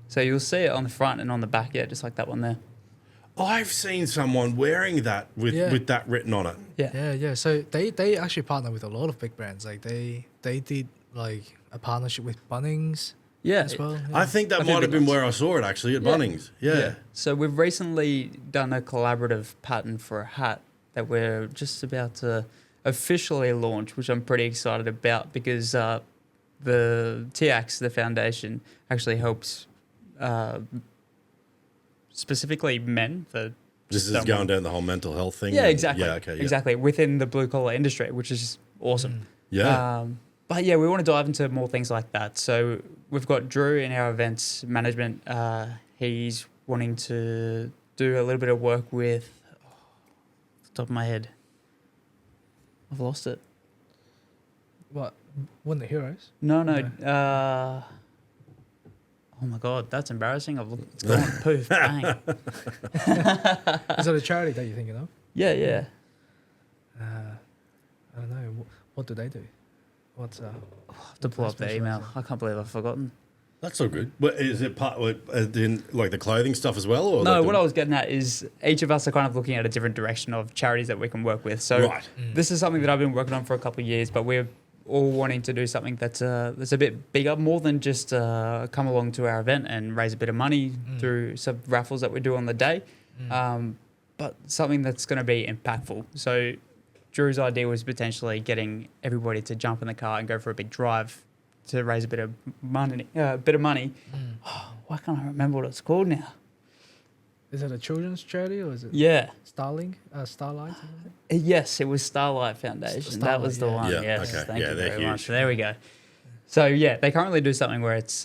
So you'll see it on the front and on the back, just like that one there. I've seen someone wearing that with that written on it. Yeah. So they actually partner with a lot of big brands. Like they did like a partnership with Bunnings as well. Yeah. I think that might have been where I saw it actually at Bunnings. Yeah. So we've recently done a collaborative pattern for a hat that we're just about to officially launch, which I'm pretty excited about because the TX, the foundation, actually helps specifically men. This is going down the whole mental health thing. Yeah, exactly. Yeah, okay. Yeah. Exactly. Within the blue collar industry, which is awesome. Yeah. But yeah, we want to dive into more things like that. So we've got Drew in our events management. He's wanting to do a little bit of work with, off the top of my head, I've lost it. What? Wounded Heroes? No. Oh my God, that's embarrassing. It's gone poof, bang. Is that a charity that you're thinking of? Yeah. I don't know. What do they do? What's I'll have to pull up the email. I can't believe I've forgotten. That's all good. But is it part in like the clothing stuff as well? Or no, like what I was getting at is each of us are kind of looking at a different direction of charities that we can work with. So this is something that I've been working on for a couple of years, but we're all wanting to do something that's a bit bigger, more than just come along to our event and raise a bit of money through some raffles that we do on the day, but something that's going to be impactful. So Drew's idea was potentially getting everybody to jump in the car and go for a big drive to raise a bit of money. Why can't I remember what it's called now? Is it a children's charity or is it Starlight? Yes, it was Starlight Foundation. That was the one. Yeah, yes, okay. Thank you they're very huge. much. There we go. So they currently do something where it's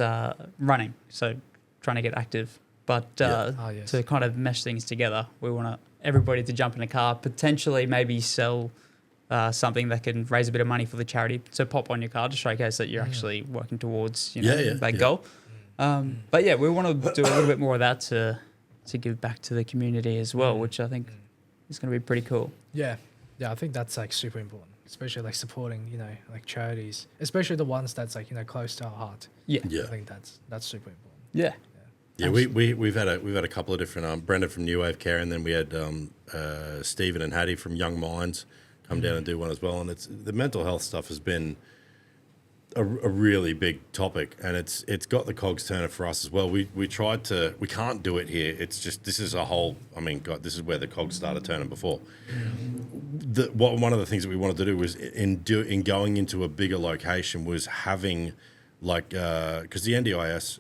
running, so trying to get active. But to kind of mesh things together, we want everybody to jump in a car, potentially maybe sell something that can raise a bit of money for the charity. So pop on your car to showcase that you're actually working towards that goal. But yeah, we want to do a little bit more of that to give back to the community as well, which I think is going to be pretty cool. Yeah, I think that's like super important, especially like supporting like charities, especially the ones that's like close to our heart. Yeah. I think that's super important. Yeah, we've had a couple of different Brendan from New Wave Care, and then we had Stephen and Hattie from Young Minds come down and do one as well. And it's the mental health stuff has been a really big topic, and it's got the cogs turning for us as well. We can't do it here. It's just this is this is where the cogs started turning before. One of the things that we wanted to do was in going into a bigger location was having because the NDIS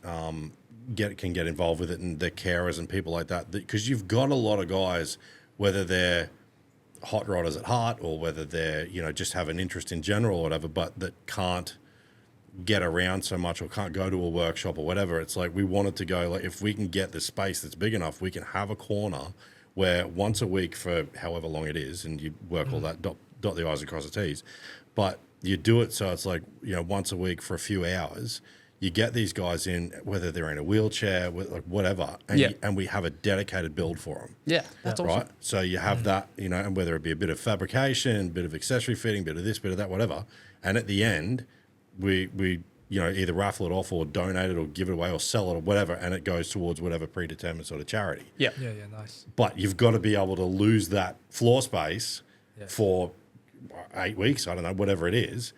can get involved with it, and their carers and people like that, because you've got a lot of guys, whether they're hot rodders at heart or whether they're just have an interest in general or whatever, but that can't get around so much or can't go to a workshop or whatever. It's like we wanted to go, like, if we can get the space that's big enough, we can have a corner where once a week for however long it is, and you work all that, dot the I's and cross the T's, but you do it so it's like once a week for a few hours. You get these guys in, whether they're in a wheelchair, whatever, and we have a dedicated build for them. Yeah, that's awesome. Right? So you have that, and whether it be a bit of fabrication, a bit of accessory fitting, a bit of this, bit of that, whatever. And at the end, we either raffle it off or donate it or give it away or sell it or whatever, and it goes towards whatever predetermined sort of charity. Yeah. Yeah, nice. But you've got to be able to lose that floor space Yeah. for 8 weeks, I don't know, whatever it is,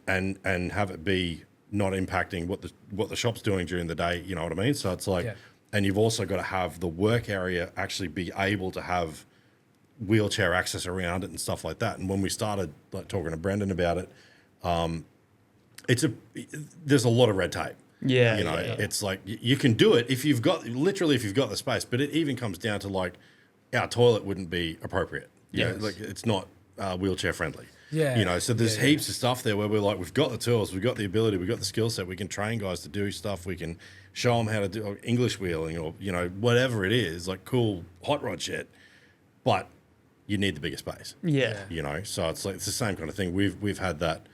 and have it be not impacting what the shop's doing during the day. You know what I mean? So it's like, and you've also got to have the work area actually be able to have wheelchair access around it and stuff like that. And when we started like talking to Brendan about it, there's a lot of red tape. Yeah. It's like you can do it if you've got the space, but it even comes down to like our toilet wouldn't be appropriate. Like it's not wheelchair friendly. Yeah. So there's heaps of stuff there where we're like, we've got the tools, we've got the ability, we've got the skill set, we can train guys to do stuff, we can show them how to do English wheeling or, whatever it is, like cool hot rod shit. But you need the bigger space. Yeah. So it's like, it's the same kind of thing. We've had that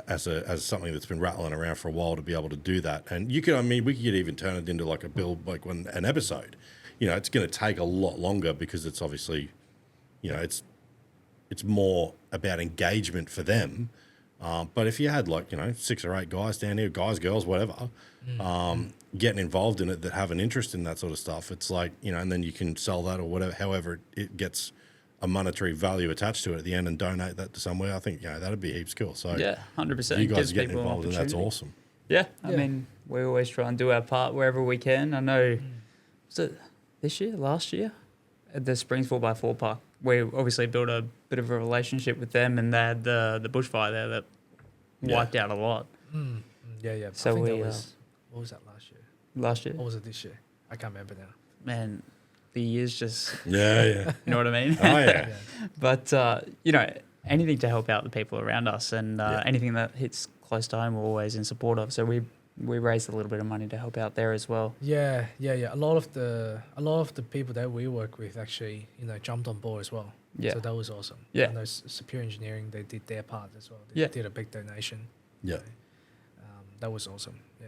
as something that's been rattling around for a while to be able to do that. And we could even turn it into like a build, like an episode. It's going to take a lot longer because it's obviously, it's more about engagement for them. But if you had 6 or 8 guys down here, guys, girls, whatever, getting involved in it that have an interest in that sort of stuff, it's like, and then you can sell that or whatever, however it gets a monetary value attached to it at the end and donate that to somewhere. I think, that'd be heaps cool. So 100%. you guys getting involved in that's awesome. Yeah. I mean, we always try and do our part wherever we can. I know, was it this year, last year, at the Springs 4x4 Park, we obviously built a bit of a relationship with them, and they had the bushfire there that wiped out a lot. Yeah. So I think we, that was, what was that last year? Last year? Or was it this year? I can't remember now. Man, the years just... Yeah. You know what I mean? Oh, yeah. But, anything to help out the people around us and anything that hits close to home, we're always in support of. So we raised a little bit of money to help out there as well. Yeah. A lot of the people that we work with actually, jumped on board as well. Yeah. So that was awesome. Yeah. I know Superior Engineering, they did their part as well. They Yeah. did a big donation. Yeah. That was awesome. Yeah.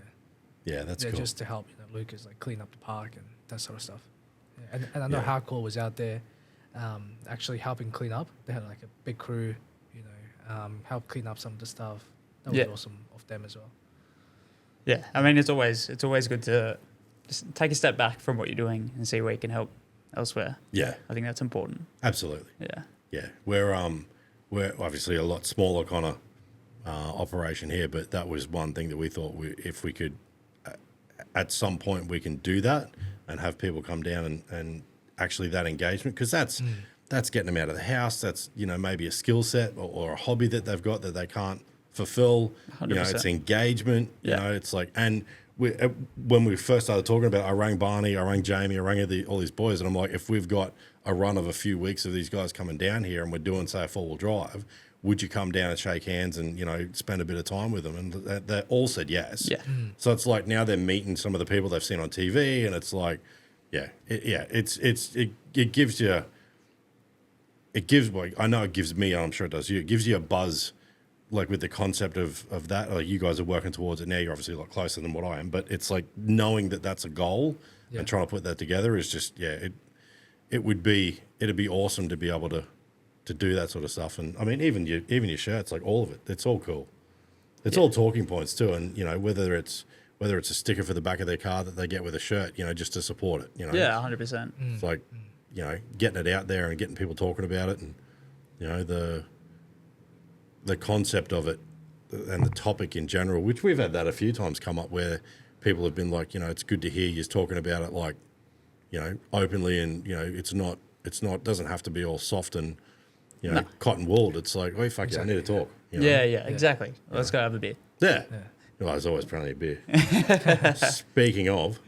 Yeah, that's cool. Just to help, Lucas clean up the park and that sort of stuff. Yeah. And I know Hardcore was out there, actually helping clean up. They had like a big crew, help clean up some of the stuff. That was awesome of them as well. Yeah, I mean, it's always good to just take a step back from what you're doing and see where you can help elsewhere. Yeah. I think that's important. Absolutely. Yeah. Yeah. We're obviously a lot smaller kind of operation here, but that was one thing that we thought if we could, at some point we can do that and have people come down and actually that engagement, because that's getting them out of the house. That's, maybe a skill set or a hobby that they've got that they can't fulfill. 100%. It's engagement. It's like, and when we first started talking about it, I rang Barney, I rang Jamie, I rang all these boys, and I'm like, if we've got a run of a few weeks of these guys coming down here and we're doing, say, a 4-wheel drive, would you come down and shake hands and, spend a bit of time with them? And they all said yes. Yeah. So it's like now they're meeting some of the people they've seen on TV, and it's like, it gives you, I know it gives me, I'm sure it does you, it gives you a buzz, like with the concept of that. Like you guys are working towards it now. You're obviously a lot closer than what I am, but it's like knowing that that's a goal and trying to put that together is just, it'd be awesome to be able to do that sort of stuff. And I mean, even your shirts, like all of it, it's all cool. It's all talking points too. And whether it's a sticker for the back of their car that they get with a shirt, just to support it, Yeah, 100%. It's like, getting it out there and getting people talking about it, and the concept of it and the topic in general, which we've had that a few times come up where people have been like, it's good to hear you talking about it, like, openly, and it's not doesn't have to be all soft and cotton wooled. It's like, oh fuck exactly. I need to talk. Yeah, exactly. Let's go have a beer. Yeah. Well, there's always plenty of beer. Speaking of,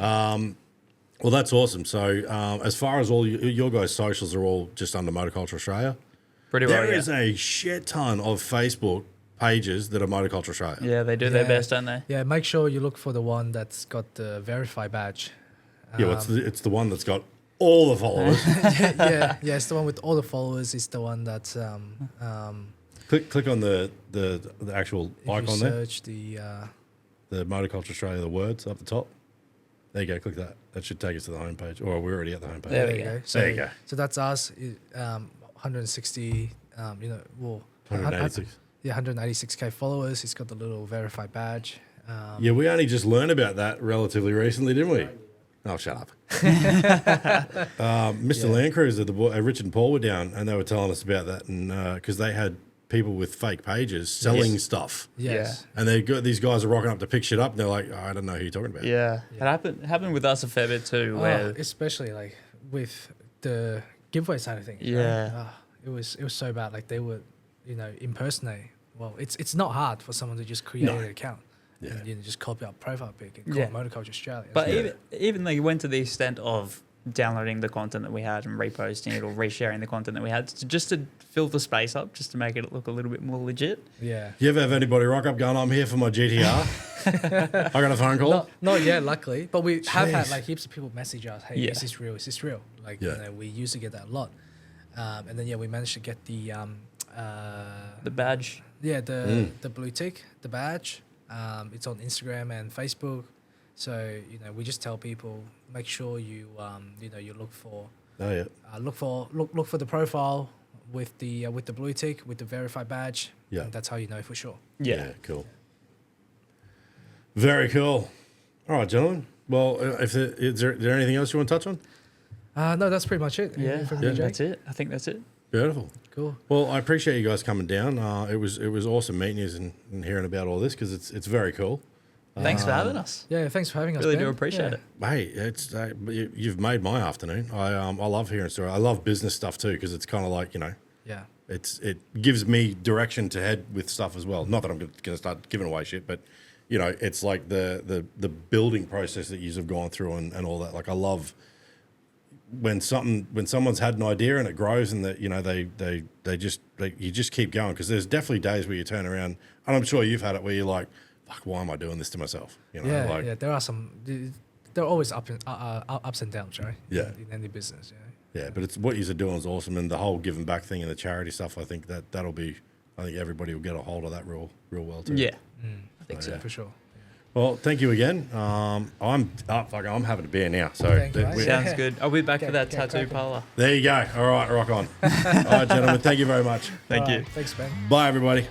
well, that's awesome. So, as far as all your guys' socials are all just under Motorculture Australia. Pretty well. There is a shit ton of Facebook pages that are Motorculture Australia. Yeah, they do their best, don't they? Yeah, make sure you look for the one that's got the verify badge. It's the one that's got all the followers. It's the one with all the followers. It's the one that's click on the actual icon there. Search the Motorculture Australia, the words up the top. There you go. Click that. That should take us to the homepage. Or we're already at the homepage. There we go. There you go. So that's us. 160. 186. Yeah, 186K followers. He's got the little verified badge. Yeah, we only just learned about that relatively recently, didn't we? Oh, shut up. Mr. Land Cruiser, Richard and Paul were down, and they were telling us about that, and because they had people with fake pages selling stuff, Yes. and these guys are rocking up to pick shit up, and they're like, oh, I don't know who you're talking about. Yeah. It happened with us a fair bit too. Where Especially like with the giveaway side of things. right? Yeah. It was so bad. Like they would, impersonate. Well, it's not hard for someone to just create an account. Yeah. And, just copy out profile pic and call it Motorculture Australia. But Yeah. even they went to the extent of downloading the content that we had and reposting it or resharing the content that we had just to fill the space up, just to make it look a little bit more legit. Yeah. You ever have anybody rock up going, I'm here for my GTR? I got a phone call. Not yet, luckily. But we have had Jeez. like heaps of people message us, hey, Yeah. is this real? Is this real? Like, Yeah. we used to get that a lot. And then, we managed to get the badge. the blue tick, the badge. It's on Instagram and Facebook. So, we just tell people, make sure you look for Oh, yeah. look for the profile with the blue tick, with the verified badge. Yeah. And that's how you know for sure. Yeah. Cool. Very cool. All right, gentlemen. Well, is there anything else you want to touch on? No, that's pretty much it. Yeah. Anything from I you, think Jake? that's it. I think that's it. Beautiful. Cool. Well, I appreciate you guys coming down. It was awesome meeting you and hearing about all this because it's very cool. Thanks for having us. Yeah, thanks for having us. Really Ben. do appreciate it. Hey, you've made my afternoon. I love hearing stories. I love business stuff too because it's kind of like Yeah. it gives me direction to head with stuff as well. Not that I'm going to start giving away shit, but it's like the building process that you've gone through and all that. Like I love when someone's had an idea and it grows and that you just keep going because there's definitely days where you turn around and I'm sure you've had it where you're like, fuck, why am I doing this to myself? Yeah. There are some. There are always ups and downs, right? Yeah. In any business. Yeah, but it's what you're doing is awesome, and the whole giving back thing and the charity stuff. I think that'll be. I think everybody will get a hold of that real well too. Yeah. I think so. yeah. For sure. Well, thank you again. I'm having a beer now. So Thank you, mate. Sounds Yeah. good. I'll be back for that Get tattoo cracking. parlor. there you go. All right, rock on. All right, gentlemen. Thank you very much. Thank All you. right, thanks, Ben. Bye, everybody.